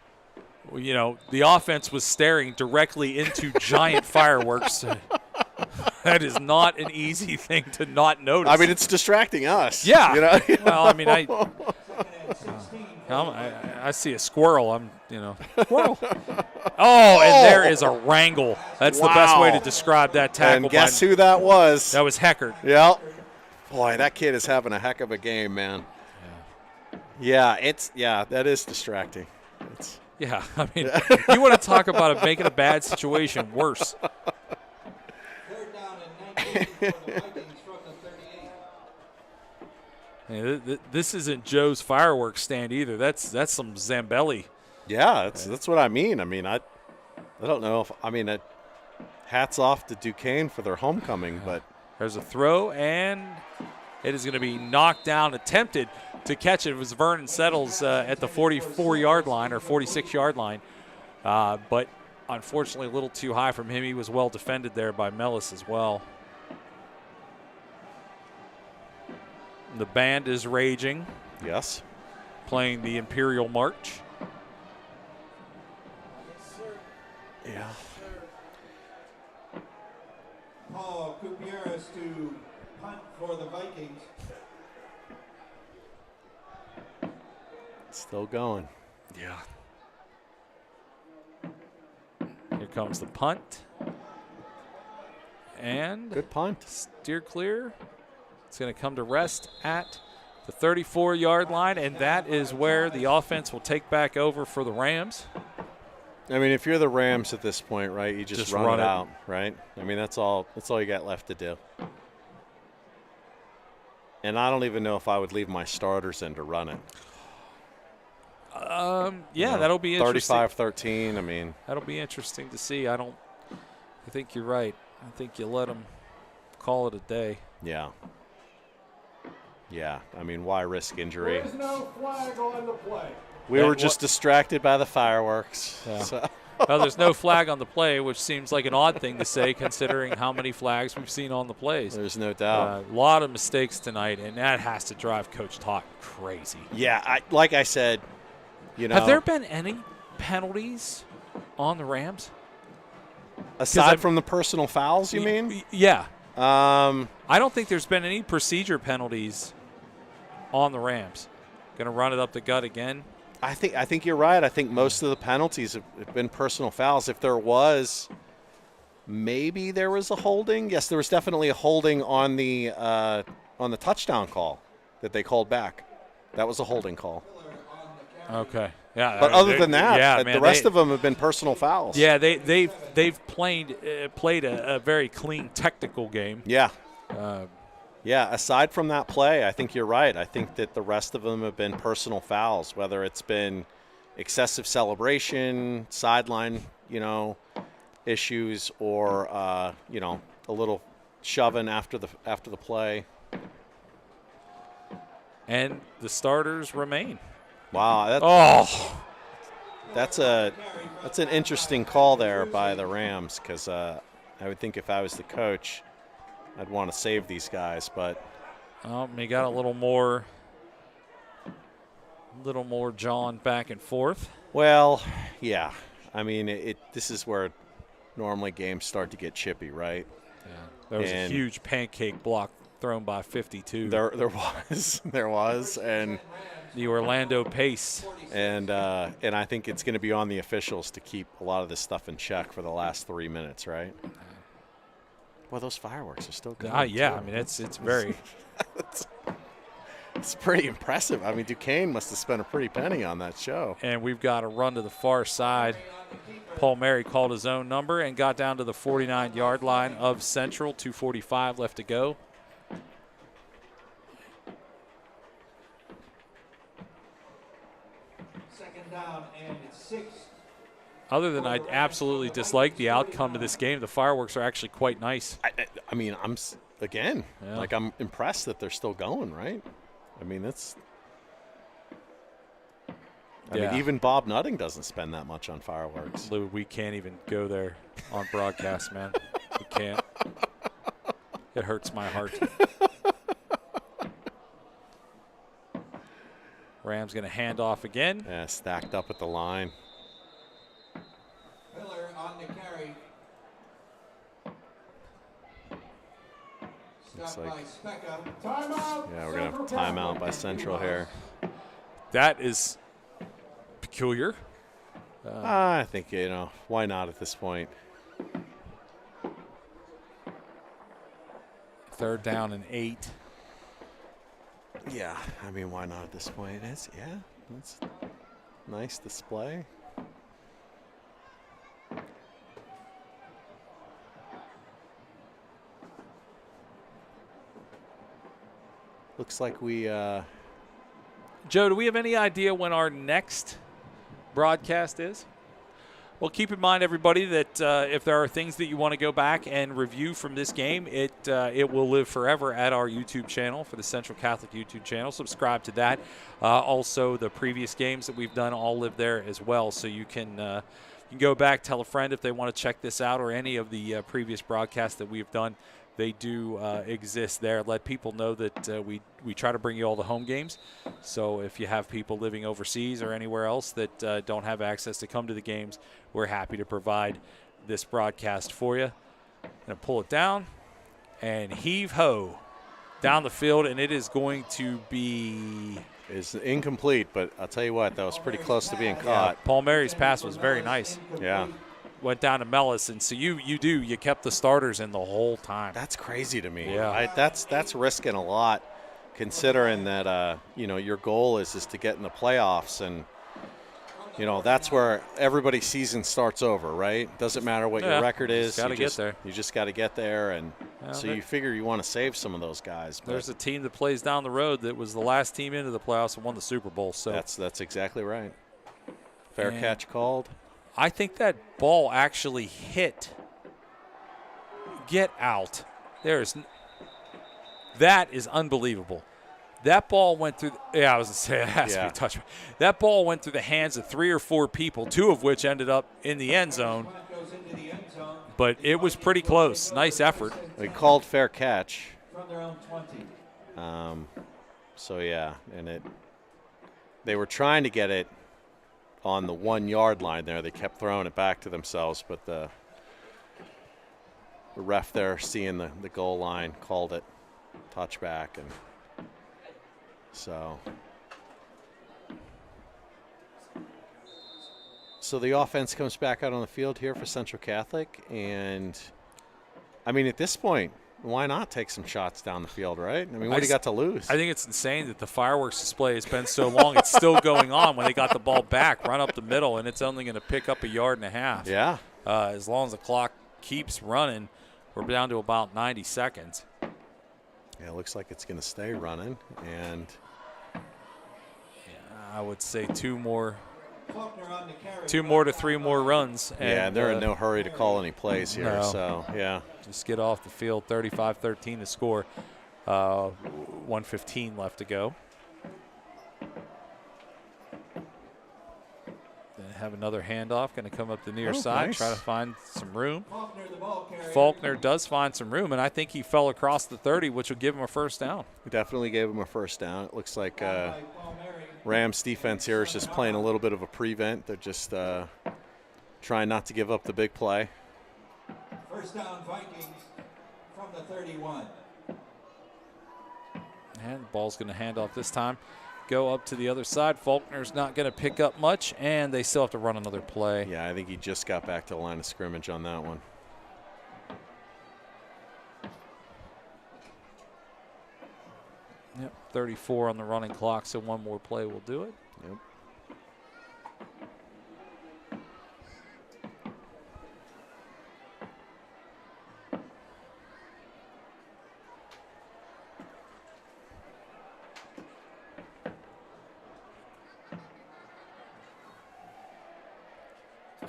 Well, you know, the offense was staring directly into giant fireworks. That is not an easy thing to not notice. I mean, it's distracting us. Yeah. You know? Well, I mean, I see a squirrel. Squirrel. Oh, and there is a wrangle. That's the best way to describe that tackle. And guess who that was? That was Heckard. Yep. Boy, that kid is having a heck of a game, man. Yeah, that is distracting. Yeah, I mean, you want to talk about making a bad situation worse. This isn't Joe's fireworks stand either. That's some Zambelli. Yeah, that's what I mean. I mean, I don't know if hats off to Duquesne for their homecoming, but there's a throw and it is going to be knocked down, attempted to catch it. It was Vernon Settles at the 44-yard line or 46-yard line, but unfortunately a little too high from him. He was well defended there by Mellis as well. The band is raging. Yes. Playing the Imperial March. Yeah. Paul Gutierrez to punt for the Vikings. Still going. Yeah. Here comes the punt. And good punt. Steer clear. It's going to come to rest at the 34-yard line, and that is where the offense will take back over for the Rams. I mean, if you're the Rams at this point, right, you just run it out, right? I mean, that's all you got left to do. And I don't even know if I would leave my starters in to run it. Yeah, that'll be interesting. 35-13, I mean. That'll be interesting to see. I think you're right. I think you let them call it a day. Yeah. Yeah, I mean, why risk injury? There is no flag on the play. We were just distracted by the fireworks. Yeah. So. Well, there's no flag on the play, which seems like an odd thing to say considering how many flags we've seen on the plays. There's no doubt. A lot of mistakes tonight, and that has to drive Coach Totten crazy. Yeah, like I said, Have there been any penalties on the Rams? Aside from the personal fouls, you mean? Yeah. I don't think there's been any procedure penalties on the Rams. Going to run it up the gut again. I think you're right. I think most of the penalties have been personal fouls. If there was, maybe there was a holding. Yes, there was definitely a holding on the touchdown call that they called back. That was a holding call. Okay. Yeah. But other than that, yeah, the rest of them have been personal fouls. Yeah, they've played a very clean technical game. Yeah. Yeah, aside from that play, I think you're right. I think that the rest of them have been personal fouls, whether it's been excessive celebration, sideline, issues, or a little shoving after the play. And the starters remain. Wow. That's an interesting call there by the Rams, because I would think if I was the coach, I'd want to save these guys, but they got a little more John back and forth. Well, yeah. I mean, this is where normally games start to get chippy, right? Yeah. There was a huge pancake block thrown by 52. There was, and the Orlando pace. And I think it's going to be on the officials to keep a lot of this stuff in check for the last 3 minutes, right? Well, those fireworks are still good. Yeah, I mean, it's very it's pretty impressive. I mean, Duquesne must have spent a pretty penny on that show. And we've got a run to the far side. Paul Mary called his own number and got down to the 49-yard line of Central. 2:45 left to go. down, and it's 6. Other than I absolutely dislike the outcome of this game, the fireworks are actually quite nice. I mean, I'm impressed that they're still going, right? I mean, I mean, even Bob Nutting doesn't spend that much on fireworks. Lou, we can't even go there on broadcast, man. We can't. It hurts my heart. Rams going to hand off again. Yeah, stacked up at the line. Miller on the carry. Looks Stopped like, by Specca. Timeout. yeah, we're going to have a timeout by Central here. That is peculiar. I think, why not at this point? 3rd down and 8. Yeah, I mean, why not at this point? It's a nice display. Looks like we... Joe, do we have any idea when our next broadcast is? Well, keep in mind, everybody, that if there are things that you want to go back and review from this game, it will live forever at our YouTube channel, for the Central Catholic YouTube channel. Subscribe to that. Also, the previous games that we've done all live there as well, so you can go back, tell a friend if they want to check this out, or any of the previous broadcasts that we've done. They do exist there. Let people know that we try to bring you all the home games. So if you have people living overseas or anywhere else that don't have access to come to the games, we're happy to provide this broadcast for you. Going to pull it down and heave-ho down the field, and it is going to be... It's incomplete, but I'll tell you what, that was pretty close to being caught. Yeah, Paul Mary's pass was very nice. Yeah. Went down to Mellis, and so you kept the starters in the whole time. That's crazy to me. Yeah. That's risking a lot, considering that your goal is to get in the playoffs, and that's where everybody's season starts over, right? Doesn't matter what your record is. You get there. You just got to get there, and so you figure you want to save some of those guys. But there's a team that plays down the road that was the last team into the playoffs and won the Super Bowl. So that's exactly right. Fair catch called. I think that ball actually hit. Get out. That is unbelievable. That ball went through. I was going to say it has to be a touchback. That ball went through the hands of 3 or 4 people, 2 of which ended up in the end zone. But it was pretty close. Nice effort. They called fair catch. From their own 20. So yeah, and they were trying to get it on the 1-yard line there. They kept throwing it back to themselves, but the ref there, seeing the goal line, called it touchback, and so the offense comes back out on the field here for Central Catholic, and I mean, at this point, why not take some shots down the field, right? I mean, what do you got to lose? I think it's insane that the fireworks display has been so long. It's still going on when they got the ball back, run up the middle, and it's only going to pick up 1.5 yards. Yeah. As long as the clock keeps running, we're down to about 90 seconds. Yeah, it looks like it's going to stay running, and I would say 2 more. On the carry. 2 more to 3 more runs. And they're in no hurry to call any plays here. No. So, yeah. Just get off the field. 35-13 to score. 1:15 left to go. Then have another handoff. Going to come up the near side. Nice. Try to find some room. Faulkner, the ball carrier. Faulkner does find some room, and I think he fell across the 30, which will give him a first down. We definitely gave him a first down. It looks like Rams defense here is just playing a little bit of a prevent. They're just trying not to give up the big play. First down, Vikings from the 31. And the ball's going to hand off this time. Go up to the other side. Faulkner's not going to pick up much, and they still have to run another play. Yeah, I think he just got back to the line of scrimmage on that one. Yep, 34 on the running clock, so 1 more play will do it. Yep.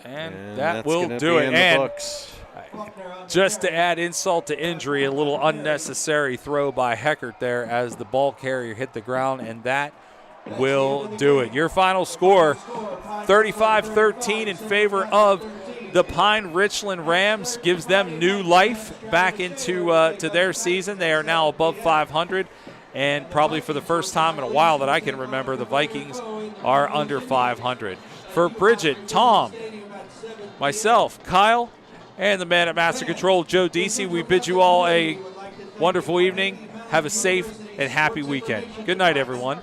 And that that's will gonna do be it. in the And books. just to add insult to injury, a little unnecessary throw by Heckert there as the ball carrier hit the ground, and that will do it. Your final score, 35-13 in favor of the Pine Richland Rams, gives them new life back into to their season. They are now above 500, and probably for the first time in a while that I can remember, the Vikings are under 500. For Bridget, Tom, myself, Kyle, and the man at Master Control, Joe Deasy, we bid you all a wonderful evening. Have a safe and happy weekend. Good night, everyone.